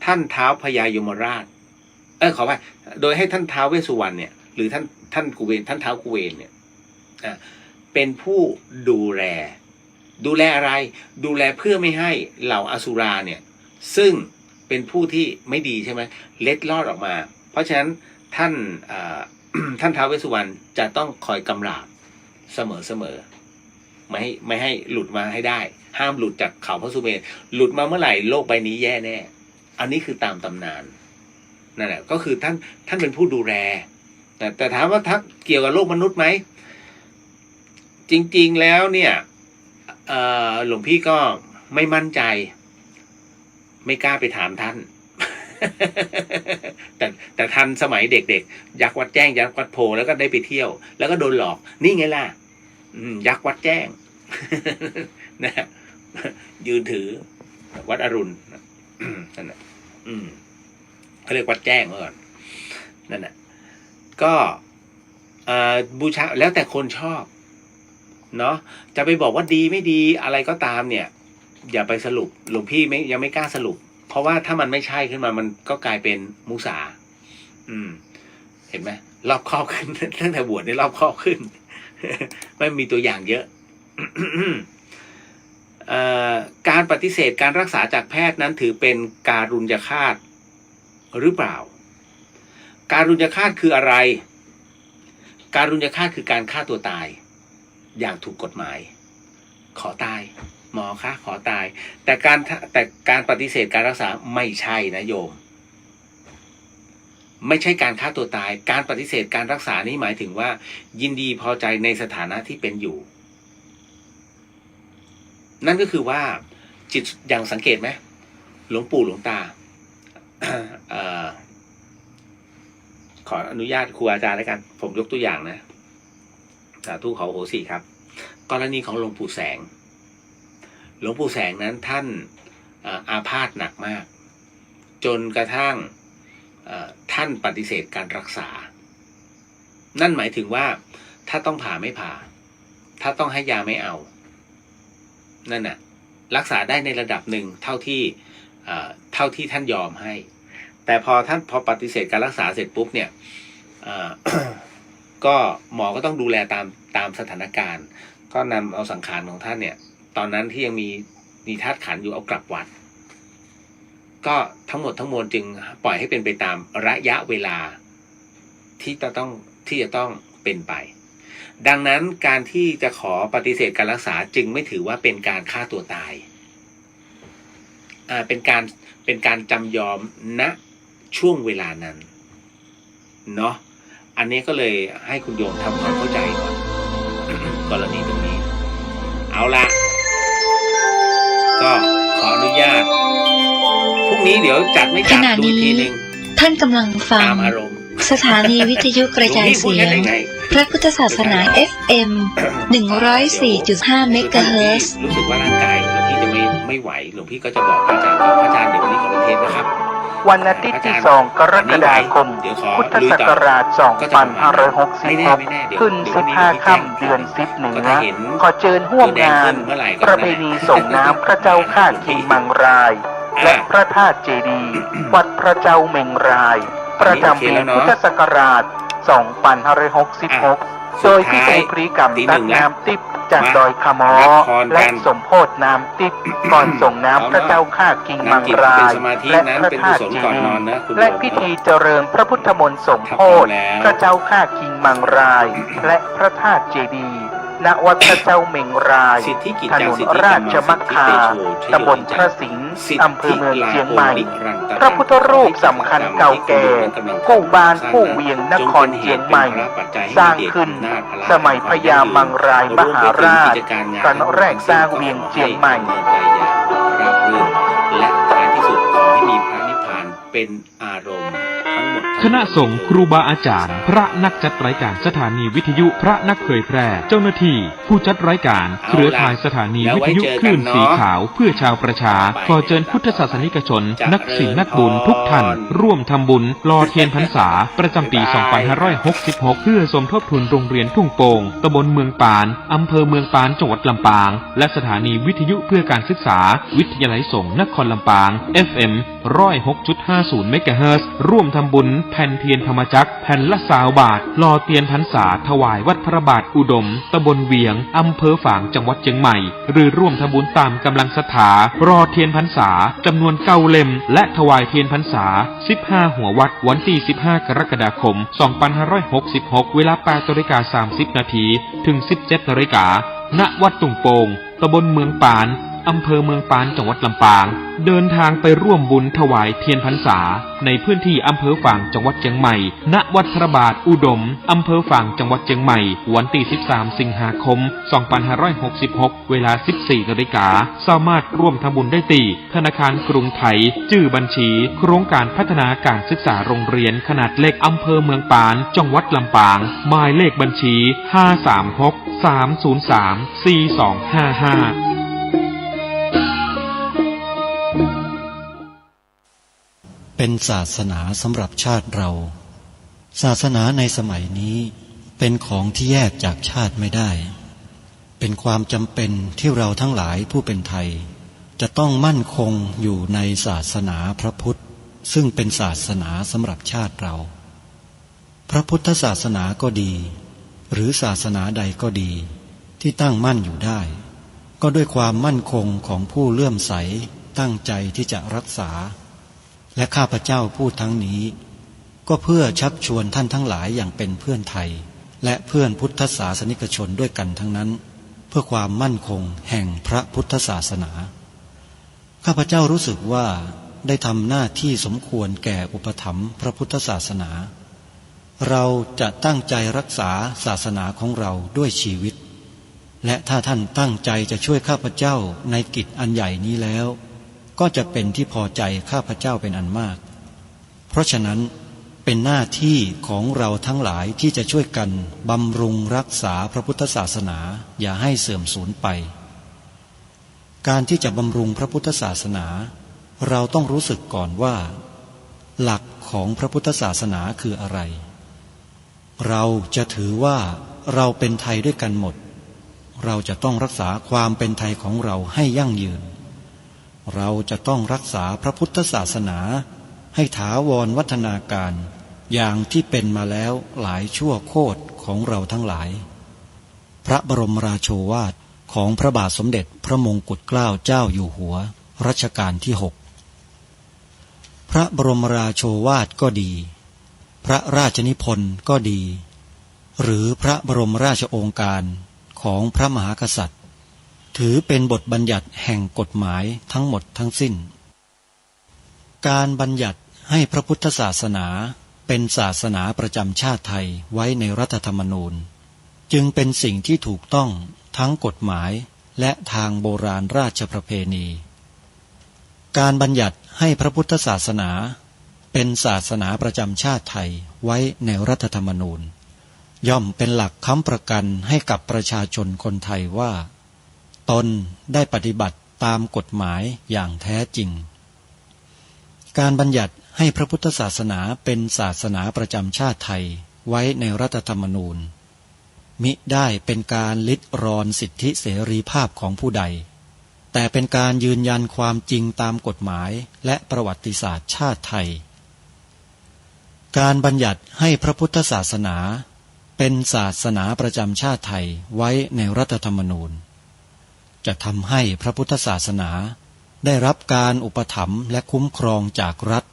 ท่านท้าวพญายมราชขอไปโดยให้ท่านท้าวเวสสุวรรณเนี่ยหรือท่านกุเวนท่านท้าวกุเวนเนี่ยเป็นผู้ดูแลอะไรดูแลเพื่อไม่ให้เหล่าอสุราเนี่ยซึ่งเป็นผู้ที่ไม่ดีใช่ไหมเล็ดลอดออกมาเพราะฉะนั้นท่านท้าวเวสสุวรรณจะต้องคอยกำราบเสมอไม่ให้หลุดมาให้ได้ห้ามหลุดจากเขาพระสุเมรุหลุดมาเมื่อไหร่โลกใบนี้แย่แน่อันนี้คือตามตำนานนั่นแหละก็คือท่านเป็นผู้ดูแลแต่ถามว่าทักเกี่ยวกับโลกมนุษย์ไหมจริงๆแล้วเนี่ยหลวงพี่ก็ไม่มั่นใจไม่กล้าไปถามท่าน แต่ทันสมัยเด็กๆยักษ์วัดแจ้งยักษ์วัดโพแล้วก็ได้ไปเที่ยวแล้วก็โดนหลอกนี่ไงล่ะยักษ์วัดแจ้ง นะยืนถือวัดอรุณนั่นแหละเขาเรียกวัดแจ้งเมื่อก่อนนั่นแหละก็บูชาแล้วแต่คนชอบเนาะจะไปบอกว่าดีไม่ดีอะไรก็ตามเนี่ยอย่าไปสรุปหลวงพี่ยังไม่กล้าสรุปเพราะว่าถ้ามันไม่ใช่ขึ้นมามันก็กลายเป็นมุสาเห็นไหมรอบคอบขึ้นตั้งแต่บวชนี่รอบคอบขึ้น ไม่มีตัวอย่างเยอะ การปฏิเสธการรักษาจากแพทย์นั้นถือเป็นการุญยฆาตหรือเปล่าการุญยฆาตคืออะไรการุญยฆาตคือการฆ่าตัวตายอย่างถูกกฎหมายขอตายหมอคะขอตายแต่การปฏิเสธการรักษาไม่ใช่นะโยมไม่ใช่การฆ่าตัวตายการปฏิเสธการรักษานี้หมายถึงว่ายินดีพอใจในสถานะที่เป็นอยู่นั่นก็คือว่าจิตอย่างสังเกตไหมหลวงปู่หลวงตา ขออนุญาตครูอาจารย์แล้วกันผมยกตัวอย่างนะสาธุขอโหสิครับกรณีของหลวงปู่แสงนั้นท่านอาพาธหนักมากจนกระทั่งท่านปฏิเสธการรักษานั่นหมายถึงว่าถ้าต้องผ่าไม่ผ่าถ้าต้องให้ยาไม่เอานั่นน่ะรักษาได้ในระดับหนึ่งเท่าที่ท่านยอมให้แต่พอปฏิเสธการรักษาเสร็จปุ๊บเนี่ยก็หมอก็ต้องดูแลตามสถานการณ์ก็นำเอาสังขารของท่านเนี่ยตอนนั้นที่ยังมีธาตุขันธ์อยู่เอากลับวัดก็ทั้งหมดทั้งมวลจึงปล่อยให้เป็นไปตามระยะเวลาที่จะต้องเป็นไปดังนั้นการที่จะขอปฏิเสธการรักษาจึงไม่ถือว่าเป็นการฆ่าตัวตายเป็นการจำยอมณช่วงเวลานั้นเนาะอันนี้ก็เลยให้คุณโยมทำความเข้าใจก่อน กรณีตรงนี้เอาละก็ขออนุญาตพรุ่งนี้เดี๋ยวจัดไม่จัดดูทีนึงท่านกำลังฟังสถานีวิทยุกระจายเสียงพระพุทธศาสนา FM 104.5 เมกะเฮิรตซ์รู้สึกว่าร่างกายหลวงพี่จะไม่ไหวหลวงพี่ก็จะบอกอาจารย์ว่าอาจารย์เดี๋ยววันนี้ขอเป็นเทปนะครับวันอาทิตย์ที่2 กรกฎาคม พุทธศักราช 2566 ขึ้น 15 ค่ำ เดือน 10 เหนือขอเชิญร่วมงานประเพณีส่งน้ำพระเจ้าข้าคิงมังรายและพระธาตุเจดีย์วัดพระเจ้าเมงรายประจำปีพุทธศักราช 2566 โดยพิธีพรีกรรมตักน้ำทิพย์จากดอยคำม้อและสมโภชน้ำทิพย์ก่อนส่งน้ำพระเจ้าข้าคิงมังรายและพระธาตุเจดีย์และพิธีเจริญพระพุทธมนต์สมโภชพระเจ้าข้าคิงมังรายและพระธาตุเจดีย์ณวัดพระเจ้าเมงรายถนนราชมัคคาตำบลพระสิงห์อำเภอเมืองเชียงใหม่พระพุทธรูปสำคัญเก่าแก่คู่บ้านคู่เวียงนครเชียงใหม่สร้างขึ้นสมัยพญามังรายมหาราชครั้งแรกสร้างเวียงเชียงใหม่และท้ายที่สุดขอให้มีพระนิพพานเป็นอารมณ์ทั้งหมดคณะสงฆ์ครูบาอาจารย์พระนักจัดรายการสถานีวิทยุพระนักเผยแพร่เจ้าหน้าที่ผู้จัดรายการเครือข่ายสถานีวิทยุคลื่นสีขาวเพื่อชาวประชาขอเชิญพุทธศาสนิกชนนักศิลป์นักบุญทุกท่านร่วมทำบุญหล่อเทียนพรรษาประจำปี 2566 เพื่อสมทบทุนโรงเรียนทุ่งโป่งตำบลเมืองปานอำเภอเมืองปานจังหวัดลำปางและสถานีวิทยุเพื่อการศึกษาวิทยาลัยสงฆ์นครลำปาง FM 106.50 เมกะเฮิรตซ์ร่วมทำบุญแผ่นเทียนธรรมจักรแผ่นละ20 บาทหล่อเทียนพรรษาถวายวัดพระบาทอุดมตำบลเวียงอำเภอฝางจังหวัดเชียงใหม่หรือร่วมทำบุญตามกำลังศรัทธารอเทียนพรรษาจำนวน9 เล่มและถวายเทียนพรรษา15 หัววัดวันที่15 กรกฎาคม 2566 เวลา 8:30 นาทีถึง 17 นาฬิกาณวัดตุ่งโป่งตำบลเมืองปานอำเภอเมืองปานจังหวัดลำปางเดินทางไปร่วมบุญถวายเทียนพรรษาในพื้นที่อำเภอฝางจังหวัดเชียงใหม่ณวัดพระบาทอุดมอำเภอฝางจังหวัดเชียงใหม่วันที่13 สิงหาคม 2566 เวลา 14 นาฬิกาสามารถร่วมทำบุญได้ที่ธนาคารกรุงไทยชื่อบัญชีโครงการพัฒนาการศึกษาโรงเรียนขนาดเล็กอำเภอเมืองปานจังหวัดลำปางหมายเลขบัญชี 536-303-4255เป็นศาสนาสำหรับชาติเราศาสนาในสมัยนี้เป็นของที่แยกจากชาติไม่ได้เป็นความจำเป็นที่เราทั้งหลายผู้เป็นไทยจะต้องมั่นคงอยู่ในศาสนาพระพุทธซึ่งเป็นศาสนาสำหรับชาติเราพระพุทธศาสนาก็ดีหรือศาสนาใดก็ดีที่ตั้งมั่นอยู่ได้ก็ด้วยความมั่นคงของผู้เลื่อมใสตั้งใจที่จะรักษาและข้าพเจ้าพูดทั้งนี้ก็เพื่อชักชวนท่านทั้งหลายอย่างเป็นเพื่อนไทยและเพื่อนพุทธศาสนิกชนด้วยกันทั้งนั้นเพื่อความมั่นคงแห่งพระพุทธศาสนาข้าพเจ้ารู้สึกว่าได้ทำหน้าที่สมควรแก่อุปถัมภ์พระพุทธศาสนาเราจะตั้งใจรักษาศาสนาของเราด้วยชีวิตและถ้าท่านตั้งใจจะช่วยข้าพเจ้าในกิจอันใหญ่นี้แล้วก็จะเป็นที่พอใจข้าพเจ้าเป็นอันมากเพราะฉะนั้น เป็นหน้าที่ของเราทั้งหลายที่จะช่วยกันบำรุงรักษาพระพุทธศาสนาอย่าให้เสื่อมสูญไปการที่จะบำรุงพระพุทธศาสนาเราต้องรู้สึกก่อนว่าหลักของพระพุทธศาสนาคืออะไรเราจะถือว่าเราเป็นไทยด้วยกันหมดเราจะต้องรักษาความเป็นไทยของเราให้ยั่งยืนเราจะต้องรักษาพระพุทธศาสนาให้ถาวรวัฒนาการอย่างที่เป็นมาแล้วหลายชั่วโคตรของเราทั้งหลายพระบรมราโชวาทของพระบาทสมเด็จพระมงกุฎเกล้าเจ้าอยู่หัวรัชกาลที่ 6พระบรมราโชวาทก็ดีพระราชนิพนธ์ก็ดีหรือพระบรมราชโองการของพระมหากษัตริย์ถือเป็นบทบัญญัติแห่งกฎหมายทั้งหมดทั้งสิ้นการบัญญัติให้พระพุทธศาสนาเป็นศาสนาประจำชาติไทยไว้ในรัฐธรรมนูญจึงเป็นสิ่งที่ถูกต้องทั้งกฎหมายและทางโบราณราชประเพณีการบัญญัติให้พระพุทธศาสนาเป็นศาสนาประจำชาติไทยไว้ในรัฐธรรมนูญย่อมเป็นหลักค้ำประกันให้กับประชาชนคนไทยว่าตนได้ปฏิบัติตามกฎหมายอย่างแท้จริงการบัญญัติให้พระพุทธศาสนาเป็นศาสนาประจำชาติไทยไว้ในรัฐธรรมนูญมิได้เป็นการลิดรอนสิทธิเสรีภาพของผู้ใดแต่เป็นการยืนยันความจริงตามกฎหมายและประวัติศาสตร์ชาติไทยการบัญญัติให้พระพุทธศาสนาเป็นศาสนาประจำชาติไทยไว้ในรัฐธรรมนูญจะทำให้พระพุทธศาสนาได้รับการอุปถัมภ์และคุ้มครองจากรัฐ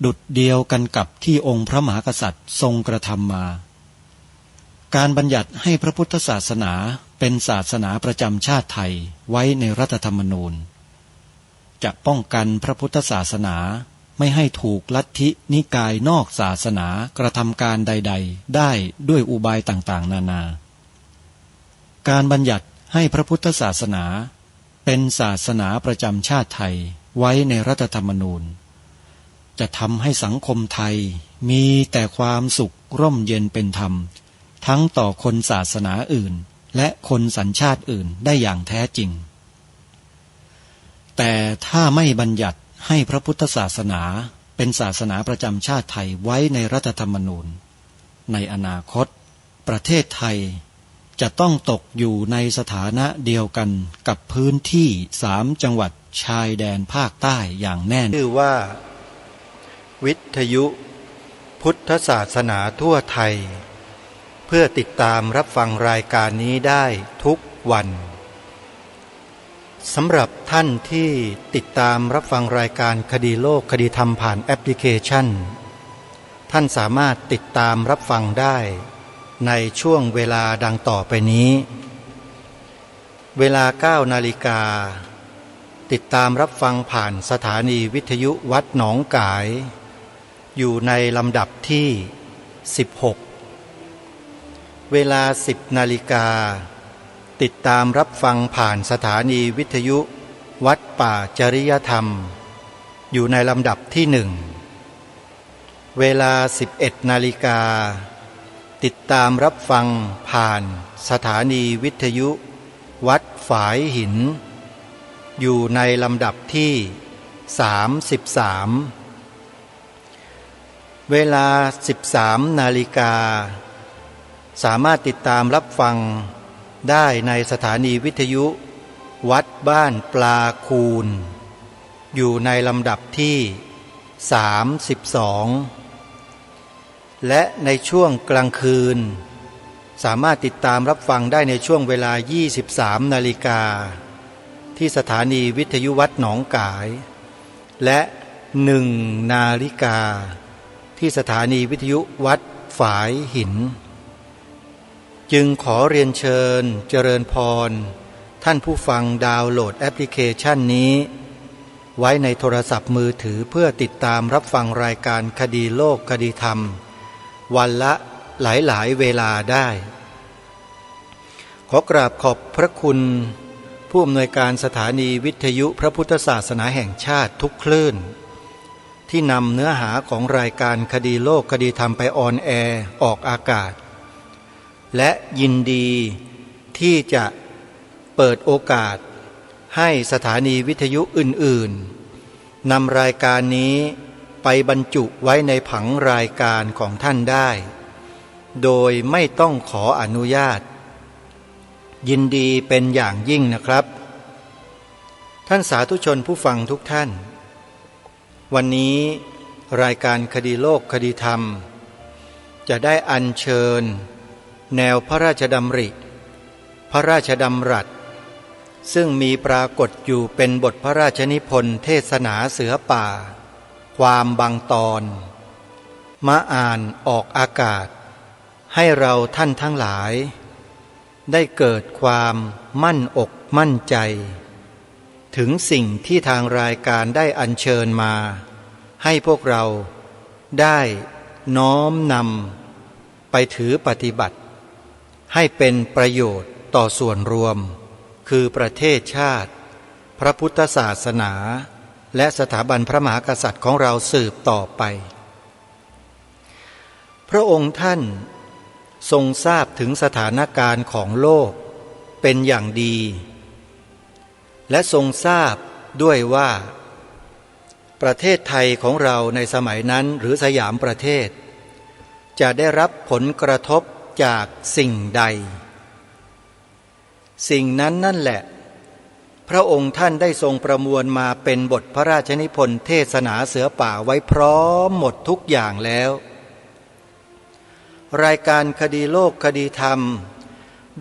ดุจเดียวกันกับที่องค์พระมหากษัตริย์ทรงกระทำมาการบัญญัติให้พระพุทธศาสนาเป็นศาสนาประจำชาติไทยไว้ในรัฐธรรมนูญจะป้องกันพระพุทธศาสนาไม่ให้ถูกลัทธินิกายนอกศาสนากระทำการใดๆได้ด้วยอุบายต่างๆนานาการบัญญัติให้พระพุทธศาสนาเป็นศาสนาประจำชาติไทยไว้ในรัฐธรรมนูญจะทำให้สังคมไทยมีแต่ความสุขร่มเย็นเป็นธรรมทั้งต่อคนศาสนาอื่นและคนสัญชาติอื่นได้อย่างแท้จริงแต่ถ้าไม่บัญญัติให้พระพุทธศาสนาเป็นศาสนาประจำชาติไทยไว้ในรัฐธรรมนูญในอนาคตประเทศไทยจะต้องตกอยู่ในสถานะเดียวกันกับพื้นที่3จังหวัดชายแดนภาคใต้อย่างแน่นอนชื่อว่าวิทยุพุทธศาสนาทั่วไทยเพื่อติดตามรับฟังรายการนี้ได้ทุกวันสำหรับท่านที่ติดตามรับฟังรายการคดีโลกคดีธรรมผ่านแอปพลิเคชันท่านสามารถติดตามรับฟังได้ในช่วงเวลาดังต่อไปนี้เวลา 9 นาฬิกาติดตามรับฟังผ่านสถานีวิทยุวัดหนองกายอยู่ในลำดับที่16เวลา 10 นาฬิกาติดตามรับฟังผ่านสถานีวิทยุวัดป่าจริยธรรมอยู่ในลำดับที่1เวลา 11 นาฬิกาติดตามรับฟังผ่านสถานีวิทยุวัดฝายหินอยู่ในลำดับที่33เวลา 13 นาฬิกาสามารถติดตามรับฟังได้ในสถานีวิทยุวัดบ้านปลาคูนอยู่ในลำดับที่32และในช่วงกลางคืนสามารถติดตามรับฟังได้ในช่วงเวลา 23 นาฬิกาที่สถานีวิทยุวัดหนองกายและ1 นาฬิกาที่สถานีวิทยุวัดฝายหินจึงขอเรียนเชิญเจริญพรท่านผู้ฟังดาวน์โหลดแอปพลิเคชันนี้ไว้ในโทรศัพท์มือถือเพื่อติดตามรับฟังรายการคดีโลกคดีธรรมวันละหลายเวลาได้ขอกราบขอบพระคุณผู้อำนวยการสถานีวิทยุพระพุทธศาสนาแห่งชาติทุกคลื่นที่ ที่นำเนื้อหาของรายการคดีโลกคดีธรรมไปออนแอร์ออกอากาศและยินดีที่จะเปิดโอกาสให้สถานีวิทยุอื่นๆนำรายการนี้ไปบรรจุไว้ในผังรายการของท่านได้โดยไม่ต้องขออนุญาตยินดีเป็นอย่างยิ่งนะครับท่านสาธุชนผู้ฟังทุกท่านวันนี้รายการคดีโลกคดีธรรมจะได้อัญเชิญแนวพระราชดำริพระราชดำรัสซึ่งมีปรากฏอยู่เป็นบทพระราชนิพนธ์เทศนาเสือป่าความบางตอนมาอ่านออกอากาศให้เราท่านทั้งหลายได้เกิดความมั่นอกมั่นใจถึงสิ่งที่ทางรายการได้อัญเชิญมาให้พวกเราได้น้อมนำไปถือปฏิบัติให้เป็นประโยชน์ต่อส่วนรวมคือประเทศชาติพระพุทธศาสนาและสถาบันพระมหากษัตริย์ของเราสืบต่อไปพระองค์ท่านทรงทราบถึงสถานการณ์ของโลกเป็นอย่างดีและทรงทราบด้วยว่าประเทศไทยของเราในสมัยนั้นหรือสยามประเทศจะได้รับผลกระทบจากสิ่งใดสิ่งนั้นนั่นแหละพระองค์ท่านได้ทรงประมวลมาเป็นบทพระราชนิพนธ์เทศนาเสือป่าไว้พร้อมหมดทุกอย่างแล้วรายการคดีโลกคดีธรรม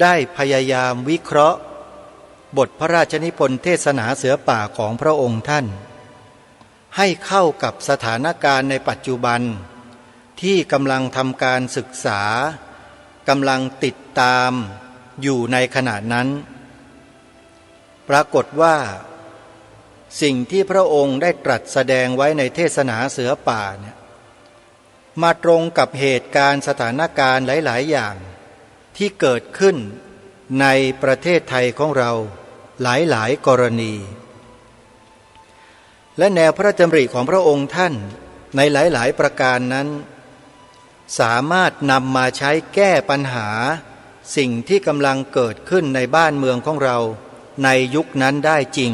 ได้พยายามวิเคราะห์บทพระราชนิพนธ์เทศนาเสือป่าของพระองค์ท่านให้เข้ากับสถานการณ์ในปัจจุบันที่กำลังทำการศึกษากำลังติดตามอยู่ในขณะนั้นปรากฏว่าสิ่งที่พระองค์ได้ตรัสแสดงไว้ในเทศนาเสือป่าเนี่ยมาตรงกับเหตุการณ์สถานการณ์หลายๆอย่างที่เกิดขึ้นในประเทศไทยของเราหลายๆกรณีและแนวพระราชดำริของพระองค์ท่านในหลายๆประการนั้นสามารถนำมาใช้แก้ปัญหาสิ่งที่กำลังเกิดขึ้นในบ้านเมืองของเราในยุคนั้นได้จริง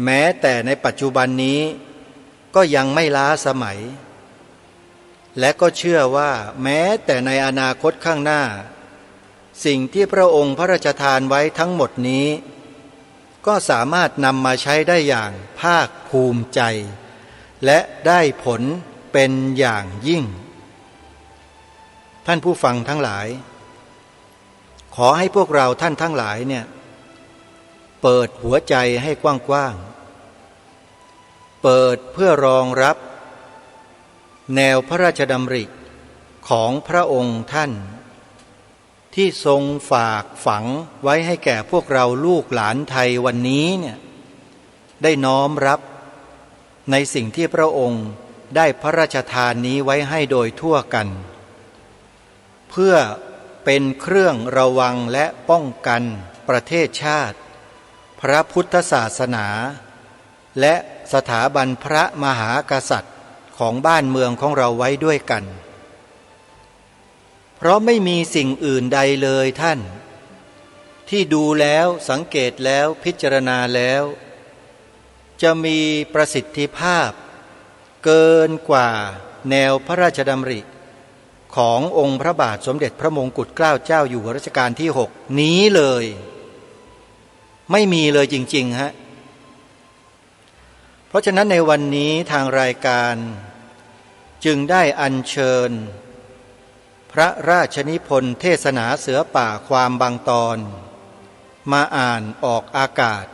แม้แต่ในปัจจุบันนี้ก็ยังไม่ล้าสมัยและก็เชื่อว่าแม้แต่ในอนาคตข้างหน้าสิ่งที่พระองค์พระราชทานไว้ทั้งหมดนี้ก็สามารถนำมาใช้ได้อย่างภาคภูมิใจและได้ผลเป็นอย่างยิ่งท่านผู้ฟังทั้งหลายขอให้พวกเราท่านทั้งหลายเนี่ยเปิดหัวใจให้กว้างๆเปิดเพื่อรองรับแนวพระราชดำริของพระองค์ท่านที่ทรงฝากฝังไว้ให้แก่พวกเราลูกหลานไทยวันนี้เนี่ยได้น้อมรับในสิ่งที่พระองค์ได้พระราชทานนี้ไว้ให้โดยทั่วกันเพื่อเป็นเครื่องระวังและป้องกันประเทศชาติพระพุทธศาสนาและสถาบันพระมหากษัตริย์ของบ้านเมืองของเราไว้ด้วยกันเพราะไม่มีสิ่งอื่นใดเลยท่านที่ดูแล้วสังเกตแล้วพิจารณาแล้วจะมีประสิทธิภาพเกินกว่าแนวพระราชดำริขององค์พระบาทสมเด็จพระมงกุฎเกล้าเจ้าอยู่หัวรัชกาลที่ 6นี้เลยไม่มีเลยจริงๆฮะเพราะฉะนั้นในวันนี้ทางรายการจึงได้อัญเชิญพระราชนิพนธ์เทศนาเสือป่าความบางตอนมาอ่านออกอากาศ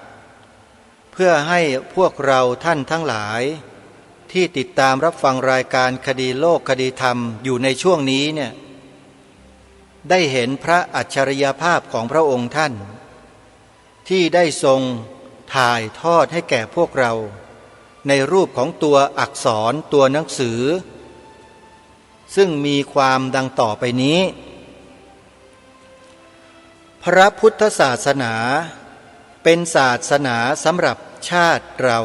เพื่อให้พวกเราท่านทั้งหลายที่ติดตามรับฟังรายการคดีโลกคดีธรรมอยู่ในช่วงนี้เนี่ยได้เห็นพระอัจฉริยภาพของพระองค์ท่านที่ได้ทรงถ่ายทอดให้แก่พวกเราในรูปของตัวอักษรตัวหนังสือซึ่งมีความดังต่อไปนี้พระพุทธศาสนาเป็นศาสนาสำหรับชาติเรา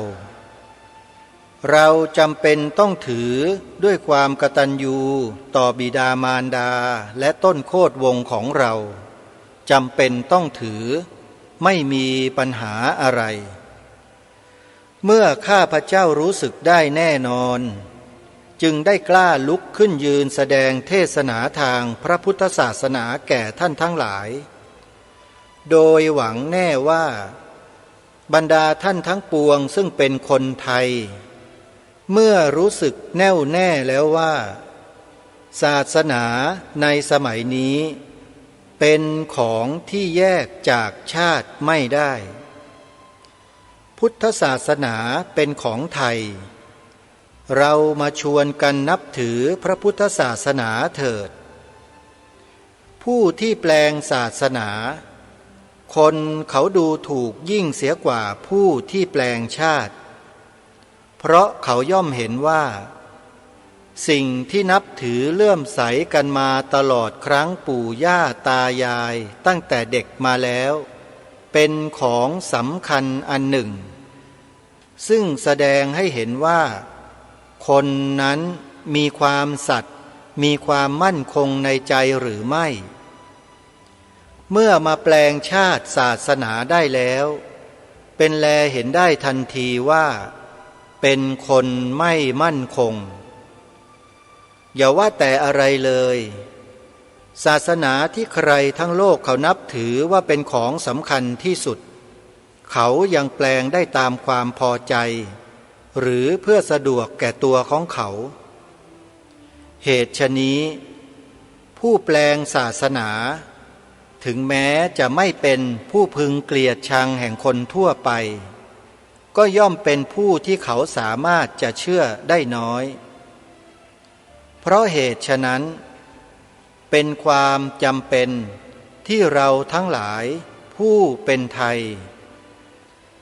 เราจำเป็นต้องถือด้วยความกตัญญูต่อบิดามารดาและต้นโคตรวงของเราจำเป็นต้องถือไม่มีปัญหาอะไรเมื่อข้าพเจ้ารู้สึกได้แน่นอนจึงได้กล้าลุกขึ้นยืนแสดงเทศนาทางพระพุทธศาสนาแก่ท่านทั้งหลายโดยหวังแน่ว่าบรรดาท่านทั้งปวงซึ่งเป็นคนไทยเมื่อรู้สึกแน่วแน่แล้วว่าศาสนาในสมัยนี้เป็นของที่แยกจากชาติไม่ได้พุทธศาสนาเป็นของไทยเรามาชวนกันนับถือพระพุทธศาสนาเถิดผู้ที่แปลงศาสนาคนเขาดูถูกยิ่งเสียกว่าผู้ที่แปลงชาติเพราะเขาย่อมเห็นว่าสิ่งที่นับถือเลื่อมใสกันมาตลอดครั้งปู่ย่าตายายตั้งแต่เด็กมาแล้วเป็นของสำคัญอันหนึ่งซึ่งแสดงให้เห็นว่าคนนั้นมีความสัตย์มีความมั่นคงในใจหรือไม่เมื่อมาแปลงชาติศาสนาได้แล้วเป็นแลเห็นได้ทันทีว่าเป็นคนไม่มั่นคงอย่าว่าแต่อะไรเลยศาสนาที่ใครทั้งโลกเขานับถือว่าเป็นของสำคัญที่สุดเขายังแปลงได้ตามความพอใจหรือเพื่อสะดวกแก่ตัวของเขาเหตุฉะนี้ผู้แปลงศาสนาถึงแม้จะไม่เป็นผู้พึงเกลียดชังแห่งคนทั่วไปก็ย่อมเป็นผู้ที่เขาสามารถจะเชื่อได้น้อยเพราะเหตุฉะนั้นเป็นความจำเป็นที่เราทั้งหลายผู้เป็นไทย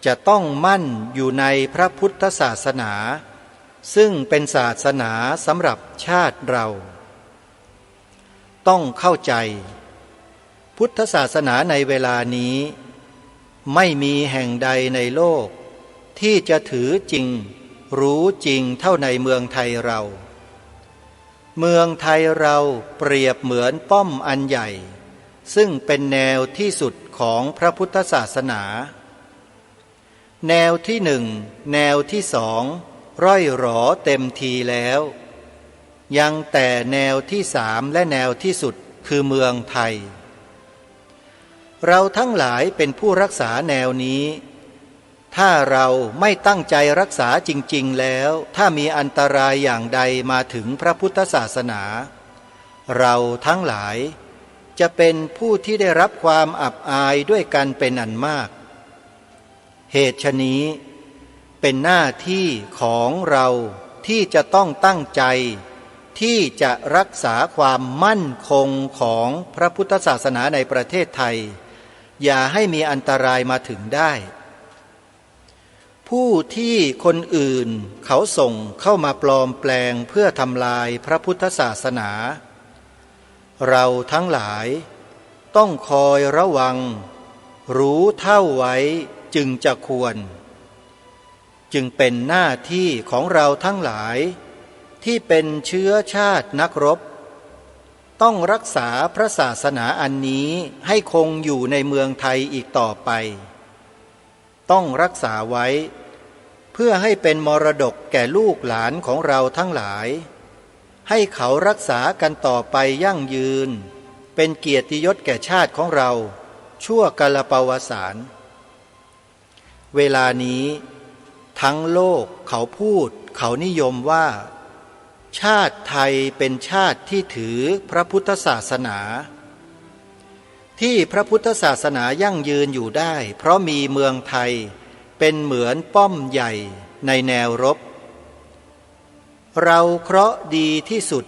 จะต้องมั่นอยู่ในพระพุทธศาสนาซึ่งเป็นศาสนาสำหรับชาติเราต้องเข้าใจพุทธศาสนาในเวลานี้ไม่มีแห่งใดในโลกที่จะถือจริงรู้จริงเท่าในเมืองไทยเราเมืองไทยเราเปรียบเหมือนป้อมอันใหญ่ซึ่งเป็นแนวที่สุดของพระพุทธศาสนาแนวที่หนึ่งแนวที่สองร่อยหรอเต็มทีแล้วยังแต่แนวที่สามและแนวที่สุดคือเมืองไทยเราทั้งหลายเป็นผู้รักษาแนวนี้ถ้าเราไม่ตั้งใจรักษาจริงๆแล้วถ้ามีอันตรายอย่างใดมาถึงพระพุทธศาสนาเราทั้งหลายจะเป็นผู้ที่ได้รับความอับอายด้วยกันเป็นอันมากเหตุฉะนี้เป็นหน้าที่ของเราที่จะต้องตั้งใจที่จะรักษาความมั่นคงของพระพุทธศาสนาในประเทศไทยอย่าให้มีอันตรายมาถึงได้ผู้ที่คนอื่นเขาส่งเข้ามาปลอมแปลงเพื่อทำลายพระพุทธศาสนาเราทั้งหลายต้องคอยระวังรู้เท่าไว้จึงจะควรจึงเป็นหน้าที่ของเราทั้งหลายที่เป็นเชื้อชาตินักรบต้องรักษาพระศาสนาอันนี้ให้คงอยู่ในเมืองไทยอีกต่อไปต้องรักษาไว้เพื่อให้เป็นมรดกแก่ลูกหลานของเราทั้งหลายให้เขารักษากันต่อไปยั่งยืนเป็นเกียรติยศแก่ชาติของเราชั่วกาลปวสานเวลานี้ทั้งโลกเขาพูดเขานิยมว่าชาติไทยเป็นชาติที่ถือพระพุทธศาสนาที่พระพุทธศาสนายั่งยืนอยู่ได้เพราะมีเมืองไทยเป็นเหมือนป้อมใหญ่ในแนวรบเราเคราะห์ดีที่สุด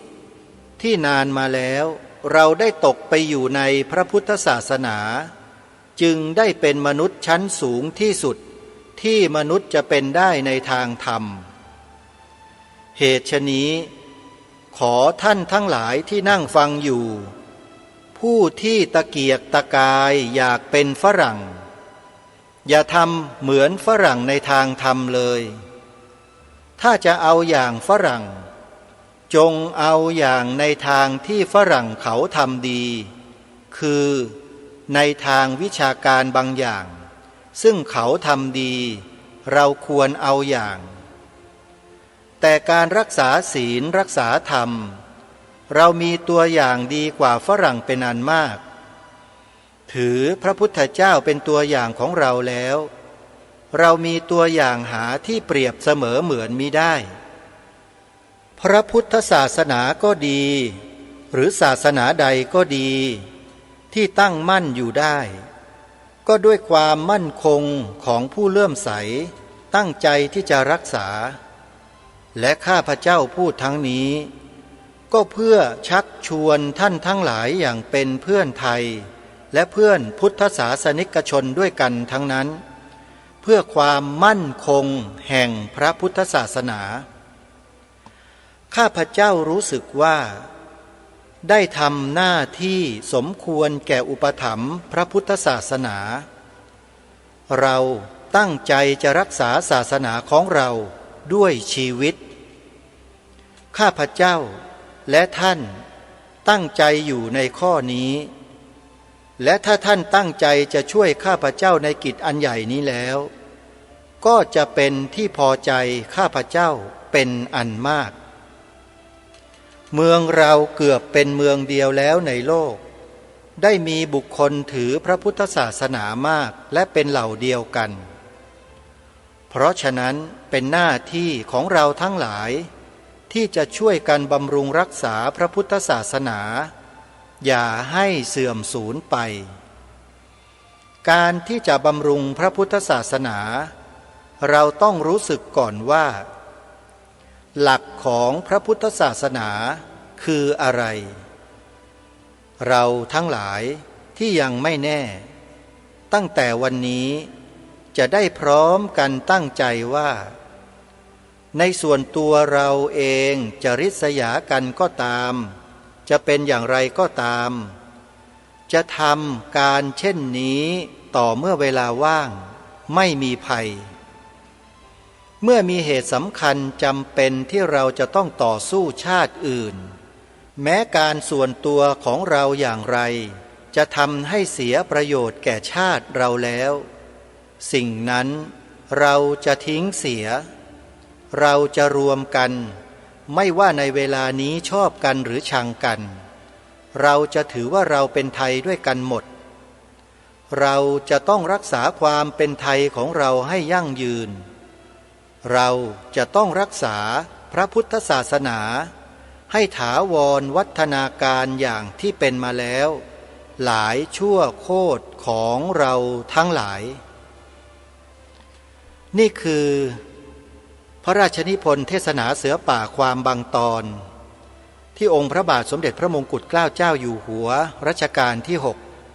ที่นานมาแล้วเราได้ตกไปอยู่ในพระพุทธศาสนาจึงได้เป็นมนุษย์ชั้นสูงที่สุดที่มนุษย์จะเป็นได้ในทางธรรมเหตุฉะนี้ขอท่านทั้งหลายที่นั่งฟังอยู่ผู้ที่ตะเกียกตะกายอยากเป็นฝรั่งอย่าทำเหมือนฝรั่งในทางธรรมเลย ถ้าจะเอาอย่างฝรั่งจงเอาอย่างในทางที่ฝรั่งเขาทำดีคือในทางวิชาการบางอย่างซึ่งเขาทำดีเราควรเอาอย่างแต่การรักษาศีลรักษาธรรมเรามีตัวอย่างดีกว่าฝรั่งเป็นอันมากถือพระพุทธเจ้าเป็นตัวอย่างของเราแล้วเรามีตัวอย่างหาที่เปรียบเสมอเหมือนมิได้พระพุทธศาสนาก็ดีหรือศาสนาใดก็ดีที่ตั้งมั่นอยู่ได้ก็ด้วยความมั่นคงของผู้เลื่อมใสตั้งใจที่จะรักษาและข้าพเจ้าพูดทั้งนี้ก็เพื่อชักชวนท่านทั้งหลายอย่างเป็นเพื่อนไทยและเพื่อนพุทธศาสนิกชนด้วยกันทั้งนั้นเพื่อความมั่นคงแห่งพระพุทธศาสนาข้าพเจ้ารู้สึกว่าได้ทำหน้าที่สมควรแก่อุปถัมภ์พระพุทธศาสนาเราตั้งใจจะรักษาศาสนาของเราด้วยชีวิตข้าพเจ้าและท่านตั้งใจอยู่ในข้อนี้และถ้าท่านตั้งใจจะช่วยข้าพเจ้าในกิจอันใหญ่นี้แล้วก็จะเป็นที่พอใจข้าพเจ้าเป็นอันมากเมืองเราเกือบเป็นเมืองเดียวแล้วในโลกได้มีบุคคลถือพระพุทธศาสนามากและเป็นเหล่าเดียวกันเพราะฉะนั้นเป็นหน้าที่ของเราทั้งหลายที่จะช่วยกันบำรุงรักษาพระพุทธศาสนาอย่าให้เสื่อมสูญไปการที่จะบำรุงพระพุทธศาสนาเราต้องรู้สึกก่อนว่าหลักของพระพุทธศาสนาคืออะไรเราทั้งหลายที่ยังไม่แน่ตั้งแต่วันนี้จะได้พร้อมกันตั้งใจว่าในส่วนตัวเราเองจะริษยากันก็ตามจะเป็นอย่างไรก็ตามจะทำการเช่นนี้ต่อเมื่อเวลาว่างไม่มีภัยเมื่อมีเหตุสำคัญจำเป็นที่เราจะต้องต่อสู้ชาติอื่นแม้การส่วนตัวของเราอย่างไรจะทำให้เสียประโยชน์แก่ชาติเราแล้วสิ่งนั้นเราจะทิ้งเสียเราจะรวมกันไม่ว่าในเวลานี้ชอบกันหรือชังกันเราจะถือว่าเราเป็นไทยด้วยกันหมดเราจะต้องรักษาความเป็นไทยของเราให้ยั่งยืนเราจะต้องรักษาพระพุทธศาสนาให้ถาวรวัฒนาการอย่างที่เป็นมาแล้วหลายชั่วโคตรของเราทั้งหลายนี่คือพระราชนิพนธ์เทศนาเสือป่าความบางตอนที่องค์พระบาทสมเด็จพระมงกุฎเกล้าเจ้าอยู่หัวรัชกาลที่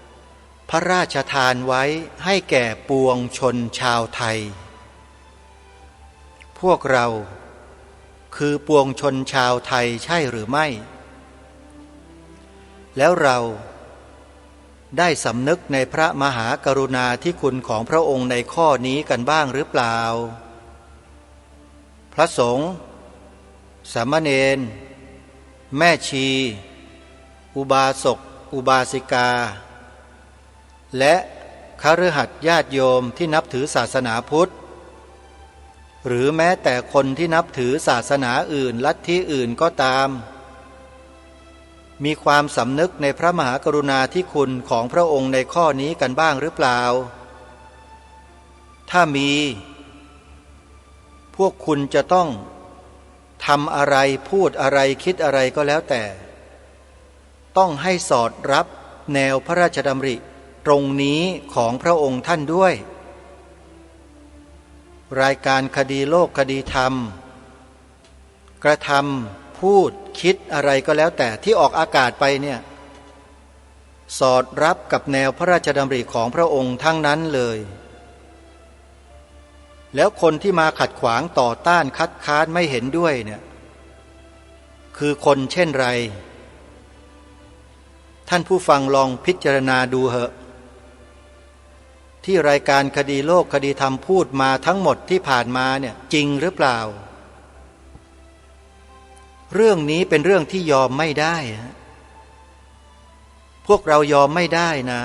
6พระราชทานไว้ให้แก่ปวงชนชาวไทยพวกเราคือปวงชนชาวไทยใช่หรือไม่แล้วเราได้สำนึกในพระมหากรุณาธิคุณของพระองค์ในข้อนี้กันบ้างหรือเปล่าพระสงฆ์สามเณรแม่ชีอุบาสกอุบาสิกาและคฤหัสถ์ญาติโยมที่นับถือศาสนาพุทธหรือแม้แต่คนที่นับถือศาสนาอื่นลัทธิอื่นก็ตามมีความสำนึกในพระมหากรุณาธิคุณของพระองค์ในข้อนี้กันบ้างหรือเปล่าถ้ามีพวกคุณจะต้องทำอะไรพูดอะไรคิดอะไรก็แล้วแต่ต้องให้สอดรับแนวพระราชดำริตรงนี้ของพระองค์ท่านด้วยรายการคดีโลกคดีธรรมกระทำพูดคิดอะไรก็แล้วแต่ที่ออกอากาศไปเนี่ยสอดรับกับแนวพระราชดำริของพระองค์ทั้งนั้นเลยแล้วคนที่มาขัดขวางต่อต้านคัดค้านไม่เห็นด้วยเนี่ยคือคนเช่นไรท่านผู้ฟังลองพิจารณาดูเหอะที่รายการคดีโลกคดีธรรมพูดมาทั้งหมดที่ผ่านมาเนี่ยจริงหรือเปล่า เรื่องนี้เป็นเรื่องที่ยอมไม่ได้พวกเรายอมไม่ได้นะ